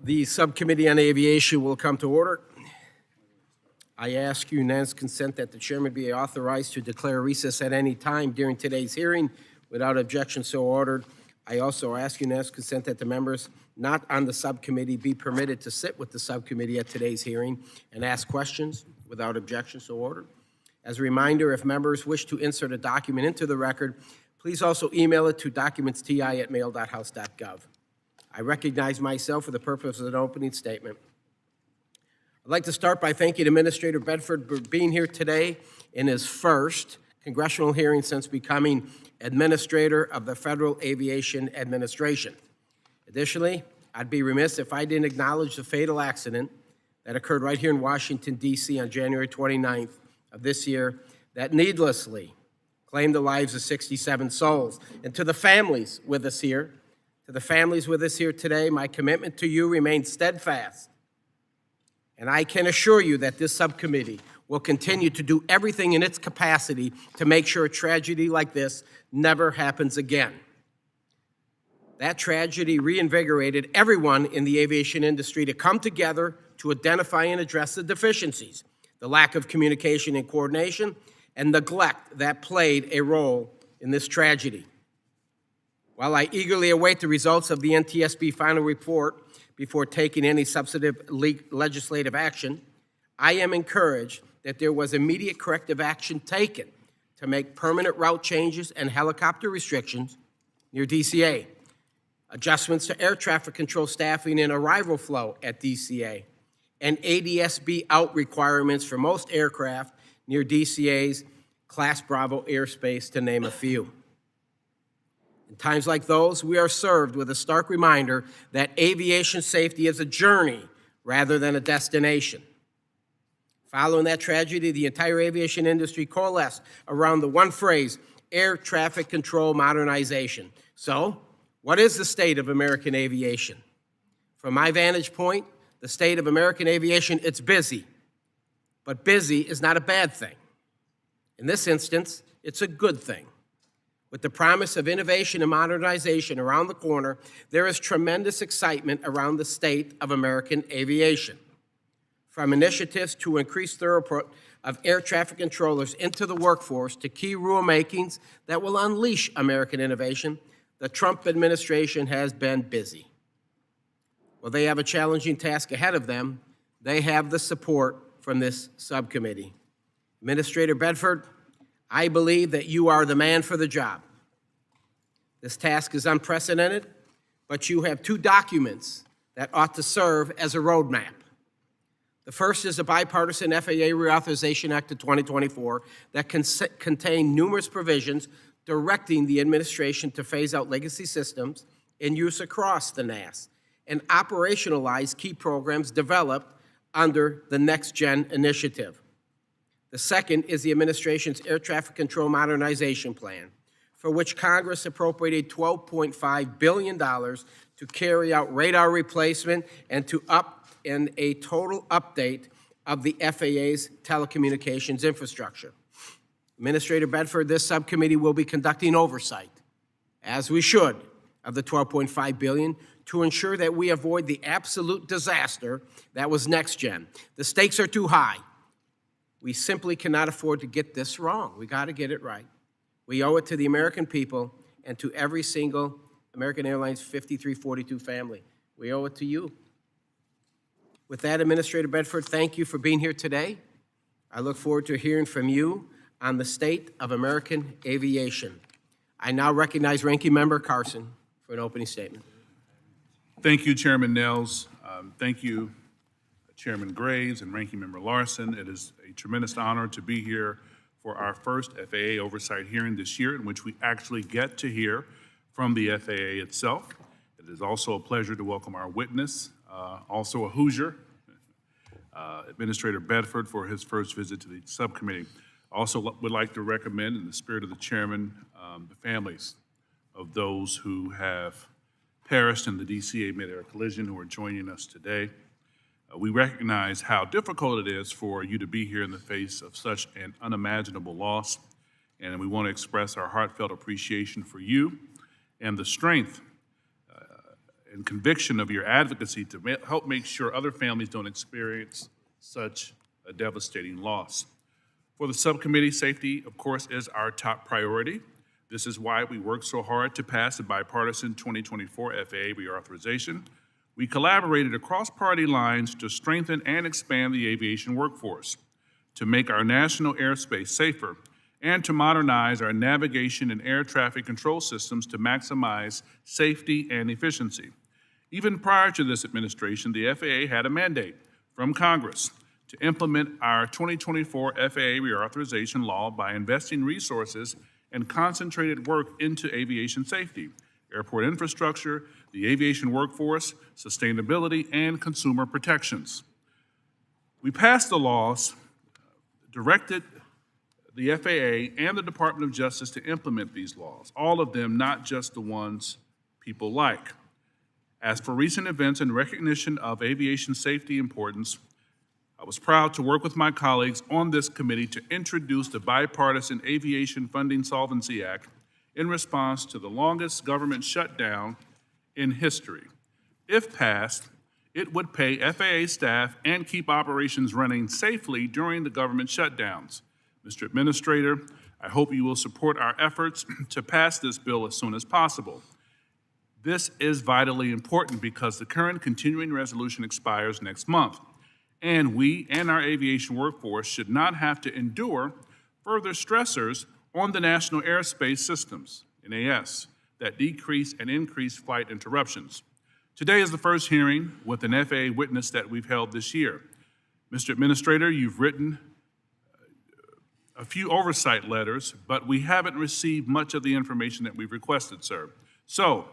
The Subcommittee on Aviation will come to order. I ask unanimous consent that the chairman be authorized to declare recess at any time during today's hearing. Without objection, so ordered. I also ask unanimous consent that the members not on the subcommittee be permitted to sit with the subcommittee at today's hearing and ask questions. Without objection, so ordered. As a reminder, if members wish to insert a document into the record, please also email it to documentsti@mail.house.gov. I recognize myself for the purpose of an opening statement. I'd like to start by thanking Administrator Bedford for being here today in his first congressional hearing since becoming Administrator of the Federal Aviation Administration. Additionally, I'd be remiss if I didn't acknowledge the fatal accident that occurred right here in Washington, D.C. on January 29th of this year that needlessly claimed the lives of 67 souls. And to the families with us here, today, my commitment to you remains steadfast. And I can assure you that this subcommittee will continue to do everything in its capacity to make sure a tragedy like this never happens again. That tragedy reinvigorated everyone in the aviation industry to come together to identify and address the deficiencies, the lack of communication and coordination, and neglect that played a role in this tragedy. While I eagerly await the results of the NTSB final report before taking any substantive legislative action, I am encouraged that there was immediate corrective action taken to make permanent route changes and helicopter restrictions near DCA, adjustments to air traffic control staffing and arrival flow at DCA, and ADSB out requirements for most aircraft near DCA's Class Bravo airspace, to name a few. In times like those, we are served with a stark reminder that aviation safety is a journey rather than a destination. Following that tragedy, the entire aviation industry coalesced around the one phrase, air traffic control modernization. So, what is the state of American aviation? From my vantage point, the state of American aviation, it's busy. But busy is not a bad thing. In this instance, it's a good thing. With the promise of innovation and modernization around the corner, there is tremendous excitement around the state of American aviation. From initiatives to increase throughput of air traffic controllers into the workforce to key rulemakings that will unleash American innovation, the Trump administration has been busy. While they have a challenging task ahead of them, they have the support from this subcommittee. Administrator Bedford, I believe that you are the man for the job. This task is unprecedented, but you have two documents that ought to serve as a roadmap. The first is a bipartisan FAA Reauthorization Act of 2024 that contain numerous provisions directing the administration to phase out legacy systems in use across the NAS and operationalize key programs developed under the Next Gen initiative. The second is the administration's Air Traffic Control Modernization Plan, for which Congress appropriated $12.5 billion to carry out radar replacement and a total update of the FAA's telecommunications infrastructure. Administrator Bedford, this subcommittee will be conducting oversight, as we should, of the $12.5 billion to ensure that we avoid the absolute disaster that was Next Gen. The stakes are too high. We simply cannot afford to get this wrong. We got to get it right. We owe it to the American people and to every single American Airlines 5342 family. We owe it to you. With that, Administrator Bedford, thank you for being here today. I look forward to hearing from you on the state of American aviation. I now recognize Ranking Member Carson for an opening statement. Thank you, Chairman Nels. Thank you, Chairman Graves and Ranking Member Larson. It is a tremendous honor to be here for our first FAA oversight hearing this year, in which we actually get to hear from the FAA itself. It is also a pleasure to welcome our witness, also a Hoosier, Administrator Bedford, for his first visit to the subcommittee. I also would like to recommend, in the spirit of the chairman, the families of those who have perished in the DCA mid-air collision who are joining us today. We recognize how difficult it is for you to be here in the face of such an unimaginable loss, and we want to express our heartfelt appreciation for you and the strength and conviction of your advocacy to help make sure other families don't experience such a devastating loss. For the subcommittee, safety, of course, is our top priority. This is why we worked so hard to pass the bipartisan 2024 FAA reauthorization. We collaborated across party lines to strengthen and expand the aviation workforce, to make our national airspace safer, and to modernize our navigation and air traffic control systems to maximize safety and efficiency. Even prior to this administration, the FAA had a mandate from Congress to implement our 2024 FAA reauthorization law by investing resources and concentrated work into aviation safety, airport infrastructure, the aviation workforce, sustainability, and consumer protections. We passed the laws, directed the FAA and the Department of Justice to implement these laws, all of them, not just the ones people like. As for recent events in recognition of aviation safety importance, I was proud to work with my colleagues on this committee to introduce the Bipartisan Aviation Funding Solvency Act in response to the longest government shutdown in history. If passed, it would pay FAA staff and keep operations running safely during the government shutdowns. Mr. Administrator, I hope you will support our efforts to pass this bill as soon as possible. This is vitally important because the current continuing resolution expires next month, and we and our aviation workforce should not have to endure further stressors on the national airspace systems, NAS, that decrease and increase flight interruptions. Today is the first hearing with an FAA witness that we've held this year. Mr. Administrator, you've written a few oversight letters, but we haven't received much of the information that we've requested, sir. So,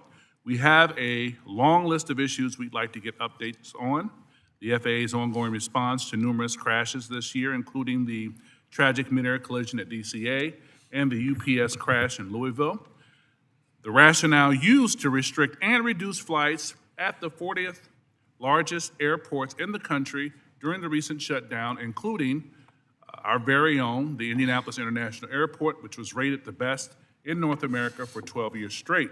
we have a long list of issues we'd like to get updates on. The FAA's ongoing response to numerous crashes this year, including the tragic mid-air collision at DCA and the UPS crash in Louisville. The rationale used to restrict and reduce flights at the 40th largest airports in the country during the recent shutdown, including our very own, the Indianapolis International Airport, which was rated the best in North America for 12 years straight.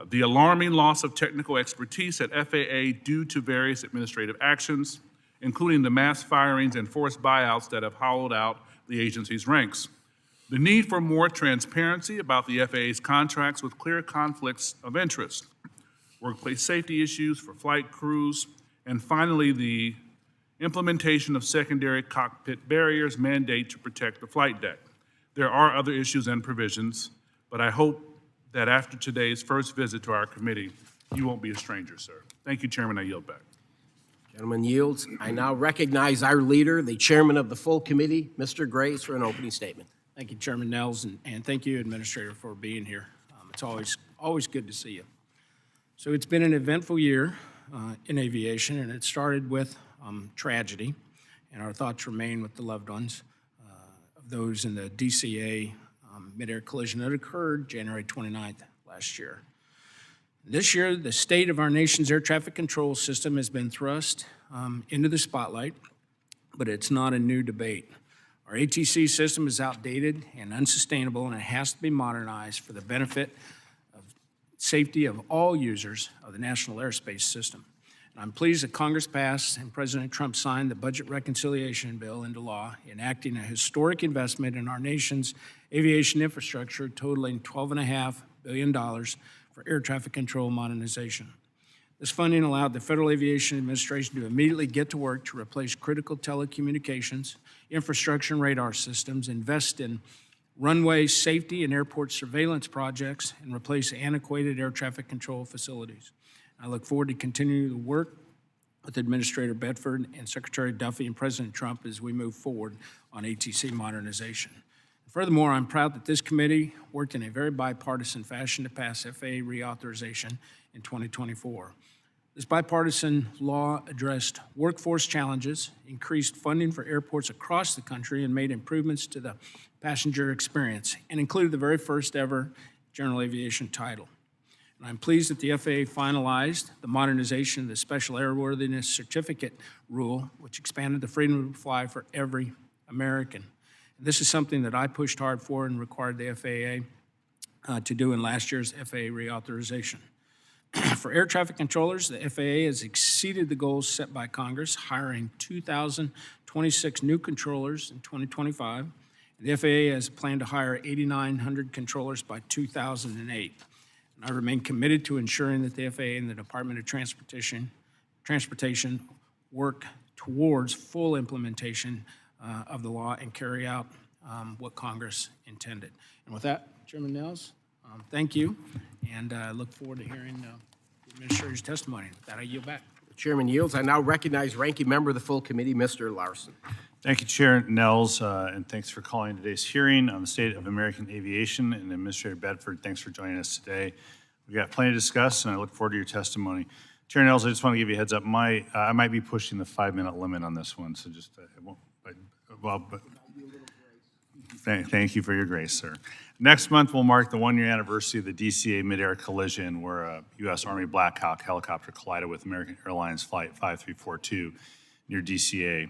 The alarming loss of technical expertise at FAA due to various administrative actions, including the mass firings and forced buyouts that have hollowed out the agency's ranks. The need for more transparency about the FAA's contracts with clear conflicts of interest, workplace safety issues for flight crews, and finally, the implementation of secondary cockpit barriers mandate to protect the flight deck. There are other issues and provisions, but I hope that after today's first visit to our committee, you won't be a stranger, sir. Thank you, Chairman. I yield back. Gentleman yields. I now recognize our leader, the chairman of the full committee, Mr. Graves, for an opening statement. Thank you, Chairman Nels, and thank you, Administrator, for being here. It's always good to see you. So it's been an eventful year in aviation, and it started with tragedy, and our thoughts remain with the loved ones of those in the DCA mid-air collision that occurred January 29th last year. This year, the state of our nation's air traffic control system has been thrust into the spotlight, but it's not a new debate. Our ATC system is outdated and unsustainable, and it has to be modernized for the benefit of safety of all users of the national airspace system. And I'm pleased that Congress passed and President Trump signed the Budget Reconciliation Bill into law, enacting a historic investment in our nation's aviation infrastructure totaling $12.5 billion for air traffic control modernization. This funding allowed the Federal Aviation Administration to immediately get to work to replace critical telecommunications, infrastructure, and radar systems, invest in runway safety and airport surveillance projects, and replace antiquated air traffic control facilities. I look forward to continuing the work with Administrator Bedford and Secretary Duffy and President Trump as we move forward on ATC modernization. Furthermore, I'm proud that this committee worked in a very bipartisan fashion to pass FAA reauthorization in 2024. This bipartisan law addressed workforce challenges, increased funding for airports across the country, and made improvements to the passenger experience, and included the very first ever general aviation title. And I'm pleased that the FAA finalized the modernization of the Special Airworthiness Certificate rule, which expanded the freedom to fly for every American. And this is something that I pushed hard for and required the FAA to do in last year's FAA reauthorization. For air traffic controllers, the FAA has exceeded the goals set by Congress, hiring 2,026 new controllers in 2025. The FAA has planned to hire 8,900 controllers by 2008. And I remain committed to ensuring that the FAA and the Department of Transportation work towards full implementation of the law and carry out what Congress intended. And with that, Chairman Nels, thank you, and I look forward to hearing the Administrator's testimony. With that, I yield back. The chairman yields. I now recognize Ranking Member of the full committee, Mr. Larson. Thank you, Chair Nels, and thanks for calling today's hearing on the state of American aviation. And Administrator Bedford, thanks for joining us today. We've got plenty to discuss, and I look forward to your testimony. Chair Nels, I just want to give you a heads up. I might be pushing the 5-minute limit on this one, so just, thank you for your grace, sir. Next month will mark the 1-year anniversary of the DCA mid-air collision where a U.S. Army Black Hawk helicopter collided with American Airlines Flight 5342 near DCA.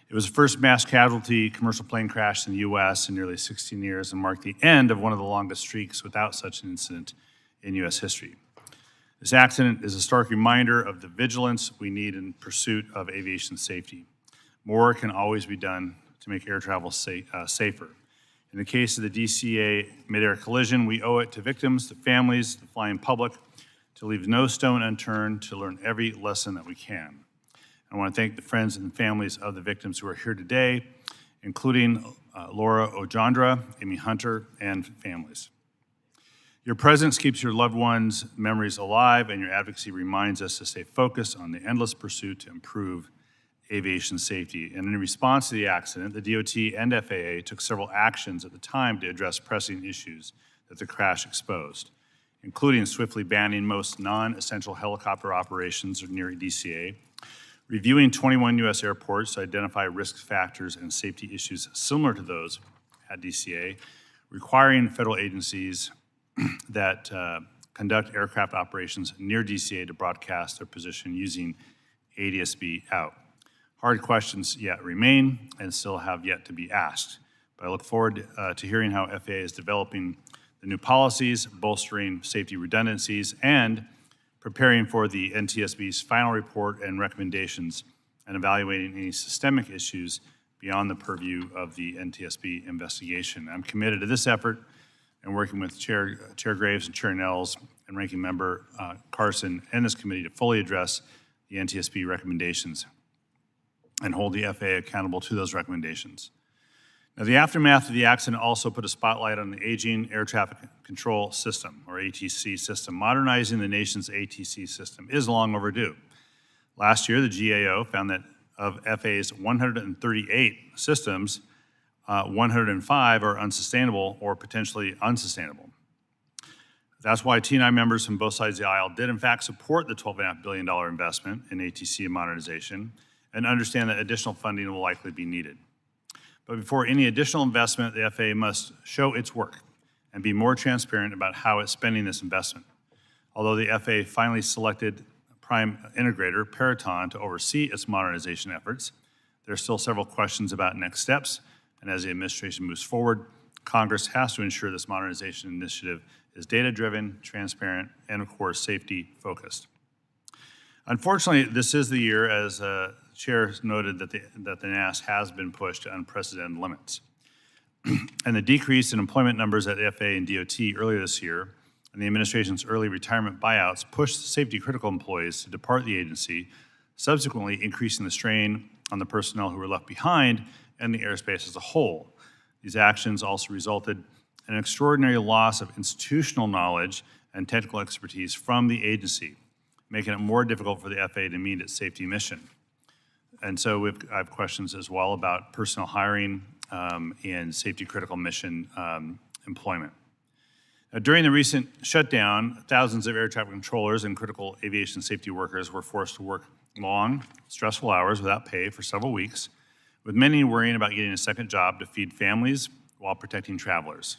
It was the first mass casualty commercial plane crash in the U.S. in nearly 16 years and marked the end of one of the longest streaks without such an incident in U.S. history. This accident is a stark reminder of the vigilance we need in pursuit of aviation safety. More can always be done to make air travel safer. In the case of the DCA mid-air collision, we owe it to victims, the families, the flying public, to leave no stone unturned to learn every lesson that we can. I want to thank the friends and families of the victims who are here today, including Laura Ojandra, Amy Hunter, and families. Your presence keeps your loved ones' memories alive, and your advocacy reminds us to stay focused on the endless pursuit to improve aviation safety. And in response to the accident, the DOT and FAA took several actions at the time to address pressing issues that the crash exposed, including swiftly banning most non-essential helicopter operations near DCA, reviewing 21 U.S. airports to identify risk factors and safety issues similar to those at DCA, requiring federal agencies that conduct aircraft operations near DCA to broadcast their position using ADS-B out. Hard questions yet remain and still have yet to be asked, but I look forward to hearing how FAA is developing the new policies, bolstering safety redundancies, and preparing for the NTSB's final report and recommendations, and evaluating any systemic issues beyond the purview of the NTSB investigation. I'm committed to this effort and working with Chair Graves and Chair Nels and Ranking Member Carson and this committee to fully address the NTSB recommendations and hold the FAA accountable to those recommendations. Now, the aftermath of the accident also put a spotlight on the aging air traffic control system, or ATC system. Modernizing the nation's ATC system is long overdue. Last year, the GAO found that of FAA's 138 systems, 105 are unsustainable or potentially unsustainable. That's why T&I members from both sides of the aisle did in fact support the $12.5 billion investment in ATC modernization and understand that additional funding will likely be needed. But before any additional investment, the FAA must show its work and be more transparent about how it's spending this investment. Although the FAA finally selected prime integrator, Peraton, to oversee its modernization efforts, there are still several questions about next steps, and as the administration moves forward, Congress has to ensure this modernization initiative is data-driven, transparent, and of course, safety-focused. Unfortunately, this is the year, as Chair noted, that the NAS has been pushed to unprecedented limits. And the decrease in employment numbers at the FAA and DOT earlier this year, and the administration's early retirement buyouts pushed safety-critical employees to depart the agency, subsequently increasing the strain on the personnel who were left behind and the airspace as a whole. These actions also resulted in an extraordinary loss of institutional knowledge and technical expertise from the agency, making it more difficult for the FAA to meet its safety mission. And so I have questions as well about personnel hiring and safety-critical mission employment. During the recent shutdown, thousands of air traffic controllers and critical aviation safety workers were forced to work long, stressful hours without pay for several weeks, with many worrying about getting a second job to feed families while protecting travelers.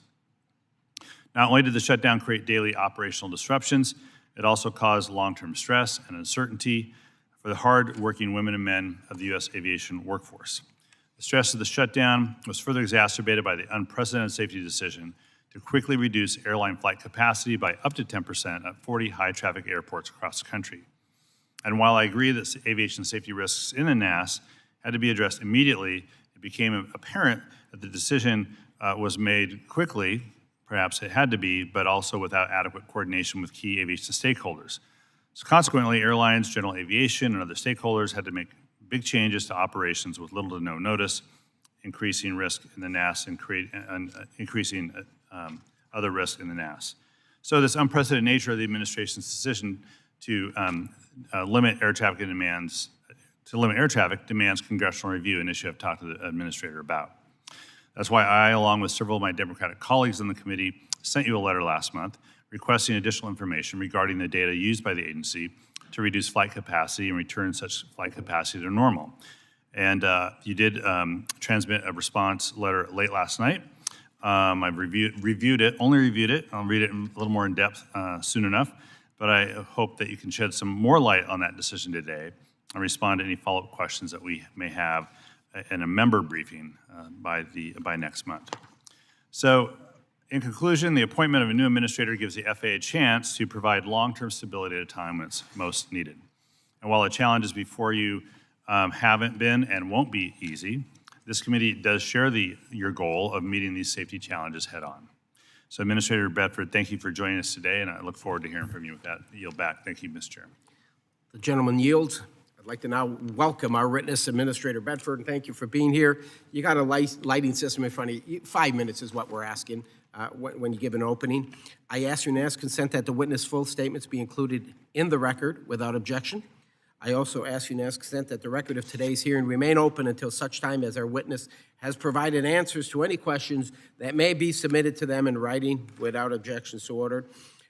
Not only did the shutdown create daily operational disruptions, it also caused long-term stress and uncertainty for the hard-working women and men of the U.S. aviation workforce. The stress of the shutdown was further exacerbated by the unprecedented safety decision to to quickly reduce airline flight capacity by up to 10% at 40 high-traffic airports across the country. And while I agree that aviation safety risks in the NAS had to be addressed immediately, it became apparent that the decision was made quickly, perhaps it had to be, but also without adequate coordination with key aviation stakeholders. So consequently, airlines, general aviation, and other stakeholders had to make big changes to operations with little to no notice, increasing risk in the NAS and increasing other risk in the NAS. So this unprecedented nature of the administration's decision to limit air traffic demands congressional review, an issue I've talked to the administrator about. That's why I, along with several of my Democratic colleagues on the committee, sent you a letter last month requesting additional information regarding the data used by the agency to reduce flight capacity and return such flight capacity to normal. And you did transmit a response letter late last night. I've reviewed it. I'll read it a little more in depth soon enough, but I hope that you can shed some more light on that decision today and respond to any follow-up questions that we may have in a member briefing by next month. So, in conclusion, the appointment of a new administrator gives the FAA a chance to provide long-term stability at a time when it's most needed. And while the challenges before you haven't been and won't be easy, this committee does share your goal of meeting these safety challenges head-on. So, Administrator Bedford, thank you for joining us today, and I look forward to hearing from you with that. Yield back. Thank you, Mr. Chair. The gentleman yields. I'd like to now welcome our witness, Administrator Bedford, and thank you for being here. You got a lighting system in front of you. 5 minutes is what we're asking when you give an opening. I ask unanimous consent that the witness full statements be included in the record without objection. I also ask unanimous consent that the record of today's hearing remain open until such time as our witness has provided answers to any questions that may be submitted to them in writing without objection so ordered.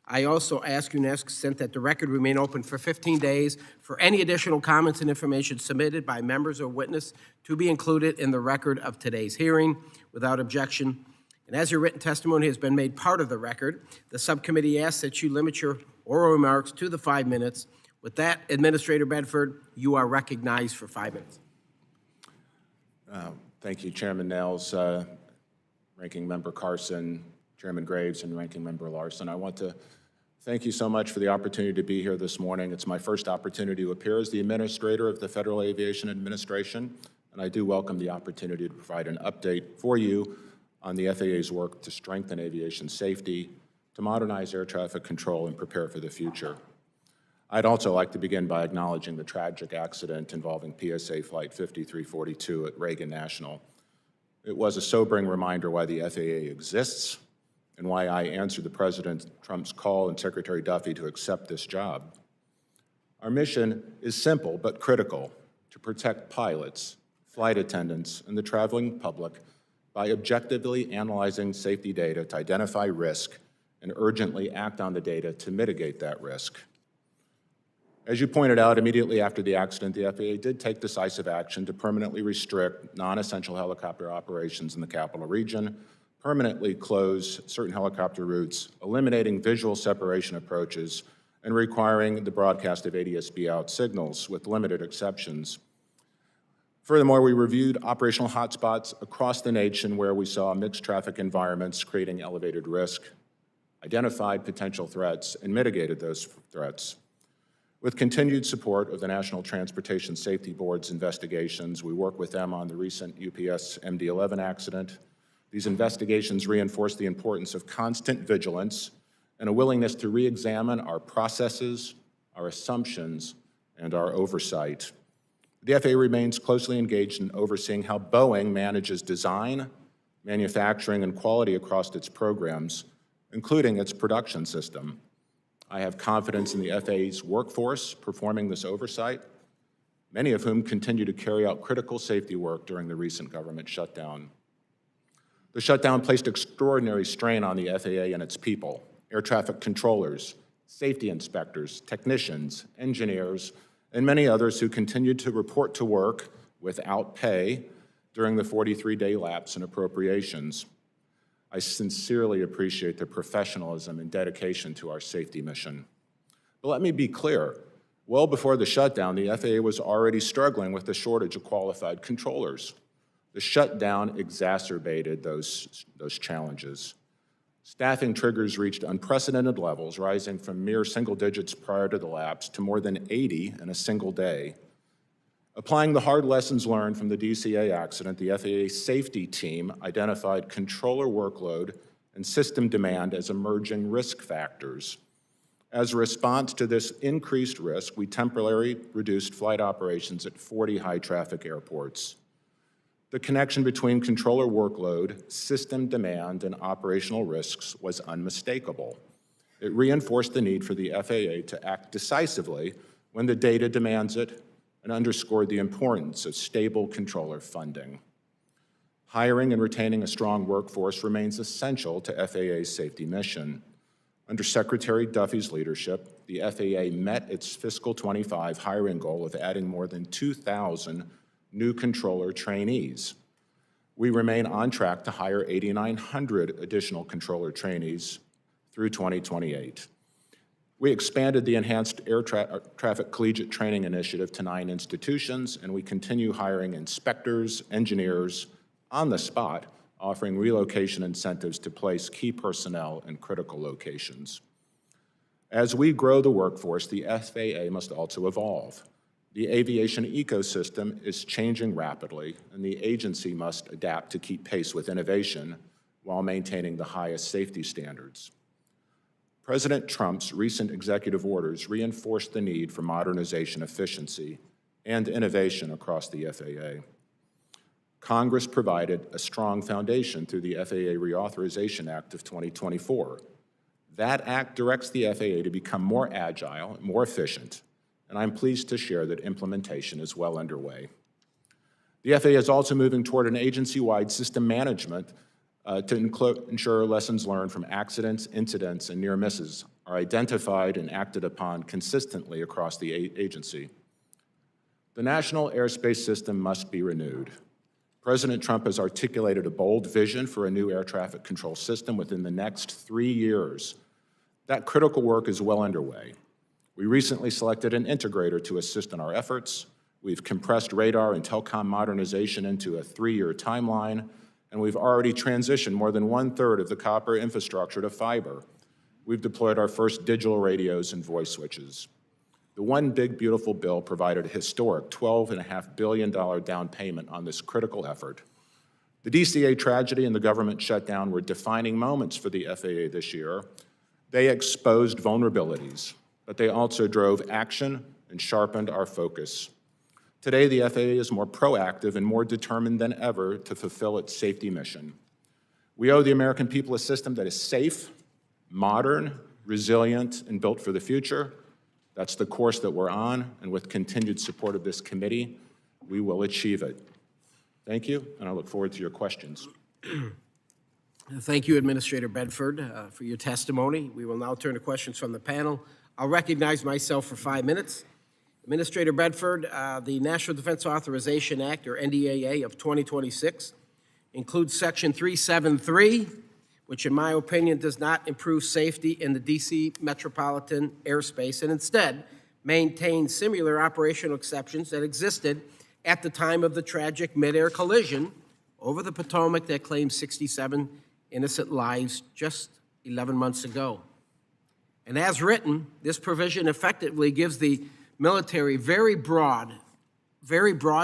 I also ask unanimous consent that the record remain open for 15 days for any additional comments and information submitted by members or witness to be included in the record of today's hearing without objection. And as your written testimony has been made part of the record, the subcommittee asks that you limit your oral remarks to the 5 minutes. With that, Administrator Bedford, you are recognized for 5 minutes. Thank you, Chairman Nails, Ranking Member Carson, Chairman Graves, and Ranking Member Larson. I want to thank you so much for the opportunity to be here this morning. It's my first opportunity to appear as the Administrator of the Federal Aviation Administration, and I do welcome the opportunity to provide an update for you on the FAA's work to strengthen aviation safety, to modernize air traffic control, and prepare for the future. I'd also like to begin by acknowledging the tragic accident involving PSA Flight 5342 at Reagan National. It was a sobering reminder why the FAA exists and why I answered the President Trump's call and Secretary Duffy to accept this job. Our mission is simple but critical: to protect pilots, flight attendants, and the traveling public by objectively analyzing safety data to identify risk and urgently act on the data to mitigate that risk. As you pointed out, immediately after the accident, the FAA did take decisive action to permanently restrict non-essential helicopter operations in the capital region, permanently close certain helicopter routes, eliminating visual separation approaches, and requiring the broadcast of ADS-B out signals with limited exceptions. Furthermore, we reviewed operational hotspots across the nation where we saw mixed traffic environments creating elevated risk, identified potential threats, and mitigated those threats. With continued support of the National Transportation Safety Board's investigations, we work with them on the recent UPS MD-11 accident. These investigations reinforce the importance of constant vigilance and a willingness to re-examine our processes, our assumptions, and our oversight. The FAA remains closely engaged in overseeing how Boeing manages design, manufacturing, and quality across its programs, including its production system. I have confidence in the FAA's workforce performing this oversight, many of whom continue to carry out critical safety work during the recent government shutdown. The shutdown placed extraordinary strain on the FAA and its people: air traffic controllers, safety inspectors, technicians, engineers, and many others who continued to report to work without pay during the 43-day lapse in appropriations. I sincerely appreciate their professionalism and dedication to our safety mission. But let me be clear, well before the shutdown, the FAA was already struggling with the shortage of qualified controllers. The shutdown exacerbated those challenges. Staffing triggers reached unprecedented levels, rising from mere single digits prior to the lapse to more than 80 in a single day. Applying the hard lessons learned from the DCA accident, the FAA safety team identified controller workload and system demand as emerging risk factors. As a response to this increased risk, we temporarily reduced flight operations at 40 high-traffic airports. The connection between controller workload, system demand, and operational risks was unmistakable. It reinforced the need for the FAA to act decisively when the data demands it and underscored the importance of stable controller funding. Hiring and retaining a strong workforce remains essential to FAA's safety mission. Under Secretary Duffy's leadership, the FAA met its fiscal '25 hiring goal of adding more than 2,000 new controller trainees. We remain on track to hire 8,900 additional controller trainees through 2028. We expanded the Enhanced Air Traffic Collegiate Training Initiative to 9 institutions, and we continue hiring inspectors, engineers on the spot, offering relocation incentives to place key personnel in critical locations. As we grow the workforce, the FAA must also evolve. The aviation ecosystem is changing rapidly, and the agency must adapt to keep pace with innovation while maintaining the highest safety standards. President Trump's recent executive orders reinforced the need for modernization, efficiency, and innovation across the FAA. Congress provided a strong foundation through the FAA Reauthorization Act of 2024. That act directs the FAA to become more agile and more efficient, and I'm pleased to share that implementation is well underway. The FAA is also moving toward an agency-wide system management to ensure lessons learned from accidents, incidents, and near misses are identified and acted upon consistently across the agency. The national airspace system must be renewed. President Trump has articulated a bold vision for a new air traffic control system within the next 3 years. That critical work is well underway. We recently selected an integrator to assist in our efforts. We've compressed radar and telecom modernization into a 3-year timeline, and we've already transitioned more than 1/3 of the copper infrastructure to fiber. We've deployed our first digital radios and voice switches. The One Big Beautiful Bill provided a historic $12.5 billion down payment on this critical effort. The DCA tragedy and the government shutdown were defining moments for the FAA this year. They exposed vulnerabilities, but they also drove action and sharpened our focus. Today, the FAA is more proactive and more determined than ever to fulfill its safety mission. We owe the American people a system that is safe, modern, resilient, and built for the future. That's the course that we're on, and with continued support of this committee, we will achieve it. Thank you, and I look forward to your questions. Thank you, Administrator Bedford, for your testimony. We will now turn to questions from the panel. I'll recognize myself for 5 minutes. Administrator Bedford, the National Defense Authorization Act, or NDAA, of 2026 includes Section 373, which in my opinion does not improve safety in the D.C. metropolitan airspace and instead maintains similar operational exceptions that existed at the time of the tragic mid-air collision over the Potomac that claimed 67 innocent lives just 11 months ago. And as written, this provision effectively gives the military very broad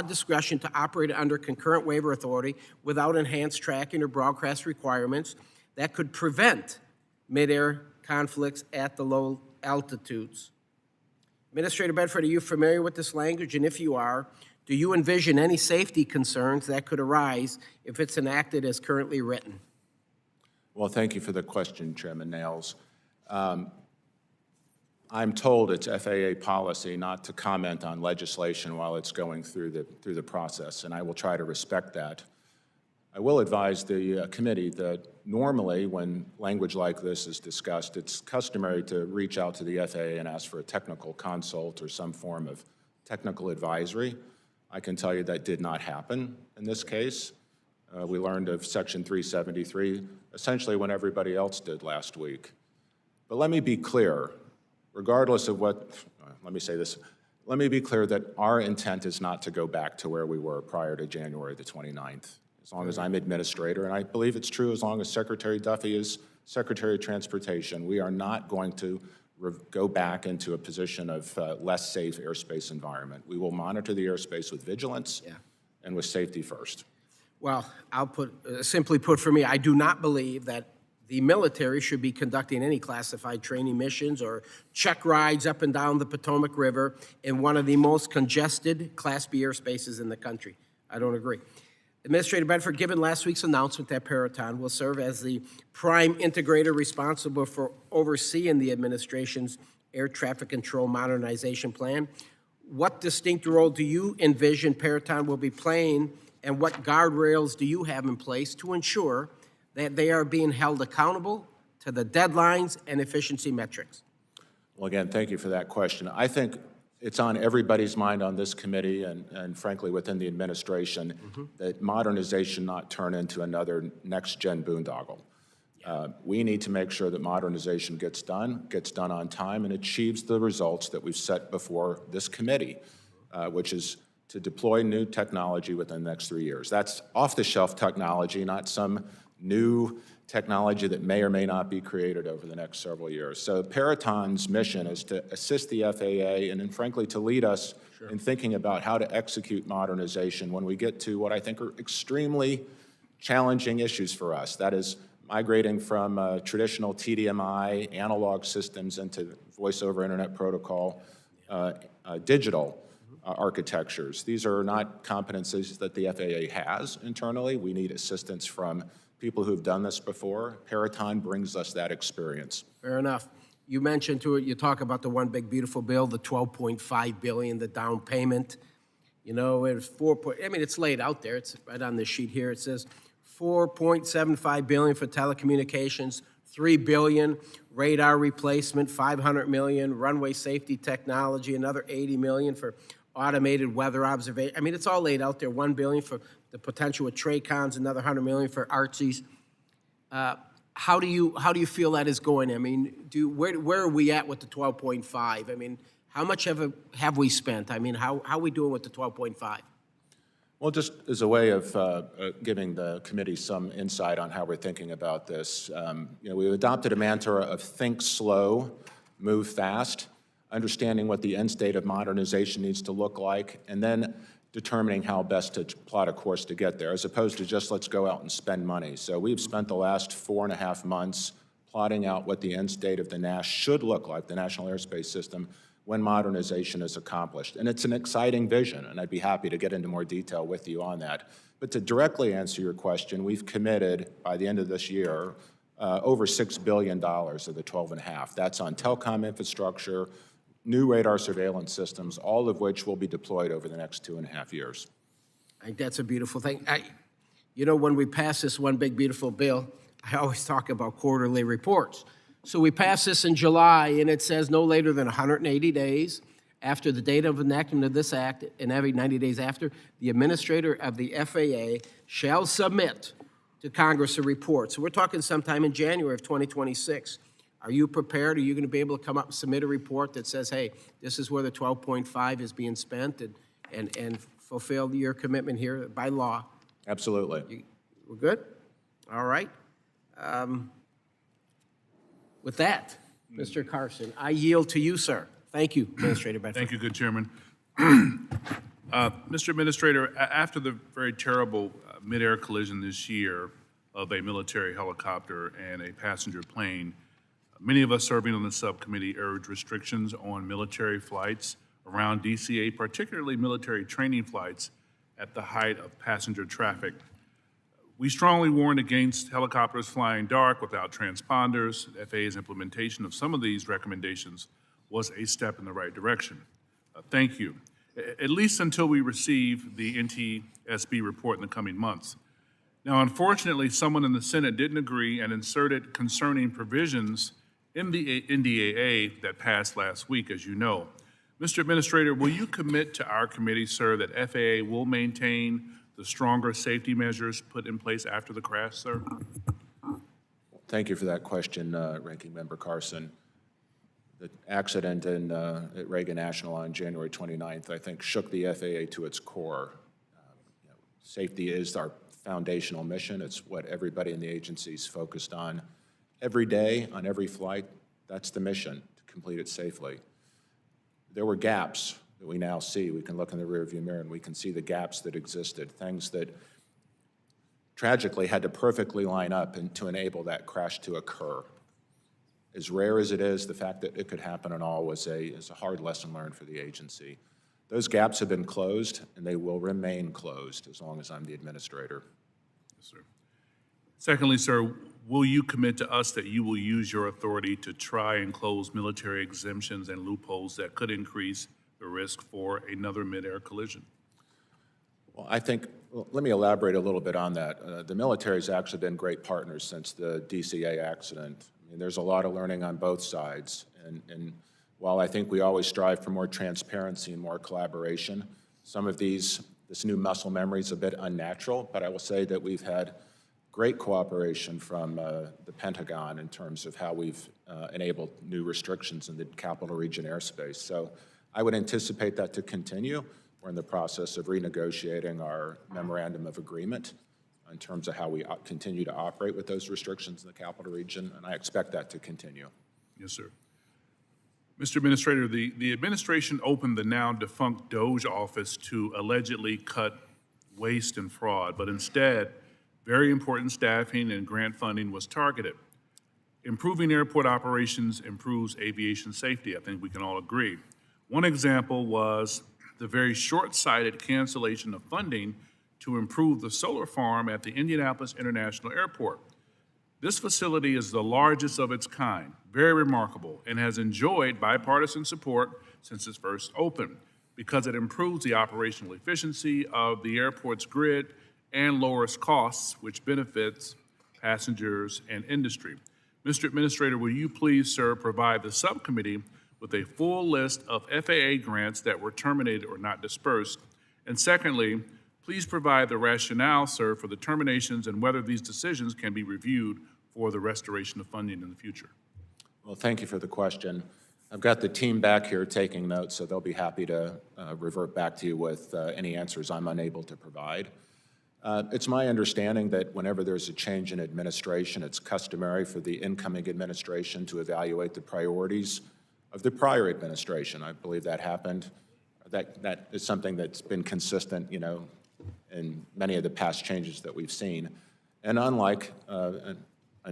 discretion to operate under concurrent waiver authority without enhanced tracking or broadcast requirements that could prevent mid-air conflicts at the low altitudes. Administrator Bedford, are you familiar with this language? And if you are, do you envision any safety concerns that could arise if it's enacted as currently written? Well, thank you for the question, Chairman Nails. I'm told it's FAA policy not to comment on legislation while it's going through the process, and I will try to respect that. I will advise the committee that normally when language like this is discussed, it's customary to reach out to the FAA and ask for a technical consult or some form of technical advisory. I can tell you that did not happen in this case. We learned of Section 373 essentially when everybody else did last week. But let me be clear, regardless of what, let me say this, let me be clear that our intent is not to go back to where we were prior to January the 29th. As long as I'm administrator, and I believe it's true as long as Secretary Duffy is Secretary of Transportation, we are not going to go back into a position of less safe airspace environment. We will monitor the airspace with vigilance and with safety first. Well, I'll put, simply put for me, I do not believe that the military should be conducting any classified training missions or check rides up and down the Potomac River in one of the most congested Class B airspaces in the country. I don't agree. Administrator Bedford, given last week's announcement that Peraton will serve as the prime integrator responsible for overseeing the administration's air traffic control modernization plan, what distinct role do you envision Peraton will be playing, and what guardrails do you have in place to ensure that they are being held accountable to the deadlines and efficiency metrics? Well, again, thank you for that question. I think it's on everybody's mind on this committee and frankly within the administration that modernization not turn into another next-gen boondoggle. We need to make sure that modernization gets done on time, and achieves the results that we've set before this committee, which is to deploy new technology within the next 3 years. That's off-the-shelf technology, not some new technology that may or may not be created over the next several years. So Peraton's mission is to assist the FAA and then frankly to lead us in thinking about how to execute modernization when we get to what I think are extremely challenging issues for us. That is migrating from traditional TDMI analog systems into voice over internet protocol digital architectures. These are not competencies that the FAA has internally. We need assistance from people who've done this before. Peraton brings us that experience. Fair enough. You mentioned to it, you talk about the one big beautiful bill, the $12.5 billion, the down payment. You know, it's it's laid out there. It's right on this sheet here. It says $4.75 billion for telecommunications, $3 billion radar replacement, $500 million runway safety technology, another $80 million for automated weather observation. I mean, it's all laid out there. $1 billion for the potential with TRACONs, another $100 million for ARTSIs. How do you feel that is going? I mean, where are we at with the 12.5? I mean, how much have we spent? I mean, how are we doing with the 12.5? Well, just as a way of giving the committee some insight on how we're thinking about this, we've adopted a mantra of think slow, move fast, understanding what the end state of modernization needs to look like, and then determining how best to plot a course to get there, as opposed to just let's go out and spend money. So we've spent the last 4.5 months plotting out what the end state of the NAS should look like, the National Airspace System, when modernization is accomplished. And it's an exciting vision, and I'd be happy to get into more detail with you on that. But to directly answer your question, we've committed by the end of this year over $6 billion of the 12.5. That's on telecom infrastructure, new radar surveillance systems, all of which will be deployed over the next 2.5 years. I think that's a beautiful thing. When we pass this one big beautiful bill, I always talk about quarterly reports. So we pass this in July, and it says no later than 180 days after the date of enactment of this act, and every 90 days after, the administrator of the FAA shall submit to Congress a report. So we're talking sometime in January of 2026. Are you prepared? Are you going to be able to come up and submit a report that says, hey, this is where the 12.5 is being spent, and fulfill your commitment here by law? Absolutely. We're good? All right. With that, Mr. Carson, I yield to you, sir. Thank you, Administrator Bedford. Thank you, good chairman. Mr. Administrator, after the very terrible mid-air collision this year of a military helicopter and a passenger plane, many of us serving on the subcommittee urged restrictions on military flights around DCA, particularly military training flights at the height of passenger traffic. We strongly warned against helicopters flying dark without transponders. FAA's implementation of some of these recommendations was a step in the right direction. Thank you. At least until we receive the NTSB report in the coming months. Now, unfortunately, someone in the Senate didn't agree and inserted concerning provisions in the NDAA that passed last week, as you know. Mr. Administrator, will you commit to our committee, sir, that FAA will maintain the stronger safety measures put in place after the crash, sir? Thank you for that question, Ranking Member Carson. The accident at Reagan National on January 29th, I think, shook the FAA to its core. Safety is our foundational mission. It's what everybody in the agency is focused on. every day on every flight. That's the mission, to complete it safely. There were gaps that we now see. We can look in the rearview mirror and we can see the gaps that existed, things that tragically had to perfectly line up to enable that crash to occur. As rare as it is, the fact that it could happen at all is a hard lesson learned for the agency. Those gaps have been closed, and they will remain closed as long as I'm the administrator. Yes, sir. Secondly, sir, will you commit to us that you will use your authority to try and close military exemptions and loopholes that could increase the risk for another mid-air collision? Well, let me elaborate a little bit on that. The military's actually been great partners since the DCA accident. I mean, there's a lot of learning on both sides, and while I think we always strive for more transparency and more collaboration, some of this new muscle memory is a bit unnatural, but I will say that we've had great cooperation from the Pentagon in terms of how we've enabled new restrictions in the Capital Region airspace. So I would anticipate that to continue. We're in the process of renegotiating our memorandum of agreement in terms of how we continue to operate with those restrictions in the Capital Region, and I expect that to continue. Yes, sir. Mr. Administrator, the administration opened the now defunct DOGE office to allegedly cut waste and fraud, but instead, very important staffing and grant funding was targeted. Improving airport operations improves aviation safety. I think we can all agree. One example was the very short-sighted cancellation of funding to improve the solar farm at the Indianapolis International Airport. This facility is the largest of its kind, very remarkable, and has enjoyed bipartisan support since its first opened because it improves the operational efficiency of the airport's grid and lowers costs, which benefits passengers and industry. Mr. Administrator, will you please, sir, provide the subcommittee with a full list of FAA grants that were terminated or not dispersed? And secondly, please provide the rationale, sir, for the terminations and whether these decisions can be reviewed for the restoration of funding in the future. Well, thank you for the question. I've got the team back here taking notes, so they'll be happy to revert back to you with any answers I'm unable to provide. It's my understanding that whenever there's a change in administration, it's customary for the incoming administration to evaluate the priorities of the prior administration. I believe that happened. That is something that's been consistent, in many of the past changes that we've seen. And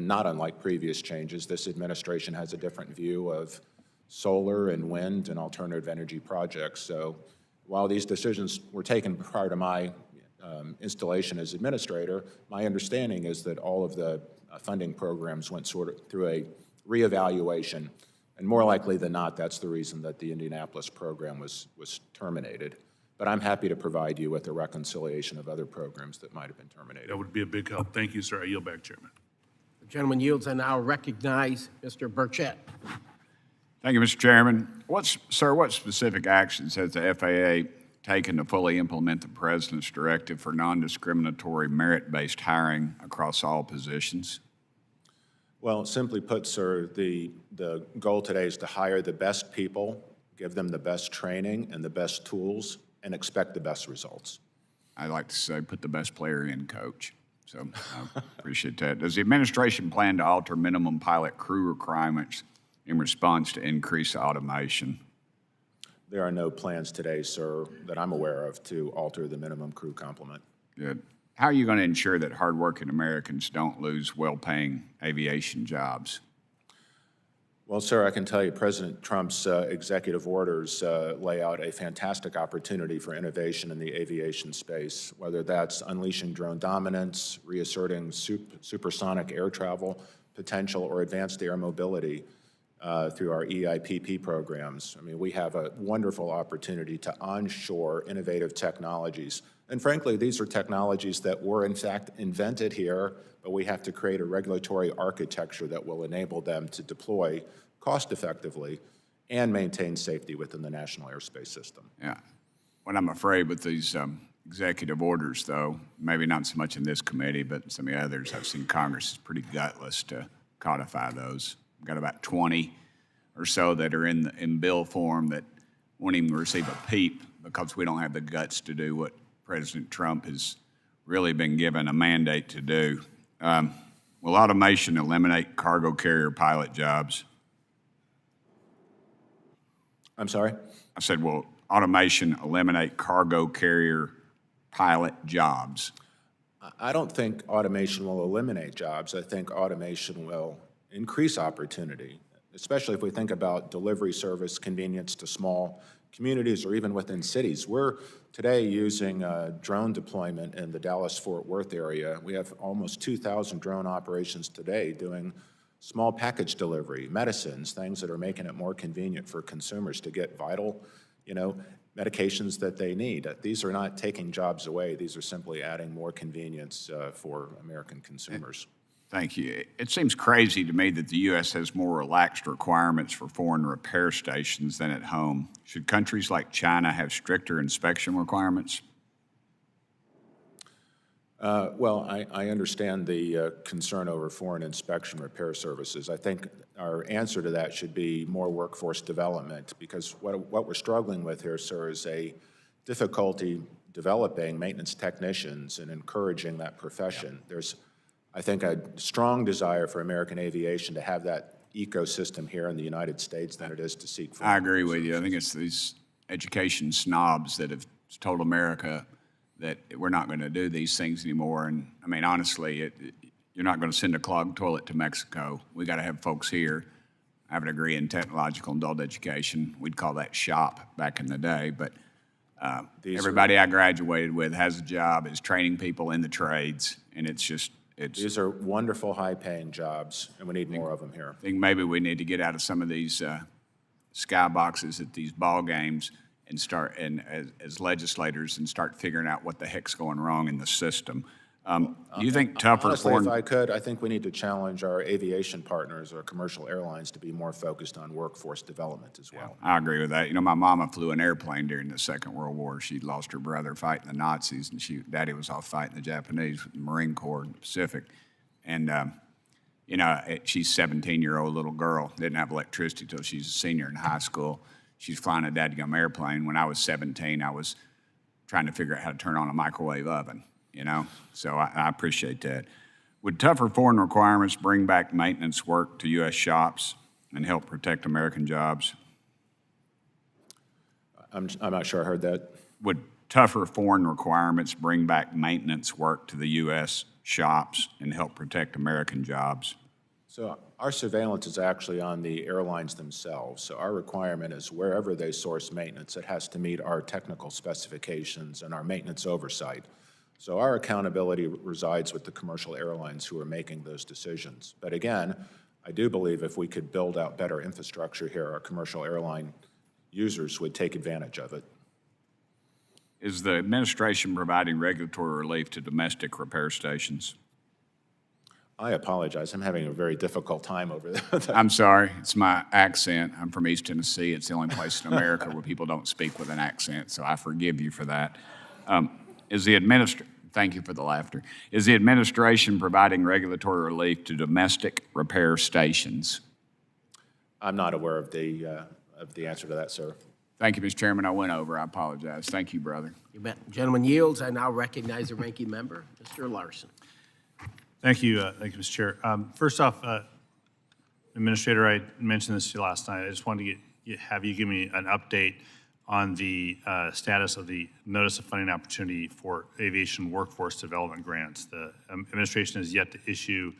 not unlike previous changes, this administration has a different view of solar and wind and alternative energy projects. So while these decisions were taken prior to my installation as administrator, my understanding is that all of the funding programs went sort of through a reevaluation. And more likely than not, that's the reason that the Indianapolis program was terminated. But I'm happy to provide you with a reconciliation of other programs that might have been terminated. That would be a big help. Thank you, sir. I yield back, Chairman. The gentleman yields, and I'll recognize Mr. Burchett. Thank you, Mr. Chairman. What specific actions has the FAA taken to fully implement the President's directive for non-discriminatory merit-based hiring across all positions? Well, simply put, sir, the goal today is to hire the best people, give them the best training and the best tools, and expect the best results. I like to say put the best player in, coach. So I appreciate that. Does the administration plan to alter minimum pilot crew requirements in response to increased automation? There are no plans today, sir, that I'm aware of to alter the minimum crew complement. Good. How are you going to ensure that hardworking Americans don't lose well-paying aviation jobs? Well, sir, I can tell you President Trump's executive orders lay out a fantastic opportunity for innovation in the aviation space, whether that's unleashing drone dominance, reasserting supersonic air travel potential, or advanced air mobility through our EIPP programs. I mean, we have a wonderful opportunity to onshore innovative technologies. And frankly, these are technologies that were in fact invented here, but we have to create a regulatory architecture that will enable them to deploy cost effectively and maintain safety within the national airspace system. Yeah. What I'm afraid with these executive orders, though, maybe not so much in this committee, but some of the others, I've seen Congress is pretty gutless to codify those. We've got about 20 or so that are in bill form that won't even receive a peep because we don't have the guts to do what President Trump has really been given a mandate to do. Will automation eliminate cargo carrier pilot jobs? I'm sorry? I said, will automation eliminate cargo carrier pilot jobs? I don't think automation will eliminate jobs. I think automation will increase opportunity, especially if we think about delivery service convenience to small communities or even within cities. We're today using drone deployment in the Dallas-Fort Worth area. We have almost 2,000 drone operations today doing small package delivery, medicines, things that are making it more convenient for consumers to get vital, medications that they need. These are not taking jobs away. These are simply adding more convenience for American consumers. Thank you. It seems crazy to me that the U.S. has more relaxed requirements for foreign repair stations than at home. Should countries like China have stricter inspection requirements? Well, I understand the concern over foreign inspection repair services. I think our answer to that should be more workforce development, because what we're struggling with here, sir, is a difficulty developing maintenance technicians and encouraging that profession. There's, I think, a strong desire for American aviation to have that ecosystem here in the United States than it is to seek. I agree with you. I think it's these education snobs that have told America that we're not going to do these things anymore. And I mean, honestly, you're not going to send a clogged toilet to Mexico. We got to have folks here. I have a degree in technological and adult education. We'd call that shop back in the day. But everybody I graduated with has a job, is training people in the trades, and it's just, These are wonderful, high-paying jobs, and we need more of them here. I think maybe we need to get out of some of these skyboxes at these ball games and start, as legislators, and start figuring out what the heck's going wrong in the system. Do you think tougher Honestly, foreign... if I could, I think we need to challenge our aviation partners, our commercial airlines, to be more focused on workforce development as well. I agree with that. You know, my mama flew an airplane during the Second World War. She lost her brother fighting the Nazis, and Daddy was off fighting the Japanese with the Marine Corps in the Pacific. And, she's a 17-year-old little girl, didn't have electricity till she's a senior in high school. She's flying a dadgum airplane. When I was 17, I was trying to figure out how to turn on a microwave oven, So I appreciate that. Would tougher foreign requirements bring back maintenance work to U.S. shops and help protect American jobs? I'm not sure I heard that. Would tougher foreign requirements bring back maintenance work to the U.S. shops and help protect American jobs? So our surveillance is actually on the airlines themselves. So our requirement is wherever they source maintenance, it has to meet our technical specifications and our maintenance oversight. So our accountability resides with the commercial airlines who are making those decisions. But again, I do believe if we could build out better infrastructure here, our commercial airline users would take advantage of it. Is the administration providing regulatory relief to domestic repair stations? I apologize. I'm having a very difficult time over there. I'm sorry. It's my accent. I'm from East Tennessee. It's the only place in America where people don't speak with an accent, so I forgive you for that. Thank you for the laughter. Is the administration providing regulatory relief to domestic repair stations? I'm not aware of the answer to that, sir. Thank you, Mr. Chairman. I went over. I apologize. Thank you, brother. You bet. Gentleman yields. I now recognize the ranking member, Mr. Larson. Thank you, Mr. Chair. First off, Administrator, I mentioned this to you last night. I just wanted to have you give me an update on the status of the Notice of Funding Opportunity for Aviation Workforce Development Grants. The administration has yet to issue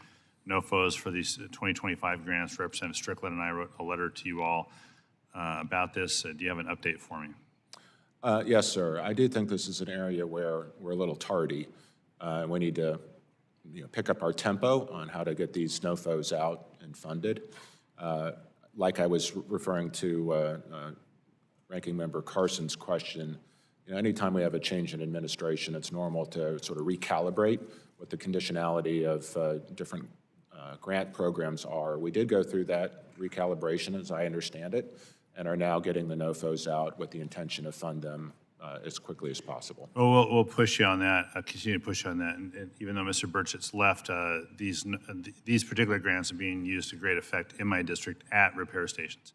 NOFOs for these 2025 grants. Representative Strickland and I wrote a letter to you all about this. Do you have an update for me? Yes, sir. I do think this is an area where we're a little tardy. We need to pick up our tempo on how to get these NOFOs out and funded. Like I was referring to Ranking Member Carson's question, anytime we have a change in administration, it's normal to sort of recalibrate what the conditionality of different grant programs are. We did go through that recalibration, as I understand it, and are now getting the NOFOs out with the intention to fund them as quickly as possible. Well, we'll push you on that, continue to push you on that. And even though Mr. Burchett's left, these particular grants are being used to great effect in my district at repair stations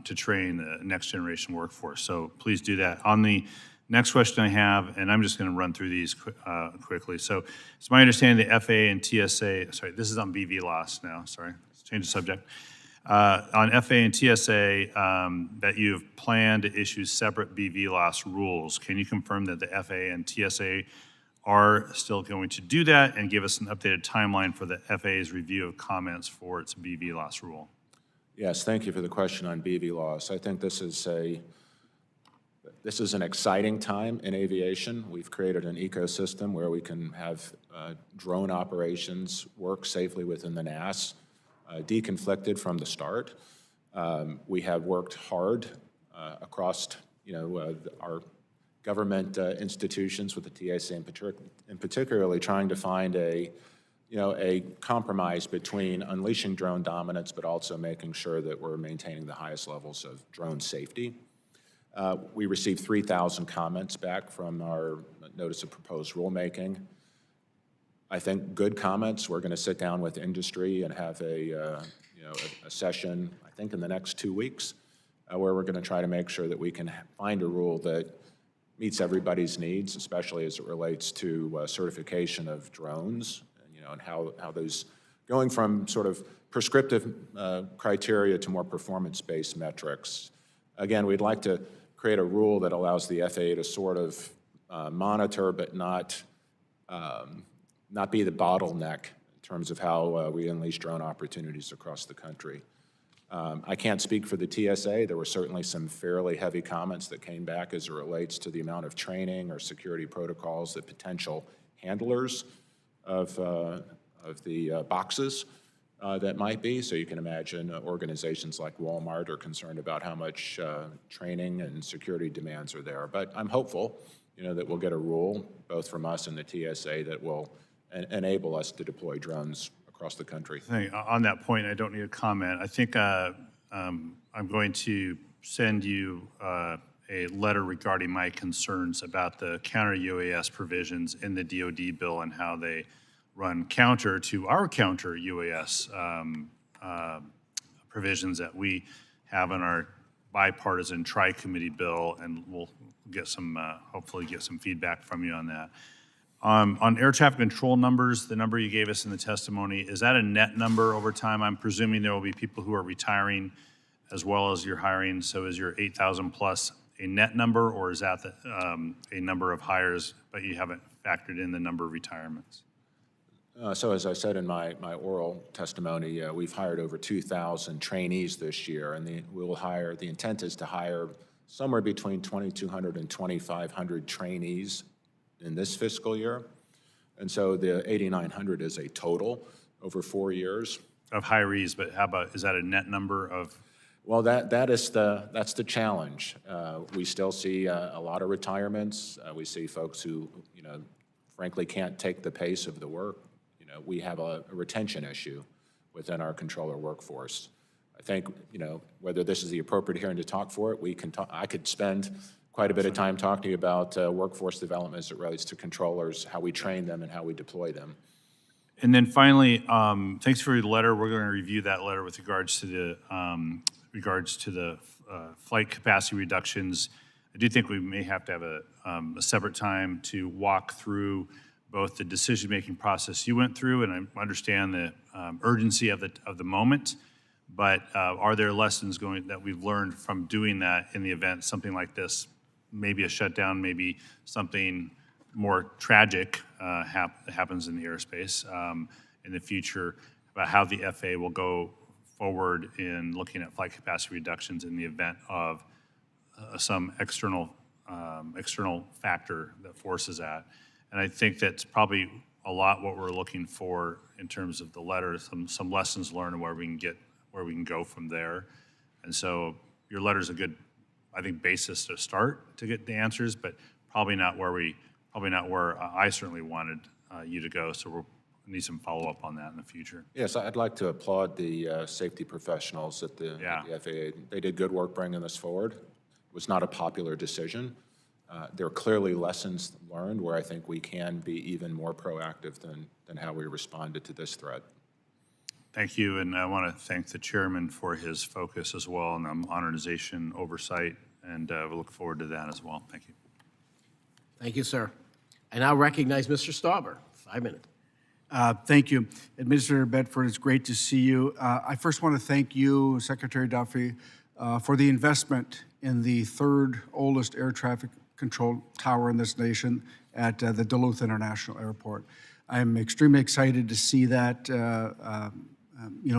to train the next generation workforce. So please do that. On the Next question I have, and I'm just going to run through these quickly. So it's my understanding the FAA and TSA, sorry, this is on BV loss now, sorry, let's change the subject. On FAA and TSA, that you have planned to issue separate BV loss rules. Can you confirm that the FAA and TSA are still going to do that and give us an updated timeline for the FAA's review of comments for its BV loss rule? Yes, thank you for the question on BV loss. I think this is an exciting time in aviation. We've created an ecosystem where we can have drone operations work safely within the NAS, deconflicted from the start. We have worked hard across, our government institutions with the TSA in particularly trying to find a compromise between unleashing drone dominance, but also making sure that we're maintaining the highest levels of drone safety. We received 3,000 comments back from our notice of proposed rulemaking. I think good comments. We're going to sit down with industry and have a session, I think in the next 2 weeks, where we're going to try to make sure that we can find a rule that meets everybody's needs, especially as it relates to certification of drones, and how those, going from sort of prescriptive criteria to more performance-based metrics. Again, we'd like to create a rule that allows the FAA to sort of monitor but not be the bottleneck in terms of how we unleash drone opportunities across the country. I can't speak for the TSA. There were certainly some fairly heavy comments that came back as it relates to the amount of training or security protocols that potential handlers of the boxes that might be. So you can imagine organizations like Walmart are concerned about how much training and security demands are there. But I'm hopeful, that we'll get a rule, both from us and the TSA, that will enable us to deploy drones across the country. On that point, I don't need a comment. I think I'm going to send you a letter regarding my concerns about the counter-UAS provisions in the DoD bill and how they run counter to our counter-UAS provisions that we have in our bipartisan tri-committee bill, and we'll get some, hopefully get some feedback from you on that. On air traffic control numbers, the number you gave us in the testimony, is that a net number over time? I'm presuming there will be people who are retiring as well as you're hiring, so is your 8,000 plus a net number, or is that a number of hires, but you haven't factored in the number of retirements? So as I said in my oral testimony, we've hired over 2,000 trainees this year, and the intent is to hire somewhere between 2,200 and 2,500 trainees in this fiscal year. And so the 8,900 is a total over 4 years. Of hirees, but how about, is that a net number of? Well, that's the challenge. We still see a lot of retirements. We see folks who, frankly can't take the pace of the work. We have a retention issue within our controller workforce. I think, whether this is the appropriate hearing to talk for it, we can talk. I could spend quite a bit of time talking to you about workforce development as it relates to controllers, how we train them and how we deploy them. And then finally, thanks for your letter. We're going to review that letter with regards to the flight capacity reductions. I do think we may have to have a separate time to walk through both the decision-making process you went through, and I understand the urgency of the moment, but are there lessons that we've learned from doing that in the event something like this, maybe a shutdown, maybe something more tragic happens in the airspace in the future, about how the FAA will go forward in looking at flight capacity reductions in the event of some external factor that forces that. And I think that's probably a lot what we're looking for in terms of the letter, some lessons learned and where we can go from there. And so your letter's a good, I think, basis to start to get the answers, but probably not where I certainly wanted you to go. So we'll need some follow-up on that in the future. Yes, I'd like to applaud the safety professionals at the FAA. They did good work bringing this forward. It was not a popular decision. There are clearly lessons learned where I think we can be even more proactive than how we responded to this threat. Thank you, and I want to thank the chairman for his focus as well on the modernization oversight, and we look forward to that as well. Thank you. Thank you, sir. I now recognize Mr. Stauber, 5 minutes. Thank you. Administrator Bedford, it's great to see you. I first want to thank you, Secretary Duffy, for the investment in the third oldest air traffic control tower in this nation at the Duluth International Airport. I am extremely excited to see that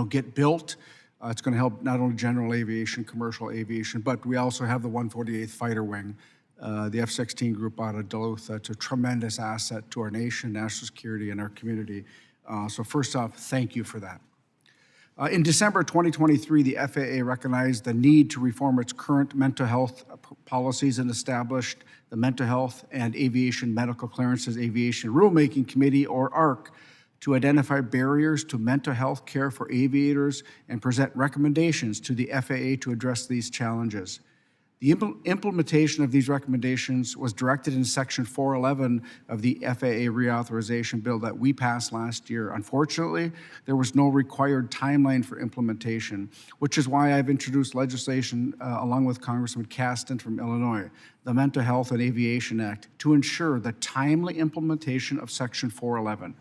get built. It's going to help not only general aviation, commercial aviation, but we also have the 148th Fighter Wing, the F-16 group out of Duluth. It's a tremendous asset to our nation, national security, and our community. So first off, thank you for that. In December 2023, the FAA recognized the need to reform its current mental health policies and established the Mental Health and Aviation Medical Clearances Aviation Rulemaking Committee, or ARC, to identify barriers to mental health care for aviators and present recommendations to the FAA to address these challenges. The implementation of these recommendations was directed in Section 411 of the FAA reauthorization bill that we passed last year. Unfortunately, there was no required timeline for implementation, which is why I've introduced legislation along with Congressman Caston from Illinois, the Mental Health and Aviation Act, to ensure the timely implementation of Section 411.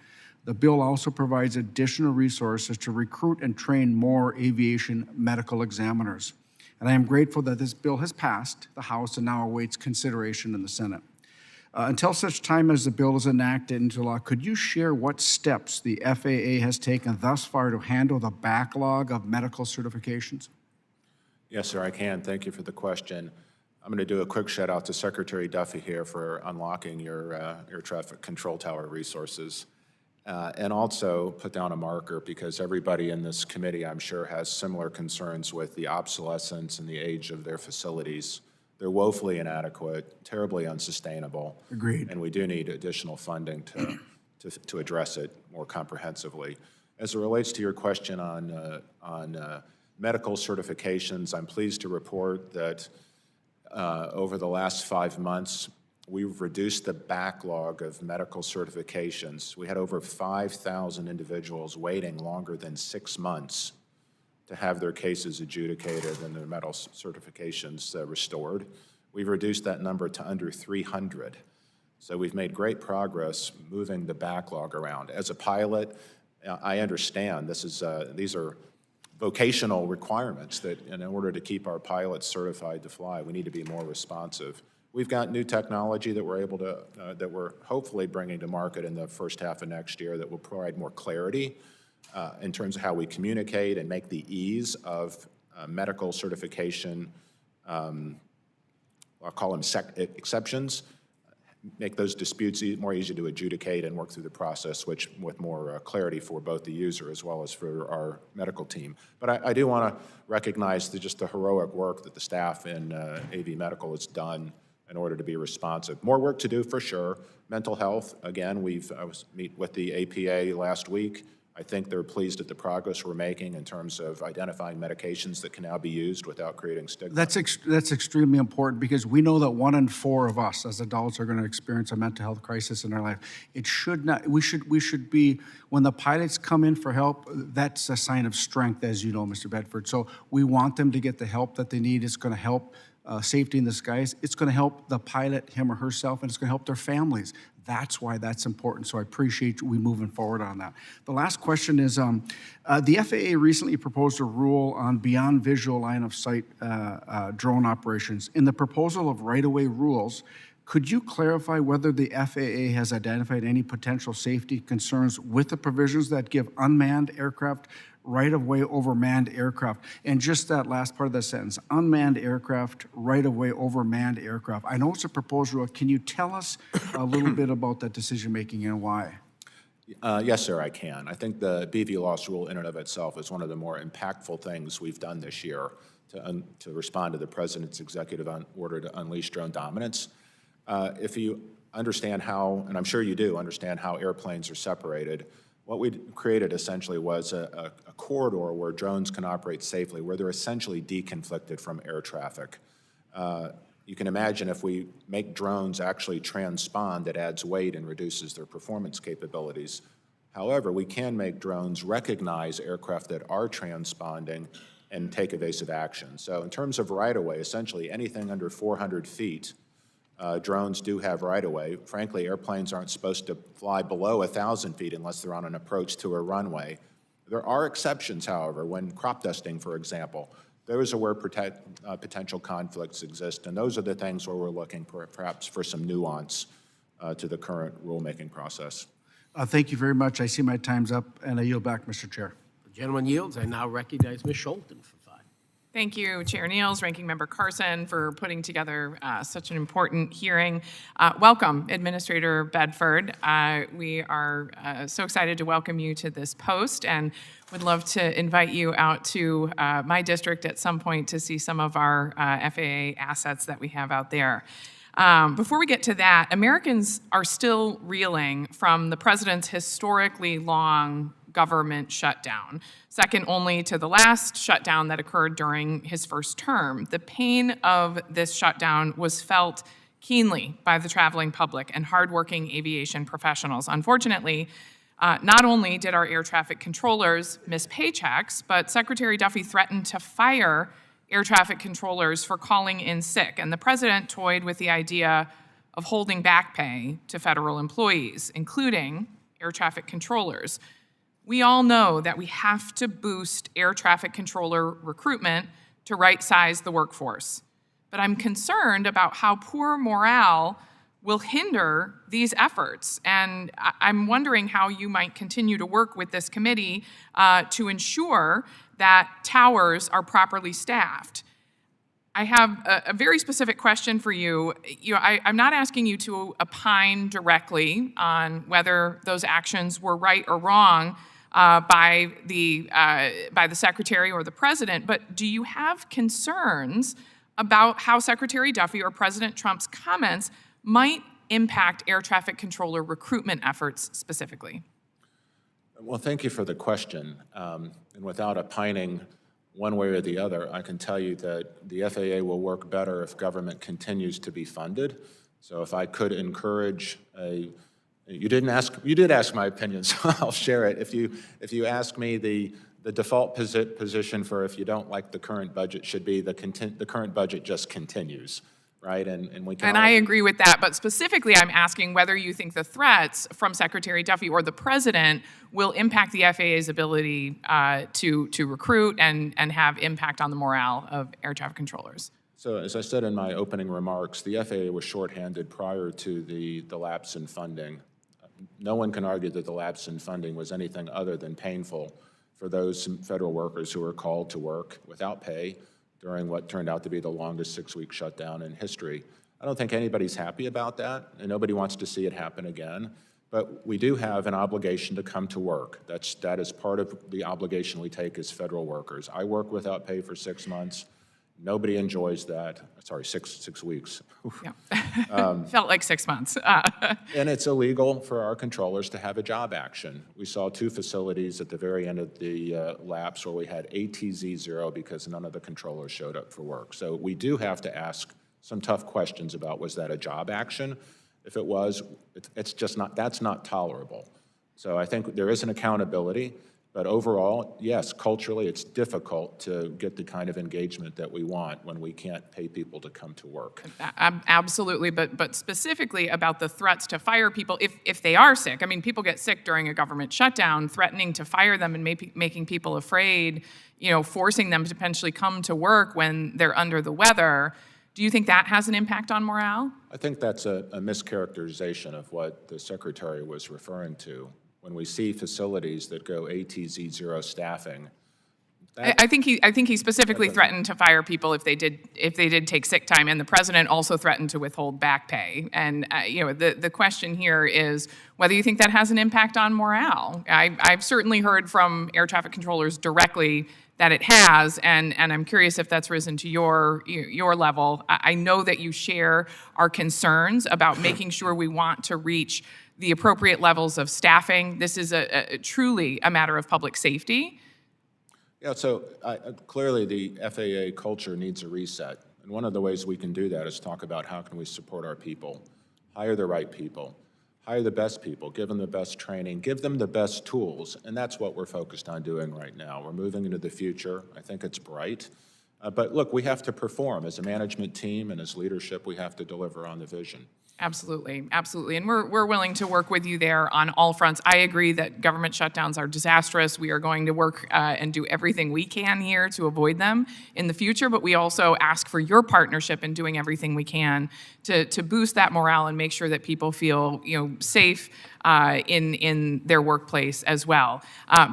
The bill also provides additional resources to recruit and train more aviation medical examiners. And I am grateful that this bill has passed the House and now awaits consideration in the Senate. Until such time as the bill is enacted into law, could you share what steps the FAA has taken thus far to handle the backlog of medical certifications? Yes, sir, I can. Thank you for the question. I'm going to do a quick shout out to Secretary Duffy here for unlocking your air traffic control tower resources. And also put down a marker because everybody in this committee, I'm sure, has similar concerns with the obsolescence and the age of their facilities. They're woefully inadequate, terribly unsustainable. Agreed. And we do need additional funding to address it more comprehensively. As it relates to your question on medical certifications, I'm pleased to report that over the last 5 months, we've reduced the backlog of medical certifications. We had over 5,000 individuals waiting longer than 6 months to have their cases adjudicated and their medical certifications restored. We've reduced that number to under 300. So we've made great progress moving the backlog around. As a pilot, I understand these are vocational requirements that in order to keep our pilots certified to fly, we need to be more responsive. We've got new technology that that we're hopefully bringing to market in the first half of next year that will provide more clarity in terms of how we communicate and make the ease of medical certification, I'll call them exceptions, make those disputes more easy to adjudicate and work through the process, which with more clarity for both the user as well as for our medical team. But I do want to recognize just the heroic work that the staff in AV Medical has done in order to be responsive. More work to do for sure. Mental health, again, I was meet with the APA last week. I think they're pleased at the progress we're making in terms of identifying medications that can now be used without creating stigma. That's extremely important because we know that 1 in 4 of us as adults are going to experience a mental health crisis in our life. It should not. We should be, when the pilots come in for help, that's a sign of strength, as you know, Mr. Bedford. So we want them to get the help that they need. It's going to help safety in the skies. It's going to help the pilot, him or herself, and it's going to help their families. That's why that's important. So I appreciate we moving forward on that. The last question is, the FAA recently proposed a rule on beyond visual line of sight drone operations. In the proposal of right-of-way rules, could you clarify whether the FAA has identified any potential safety concerns with the provisions that give unmanned aircraft right-of-way over manned aircraft? And just that last part of the sentence, unmanned aircraft, right-of-way over manned aircraft. I know it's a proposed rule. Can you tell us a little bit about that decision-making and why? Yes, sir, I can. I think the BVLOS rule in and of itself is one of the more impactful things we've done this year to respond to the President's executive order to unleash drone dominance. If you understand how, and I'm sure you do understand how airplanes are separated, what we created essentially was a corridor where drones can operate safely, where they're essentially deconflicted from air traffic. You can imagine if we make drones actually transpond, it adds weight and reduces their performance capabilities. However, we can make drones recognize aircraft that are transponding and take evasive action. So in terms of right-of-way, essentially anything under 400 feet Drones do have right-of-way. Frankly, airplanes aren't supposed to fly below 1,000 feet unless they're on an approach to a runway. There are exceptions, however, when crop dusting, for example. Those are where potential conflicts exist, and those are the things where we're looking perhaps for some nuance to the current rulemaking process. Thank you very much. I see my time's up, and I yield back, Mr. Chair. The gentleman yields. I now recognize Ms. Scholten for 5. Thank you, Chair Niels, Ranking Member Carson, for putting together such an important hearing. Welcome, Administrator Bedford. We are so excited to welcome you to this post and would love to invite you out to my district at some point to see some of our FAA assets that we have out there. Before we get to that, Americans are still reeling from the president's historically long government shutdown, second only to the last shutdown that occurred during his first term. The pain of this shutdown was felt keenly by the traveling public and hardworking aviation professionals. Unfortunately, not only did our air traffic controllers miss paychecks, but Secretary Duffy threatened to fire air traffic controllers for calling in sick, and the president toyed with the idea of holding back pay to federal employees, including air traffic controllers. We all know that we have to boost air traffic controller recruitment to right-size the workforce. But I'm concerned about how poor morale will hinder these efforts. And I'm wondering how you might continue to work with this committee to ensure that towers are properly staffed. I have a very specific question for you. I'm not asking you to opine directly on whether those actions were right or wrong by the secretary or the president, but do you have concerns about how Secretary Duffy or President Trump's comments might impact air traffic controller recruitment efforts specifically? Well, thank you for the question. And without opining one way or the other, I can tell you that the FAA will work better if government continues to be funded. So if I could encourage you did ask my opinion, so I'll share it. If you ask me, the default position for if you don't like the current budget should be the current budget just continues, right? And we can. And I agree with that, but specifically, I'm asking whether you think the threats from Secretary Duffy or the president will impact the FAA's ability to recruit and have impact on the morale of air traffic controllers. So as I said in my opening remarks, the FAA was shorthanded prior to the lapse in funding. No one can argue that the lapse in funding was anything other than painful for those federal workers who were called to work without pay during what turned out to be the longest 6-week shutdown in history. I don't think anybody's happy about that, and nobody wants to see it happen again. But we do have an obligation to come to work. That is part of the obligation we take as federal workers. I work without pay for 6 months. Nobody enjoys that. Sorry, six weeks. Yeah. Felt like 6 months. And it's illegal for our controllers to have a job action. We saw 2 facilities at the very end of the lapse where we had ATZ 0 because none of the controllers showed up for work. So we do have to ask some tough questions about, was that a job action? If it was, it's just not, that's not tolerable. So I think there is an accountability. But overall, yes, culturally, it's difficult to get the kind of engagement that we want when we can't pay people to come to work. Absolutely, but specifically about the threats to fire people if they are sick. I mean, people get sick during a government shutdown, threatening to fire them and making people afraid, forcing them to potentially come to work when they're under the weather. Do you think that has an impact on morale? I think that's a mischaracterization of what the Secretary was referring to. When we see facilities that go ATZ 0 staffing, I think he specifically threatened to fire people if they did take sick time, and the president also threatened to withhold back pay. And the question here is whether you think that has an impact on morale. I've certainly heard from air traffic controllers directly that it has, and I'm curious if that's risen to your level. I know that you share our concerns about making sure we want to reach the appropriate levels of staffing. This is truly a matter of public safety. Yeah, so clearly the FAA culture needs a reset. And one of the ways we can do that is talk about how can we support our people, hire the right people, hire the best people, give them the best training, give them the best tools. And that's what we're focused on doing right now. We're moving into the future. I think it's bright. But look, we have to perform. As a management team and as leadership, we have to deliver on the vision. Absolutely, absolutely. And we're willing to work with you there on all fronts. I agree that government shutdowns are disastrous. We are going to work and do everything we can here to avoid them in the future, but we also ask for your partnership in doing everything we can to boost that morale and make sure that people feel, safe in their workplace as well.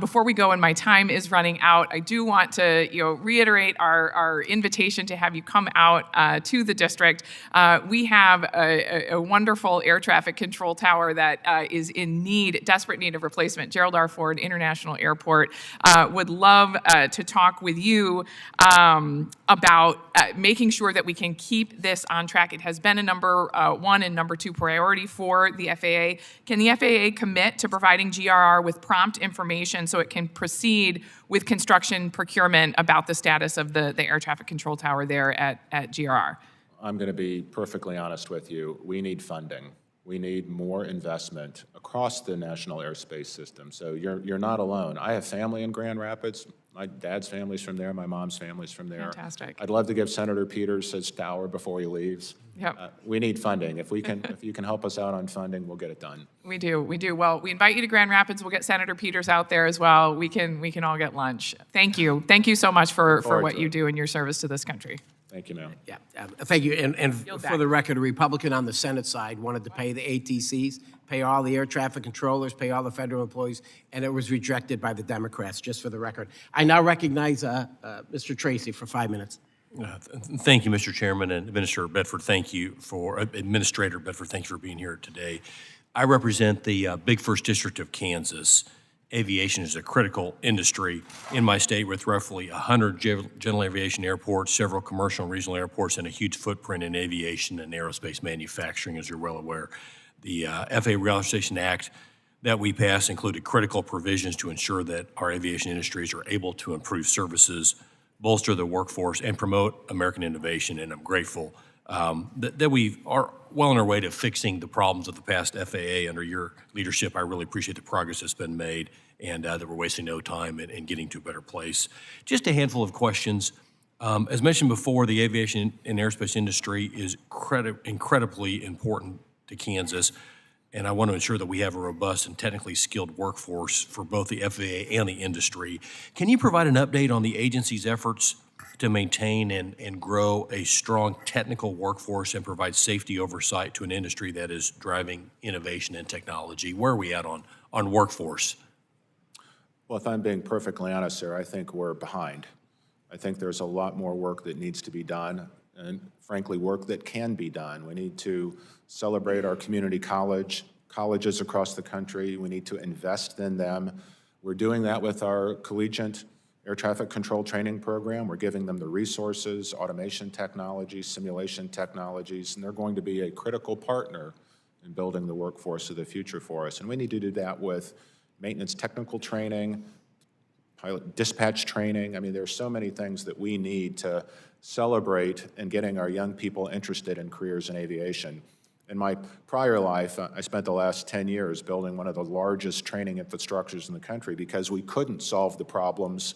Before we go, and my time is running out, I do want to reiterate our invitation to have you come out to the district. We have a wonderful air traffic control tower that is in desperate need of replacement. Gerald R. Ford International Airport would love to talk with you about making sure that we can keep this on track. It has been a number one and number two priority for the FAA. Can the FAA commit to providing GRR with prompt information so it can proceed with construction procurement about the status of the air traffic control tower there at GRR? I'm going to be perfectly honest with you. We need funding. We need more investment across the national airspace system. So you're not alone. I have family in Grand Rapids. My dad's family's from there. My mom's family's from there. Fantastic. I'd love to give Senator Peters his tower before he leaves. Yep. We need funding. If you can help us out on funding, we'll get it done. We do. Well, we invite you to Grand Rapids. We'll get Senator Peters out there as well. We can all get lunch. Thank you. Thank you so much for what you do in your service to this country. Thank you, ma'am. Yeah, thank you. And Yield for back. the record, a Republican on the Senate side wanted to pay the ATCs, pay all the air traffic controllers, pay all the federal employees, and it was rejected by the Democrats, just for the record. I now recognize Mr. Tracy for 5 minutes. Thank you, Mr. Chairman, and Administrator Bedford, thank you for being here today. I represent the Big First District of Kansas. Aviation is a critical industry in my state with roughly 100 general aviation airports, several commercial and regional airports, and a huge footprint in aviation and aerospace manufacturing, as you're well aware. The FAA Reauthorization Act that we passed included critical provisions to ensure that our aviation industries are able to improve services, bolster the workforce, and promote American innovation, and I'm grateful that we are well on our way to fixing the problems of the past FAA under your leadership. I really appreciate the progress that's been made and that we're wasting no time in getting to a better place. Just a handful of questions. As mentioned before, the aviation and airspace industry is incredibly important to Kansas, and I want to ensure that we have a robust and technically skilled workforce for both the FAA and the industry. Can you provide an update on the agency's efforts to maintain and grow a strong technical workforce and provide safety oversight to an industry that is driving innovation and technology? Where are we at on workforce? Well, if I'm being perfectly honest, sir, I think we're behind. I think there's a lot more work that needs to be done, and frankly, work that can be done. We need to celebrate our community colleges across the country. We need to invest in them. We're doing that with our collegiate air traffic control training program. We're giving them the resources, automation technologies, simulation technologies, and they're going to be a critical partner in building the workforce of the future for us. And we need to do that with maintenance technical training, pilot dispatch training. I mean, there's so many things that we need to celebrate in getting our young people interested in careers in aviation. In my prior life, I spent the last 10 years building one of the largest training infrastructures in the country because we couldn't solve the problems,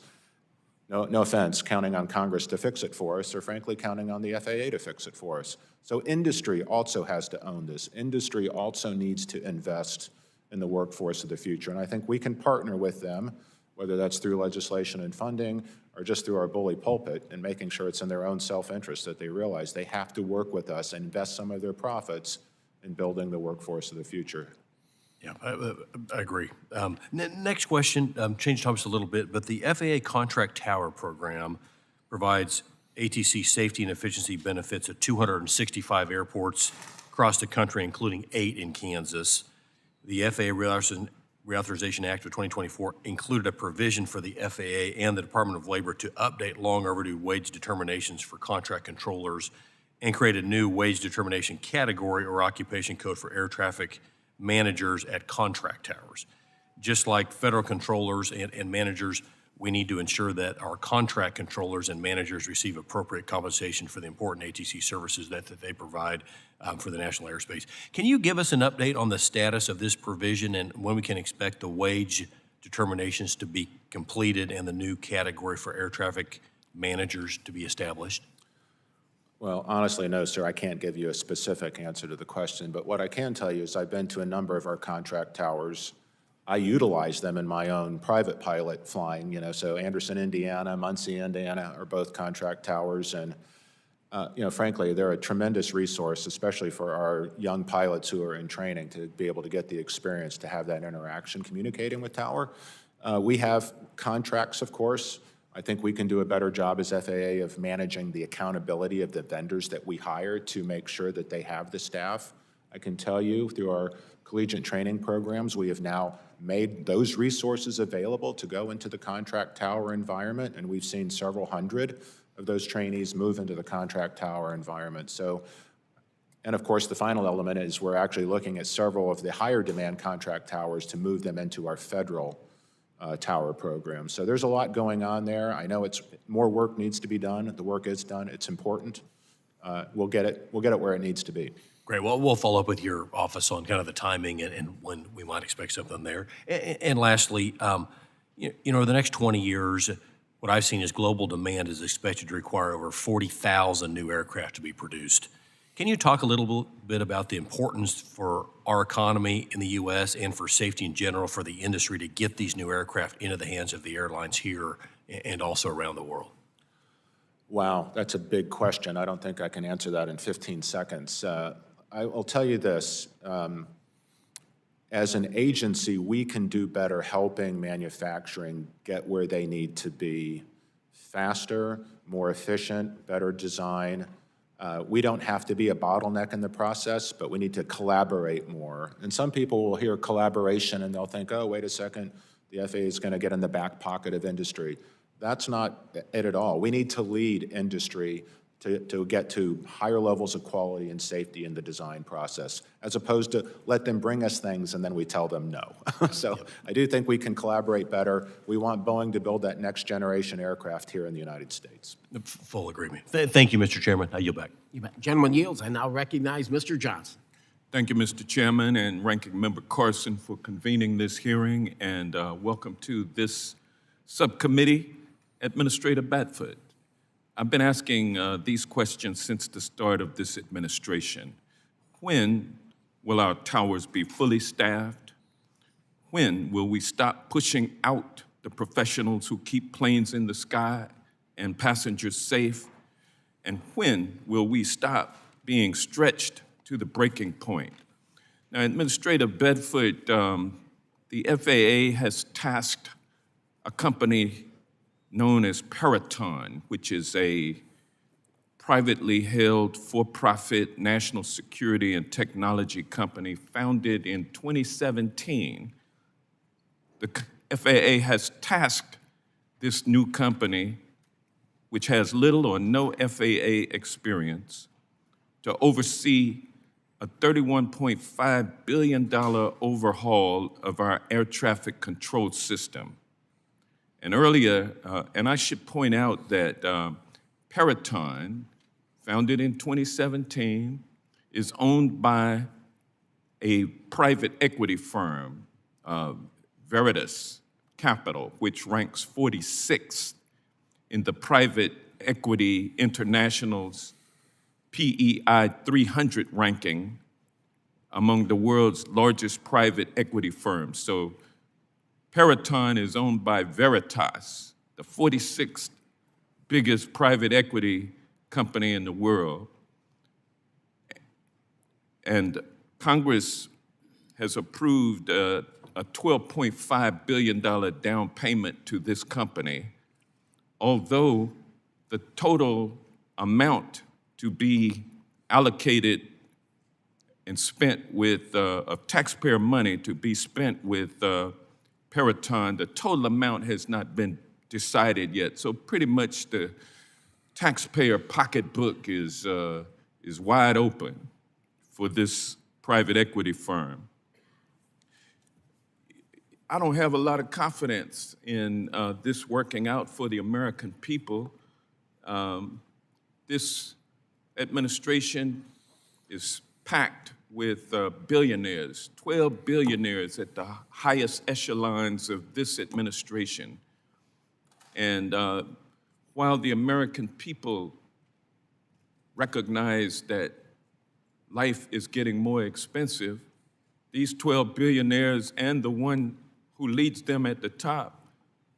no offense, counting on Congress to fix it for us, or frankly, counting on the FAA to fix it for us. So industry also has to own this. Industry also needs to invest in the workforce of the future. And I think we can partner with them, whether that's through legislation and funding or just through our bully pulpit, and making sure it's in their own self-interest that they realize they have to work with us and invest some of their profits in building the workforce of the future. Yeah, I agree. Next question, change topics a little bit, but the FAA Contract Tower Program provides ATC safety and efficiency benefits at 265 airports across the country, including 8 in Kansas. The FAA Reauthorization Act of 2024 included a provision for the FAA and the Department of Labor to update long overdue wage determinations for contract controllers and create a new wage determination category or occupation code for air traffic managers at contract towers. Just like federal controllers and managers, we need to ensure that our contract controllers and managers receive appropriate compensation for the important ATC services that they provide for the national airspace. Can you give us an update on the status of this provision and when we can expect the wage determinations to be completed and the new category for air traffic managers to be established? Well, honestly, no, sir. I can't give you a specific answer to the question, but what I can tell you is I've been to a number of our contract towers. I utilize them in my own private pilot flying, so Anderson, Indiana, Muncie, Indiana are both contract towers, and frankly, they're a tremendous resource, especially for our young pilots who are in training to be able to get the experience to have that interaction communicating with tower. We have contracts, of course. I think we can do a better job as FAA of managing the accountability of the vendors that we hire to make sure that they have the staff. I can tell you through our collegiate training programs, we have now made those resources available to go into the contract tower environment, and we've seen several hundred of those trainees move into the contract tower environment. So, and of course, the final element is we're actually looking at several of the higher demand contract towers to move them into our federal tower program. So there's a lot going on there. I know more work needs to be done. The work is done. It's important. We'll get it where it needs to be. Great. Well, we'll follow up with your office on kind of the timing and when we might expect something there. And lastly, the next 20 years, what I've seen is global demand is expected to require over 40,000 new aircraft to be produced. Can you talk a little bit about the importance for our economy in the U.S. and for safety in general for the industry to get these new aircraft into the hands of the airlines here and also around the world? Wow, that's a big question. I don't think I can answer that in 15 seconds. I will tell you this. As an agency, we can do better helping manufacturing get where they need to be faster, more efficient, better design. We don't have to be a bottleneck in the process, but we need to collaborate more. And some people will hear collaboration and they'll think, oh, wait a second, the FAA is going to get in the back pocket of industry. That's not it at all. We need to lead industry to get to higher levels of quality and safety in the design process, as opposed to let them bring us things and then we tell them no. So I do think we can collaborate better. We want Boeing to build that next generation aircraft here in the United States. Full agreement. Thank you, Mr. Chairman. I yield back. You bet. Gentleman yields. I now recognize Mr. Johnson. Thank you, Mr. Chairman and Ranking Member Carson for convening this hearing, and welcome to this subcommittee, Administrator Bedford. I've been asking these questions since the start of this administration. When will our towers be fully staffed? When will we stop pushing out the professionals who keep planes in the sky and passengers safe? And when will we stop being stretched to the breaking point? Now, Administrator Bedford, the FAA has tasked a company known as Peraton, which is a privately held for-profit national security and technology company founded in 2017. The FAA has tasked this new company, which has little or no FAA experience, to oversee a $31.5 billion overhaul of our air traffic control system. And earlier, and I should point out that Peraton, founded in 2017, is owned by a private equity firm, Veritas Capital, which ranks 46th in the Private Equity International's PEI 300 ranking among the world's largest private equity firms. So Peraton is owned by Veritas, the 46th biggest private equity company in the world. And Congress has approved a $12.5 billion down payment to this company, although the total amount to be allocated and spent with of taxpayer money to be spent with Peraton, the total amount has not been decided yet. So pretty much the taxpayer pocketbook is wide open for this private equity firm. I don't have a lot of confidence in this working out for the American people. This administration is packed with billionaires, 12 billionaires at the highest echelons of this administration. And while the American people recognize that life is getting more expensive, these 12 billionaires and the one who leads them at the top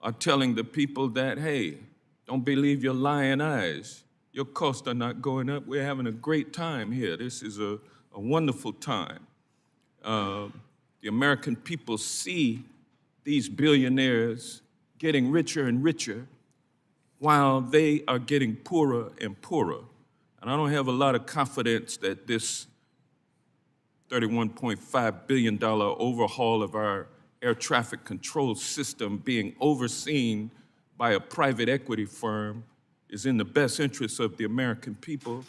are telling the people that, hey, don't believe your lying eyes. Your costs are not going up. We're having a great time here. This is a wonderful time. The American people see these billionaires getting richer and richer while they are getting poorer and poorer. And I don't have a lot of confidence that this $31.5 billion overhaul of our air traffic control system being overseen by a private equity firm is in the best interest of the American people.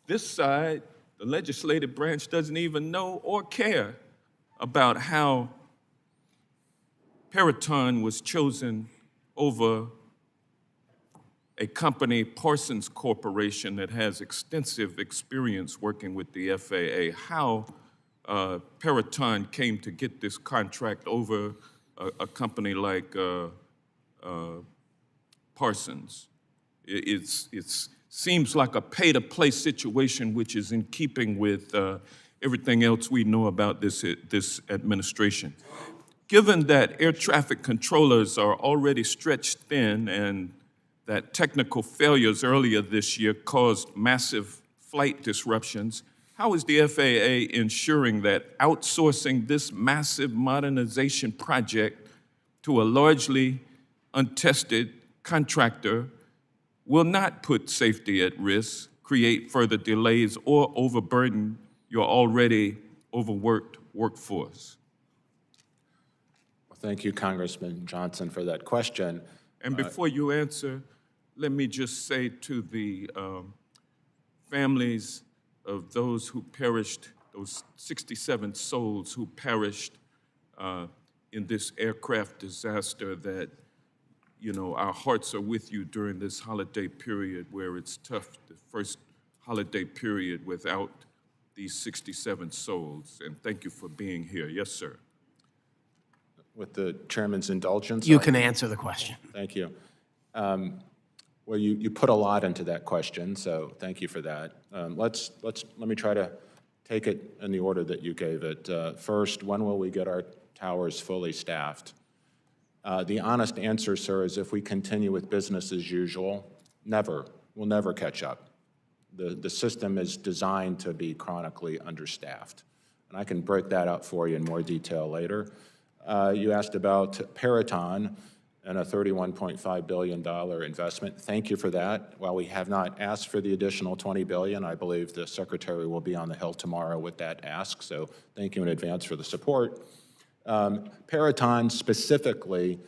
This side, the legislative branch, doesn't even know or care about how Peraton was chosen over a company, Parsons Corporation, that has extensive experience working with the FAA, how Peraton came to get this contract over a company like Parsons. It seems like a pay-to-play situation, which is in keeping with everything else we know about this administration. Given that air traffic controllers are already stretched thin and that technical failures earlier this year caused massive flight disruptions, how is the FAA ensuring that outsourcing this massive modernization project to a largely untested contractor will not put safety at risk, create further delays, or overburden your already overworked workforce? Well, thank you, Congressman Johnson, for that question. And before you answer, let me just say to the families of those who perished, those 67 souls who perished in this aircraft disaster, that, you know, our hearts are with you during this holiday period where it's tough, the first holiday period without these 67 souls. And thank you for being here. Yes, sir. With the chairman's indulgence. You can answer the question. Thank you. Well, you put a lot into that question, so thank you for that. Let me try to take it in the order that you gave it. First, when will we get our towers fully staffed? The honest answer, sir, is if we continue with business as usual, never. We'll never catch up. The system is designed to be chronically understaffed. And I can break that out for you in more detail later. You asked about Peraton and a $31.5 billion investment. Thank you for that. While we have not asked for the additional $20 billion, I believe the Secretary will be on the Hill tomorrow with that ask, so thank you in advance for the support. Peraton specifically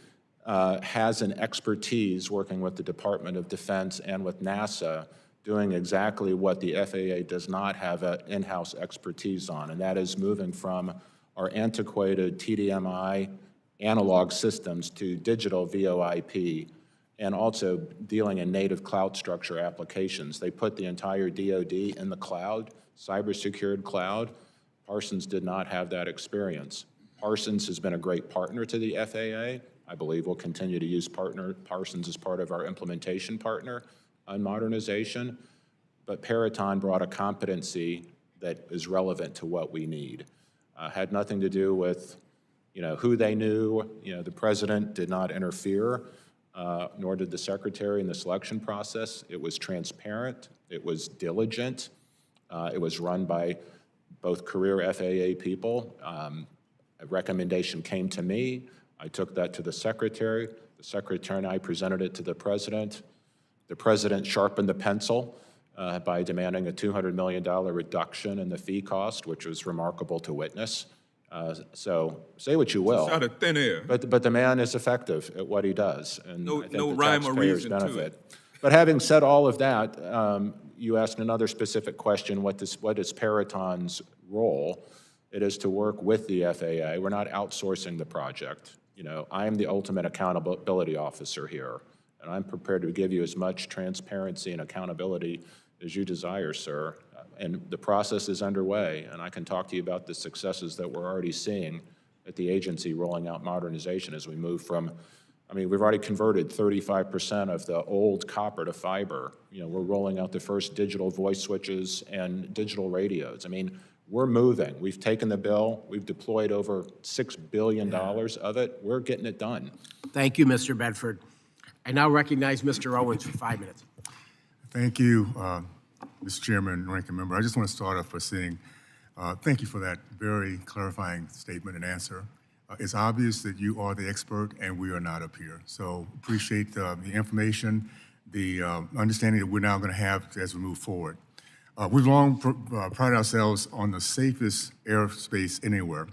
has an expertise working with the Department of Defense and with NASA doing exactly what the FAA does not have an in-house expertise on, and that is moving from our antiquated TDMI analog systems to digital VoIP, and also dealing in native cloud structure applications. They put the entire DoD in the cloud, cyber-secured cloud. Parsons did not have that experience. Parsons has been a great partner to the FAA. I believe we'll continue to use Parsons as part of our implementation partner on modernization, but Peraton brought a competency that is relevant to what we need. Had nothing to do with who they knew. The president did not interfere, nor did the secretary in the selection process. It was transparent. It was diligent. It was run by both career FAA people. A recommendation came to me. I took that to the secretary. The secretary and I presented it to the president. The president sharpened the pencil by demanding a $200 million reduction in the fee cost, which was remarkable to witness. So say what you will. It's out of thin air. But the man is effective at what he does, and I think no the rhyme or taxpayers reason to benefit. it. But having said all of that, you asked another specific question: what is Peraton's role? It is to work with the FAA. We're not outsourcing the project. I am the ultimate accountability officer here, and I'm prepared to give you as much transparency and accountability as you desire, sir. And the process is underway, and I can talk to you about the successes that we're already seeing at the agency rolling out modernization as we move from I mean, we've already converted 35% of the old copper to fiber. You know, we're rolling out the first digital voice switches and digital radios. I mean, we're moving. We've taken the bill. We've deployed over $6 billion of it. We're getting it done. Thank you, Mr. Bedford. I now recognize Mr. Owens for 5 minutes. Thank you, Mr. Chairman and Ranking Member. I just want to start off by saying thank you for that very clarifying statement and answer. It's obvious that you are the expert and we are not up here. So appreciate the information, the understanding that we're now going to have as we move forward. We've long prided ourselves on the safest airspace anywhere.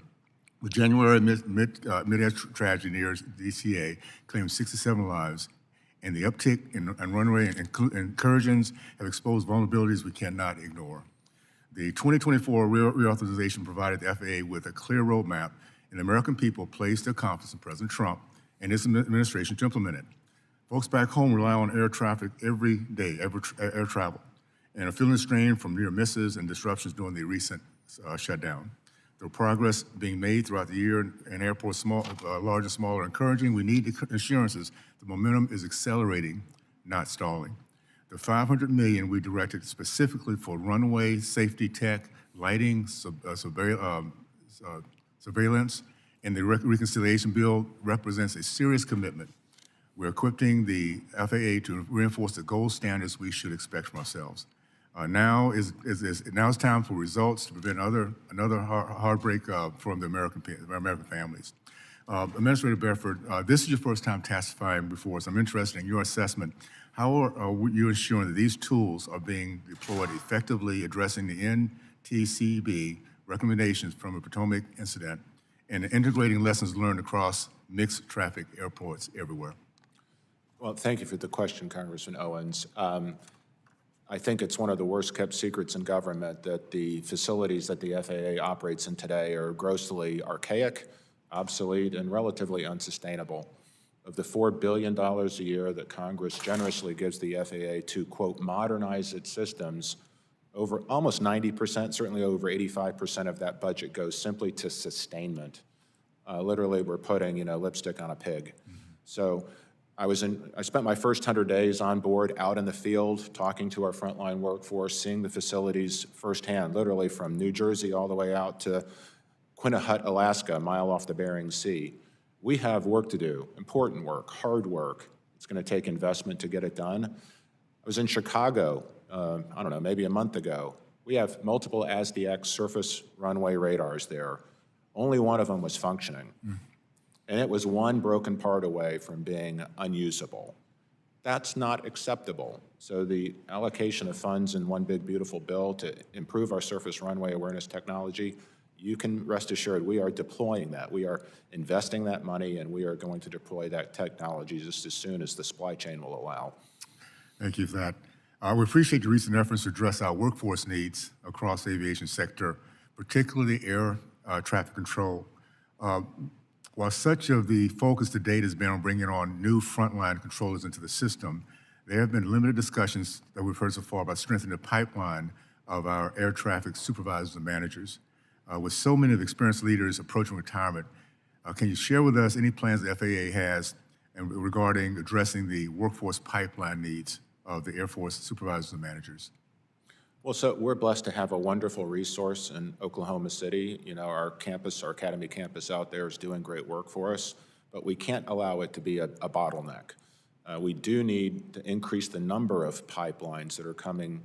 The January mid-air tragedy near DCA claimed 67 lives, and the uptick in runway incursions have exposed vulnerabilities we cannot ignore. The 2024 reauthorization provided the FAA with a clear roadmap, and the American people placed their confidence in President Trump and his administration to implement it. Folks back home rely on air traffic every day, air travel, and are feeling the strain from near misses and disruptions during the recent shutdown. The progress being made throughout the year in airports, large and small, are encouraging. We need assurances the momentum is accelerating, not stalling. The $500 million we directed specifically for runway safety tech, lighting, surveillance, and the reconciliation bill represents a serious commitment. We're equipping the FAA to reinforce the gold standards we should expect from ourselves. Now is time for results to prevent another heartbreak from the American families. Administrator Bedford, this is your first time testifying before us. I'm interested in your assessment. How are you ensuring that these tools are being deployed effectively, addressing the NTCB recommendations from the Potomac incident and integrating lessons learned across mixed traffic airports everywhere? Well, thank you for the question, Congressman Owens. I think it's one of the worst kept secrets in government that the facilities that the FAA operates in today are grossly archaic, obsolete, and relatively unsustainable. Of the $4 billion a year that Congress generously gives the FAA to, quote, modernize its systems, over almost 90%, certainly over 85% of that budget goes simply to sustainment. Literally, we're putting, lipstick on a pig. So I spent my first 100 days on board, out in the field, talking to our frontline workforce, seeing the facilities firsthand, literally from New Jersey all the way out to Quinnipiac, Alaska, a mile off the Bering Sea. We have work to do, important work, hard work. It's going to take investment to get it done. I was in Chicago, I don't know, maybe a month ago. We have multiple ASDX surface runway radars there. Only one of them was functioning. And it was one broken part away from being unusable. That's not acceptable. So the allocation of funds in one big beautiful bill to improve our surface runway awareness technology, you can rest assured we are deploying that. We are investing that money, and we are going to deploy that technology just as soon as the supply chain will allow. Thank you for that. We appreciate your recent efforts to address our workforce needs across the aviation sector, particularly air traffic control. While such of the focus to date has been on bringing on new frontline controllers into the system, there have been limited discussions that we've heard so far about strengthening the pipeline of our air traffic supervisors and managers. With so many of the experienced leaders approaching retirement, can you share with us any plans the FAA has regarding addressing the workforce pipeline needs of the Air Force supervisors and managers? Well, so we're blessed to have a wonderful resource in Oklahoma City. Our campus, our academy campus out there is doing great work for us, but we can't allow it to be a bottleneck. We do need to increase the number of pipelines that are coming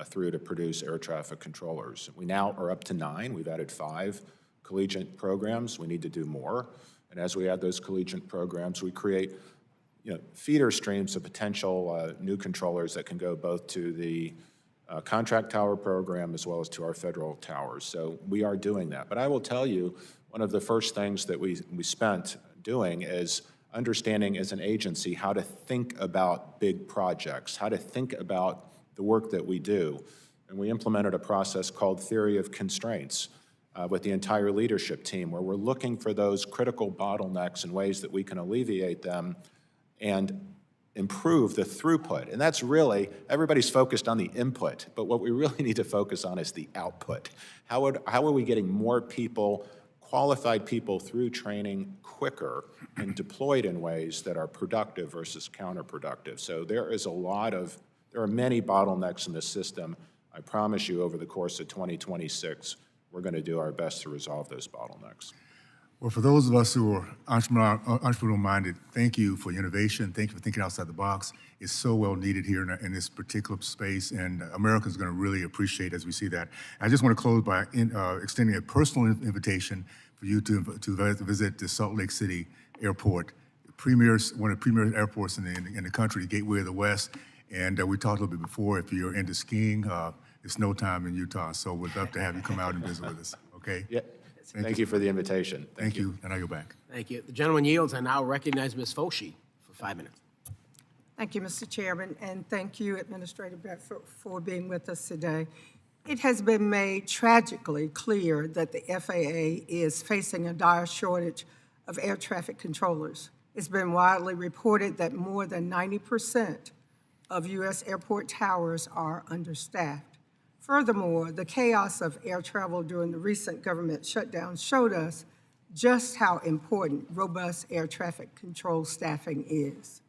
through to produce air traffic controllers. We now are up to 9. We've added 5 collegiate programs. We need to do more. And as we add those collegiate programs, we create feeder streams of potential new controllers that can go both to the contract tower program as well as to our federal towers. So we are doing that. But I will tell you, one of the first things that we spent doing is understanding as an agency how to think about big projects, how to think about the work that we do. And we implemented a process called Theory of Constraints with the entire leadership team, where we're looking for those critical bottlenecks and ways that we can alleviate them and improve the throughput. And that's really, everybody's focused on the input, but what we really need to focus on is the output. How are we getting more people qualified people through training quicker and deployed in ways that are productive versus counterproductive. So there are many bottlenecks in the system. I promise you, over the course of 2026, we're going to do our best to resolve those bottlenecks. Well, for those of us who are entrepreneurial-minded, thank you for your innovation. Thank you for thinking outside the box. It's so well needed here in this particular space, and America's going to really appreciate as we see that. I just want to close by extending a personal invitation for you to visit the Salt Lake City Airport, one of the premier airports in the country, the gateway of the West. And we talked a little bit before, if you're into skiing, it's snow time in Utah, so we'd love to have you come out and visit with us, okay? Yeah. Thank you for the invitation. Thank you, and I go back. Thank you. The gentleman yields. I now recognize Ms. Foshee for 5 minutes. Thank you, Mr. Chairman, and thank you, Administrator Bedford, for being with us today. It has been made tragically clear that the FAA is facing a dire shortage of air traffic controllers. It's been widely reported that more than 90% of U.S. airport towers are understaffed. Furthermore, the chaos of air travel during the recent government shutdown showed us just how important robust air traffic control staffing is.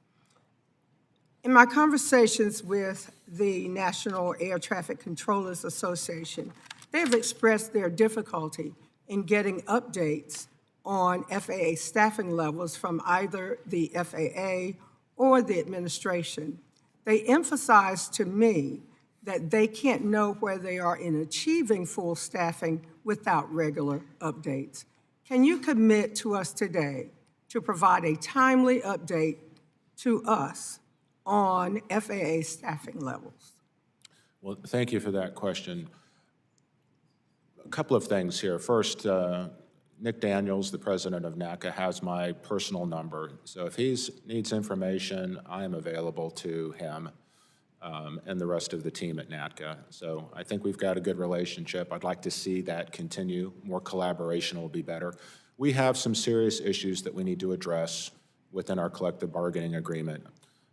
In my conversations with the National Air Traffic Controllers Association, they have expressed their difficulty in getting updates on FAA staffing levels from either the FAA or the administration. They emphasized to me that they can't know where they are in achieving full staffing without regular updates. Can you commit to us today to provide a timely update to us on FAA staffing levels? Well, thank you for that question. A couple of things here. First, Nick Daniels, the president of NACA, has my personal number. So if he needs information, I am available to him and the rest of the team at NACA. So I think we've got a good relationship. I'd like to see that continue. More collaboration will be better. We have some serious issues that we need to address within our collective bargaining agreement.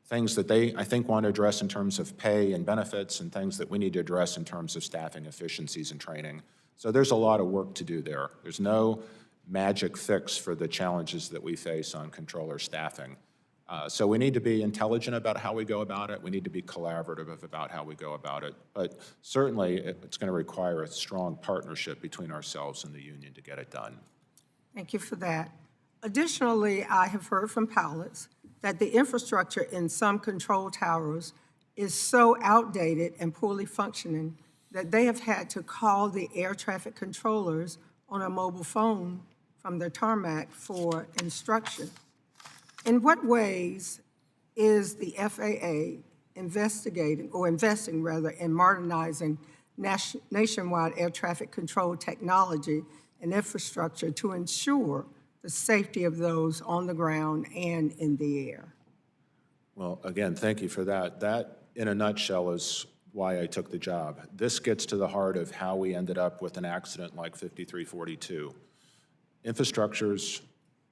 Things that they, I think, want to address in terms of pay and benefits, and things that we need to address in terms of staffing efficiencies and training. So there's a lot of work to do there. There's no magic fix for the challenges that we face on controller staffing. So we need to be intelligent about how we go about it. We need to be collaborative about how we go about it. But certainly, it's going to require a strong partnership between ourselves and the union to get it done. Thank you for that. Additionally, I have heard from pilots that the infrastructure in some control towers is so outdated and poorly functioning that they have had to call the air traffic controllers on a mobile phone from their tarmac for instruction. In what ways is the FAA investing in modernizing nationwide air traffic control technology and infrastructure to ensure the safety of those on the ground and in the air? Well, again, thank you for that. That, in a nutshell, is why I took the job. This gets to the heart of how we ended up with an accident like 5342. Infrastructure's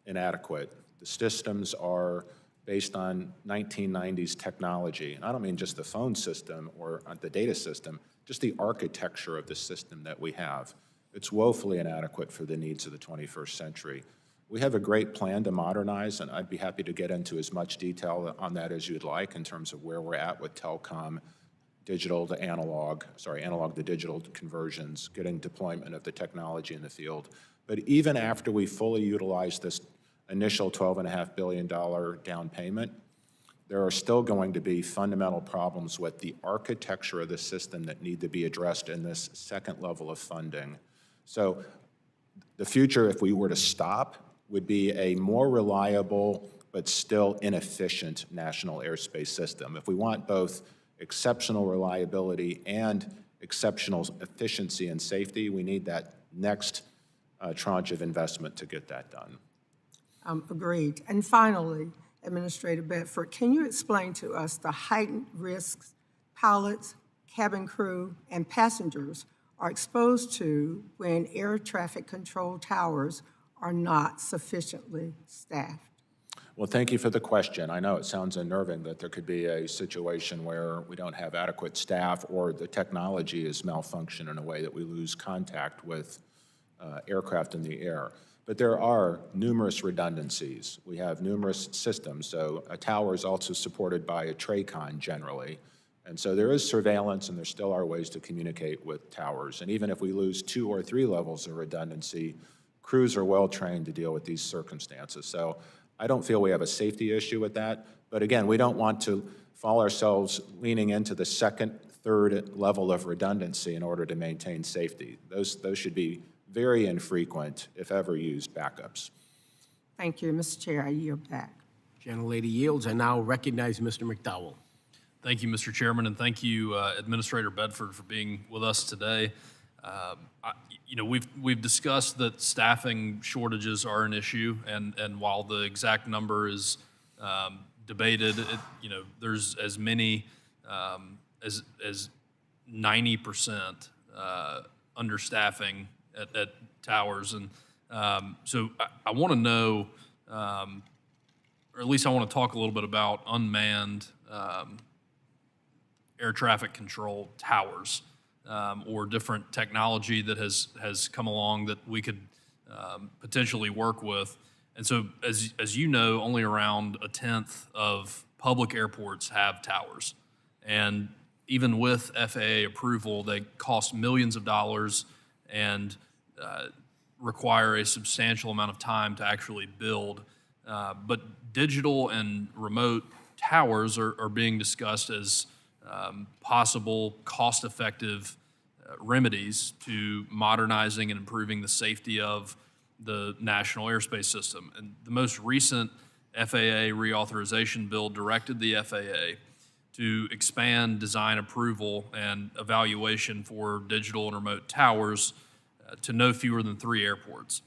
inadequate. The systems are based on 1990s technology. And I don't mean just the phone system or the data system, just the architecture of the system that we have. It's woefully inadequate for the needs of the 21st century. We have a great plan to modernize, and I'd be happy to get into as much detail on that as you'd like in terms of where we're at with telecom, analog to digital conversions, getting deployment of the technology in the field. But even after we fully utilize this initial $12.5 billion down payment, there are still going to be fundamental problems with the architecture of the system that need to be addressed in this second level of funding. So the future, if we were to stop, would be a more reliable but still inefficient national airspace system. If we want both exceptional reliability and exceptional efficiency and safety, we need that next tranche of investment to get that done. Agreed. And finally, Administrator Bedford, can you explain to us the heightened risks pilots, cabin crew, and passengers are exposed to when air traffic control towers are not sufficiently staffed? Well, thank you for the question. I know it sounds unnerving that there could be a situation where we don't have adequate staff or the technology is malfunctioned in a way that we lose contact with aircraft in the air. But there are numerous redundancies. We have numerous systems, so a tower is also supported by a TRACON generally. And so there is surveillance, and there still are ways to communicate with towers. And even if we lose 2 or 3 levels of redundancy, crews are well-trained to deal with these circumstances. So I don't feel we have a safety issue with that. But again, we don't want to fall ourselves leaning into the second, third level of redundancy in order to maintain safety. Those should be very infrequent, if ever used, backups. Thank you, Mr. Chair. I yield back. Gentlelady yields. I now recognize Mr. McDowell. Thank you, Mr. Chairman, and thank you, Administrator Bedford, for being with us today. We've discussed that staffing shortages are an issue, and while the exact number is debated, there's as many as 90% understaffing at towers, and so I want to know, or at least I want to talk a little bit about unmanned air traffic control towers, or different technology that has come along that we could potentially work with. And so, as you know, only around 1/10 of public airports have towers. And even with FAA approval, they cost millions of dollars and require a substantial amount of time to actually build. But digital and remote towers are being discussed as possible cost-effective remedies to modernizing and improving the safety of the national airspace system. And the most recent FAA reauthorization bill directed the FAA to expand design approval and evaluation for digital and remote towers to no fewer than 3 airports.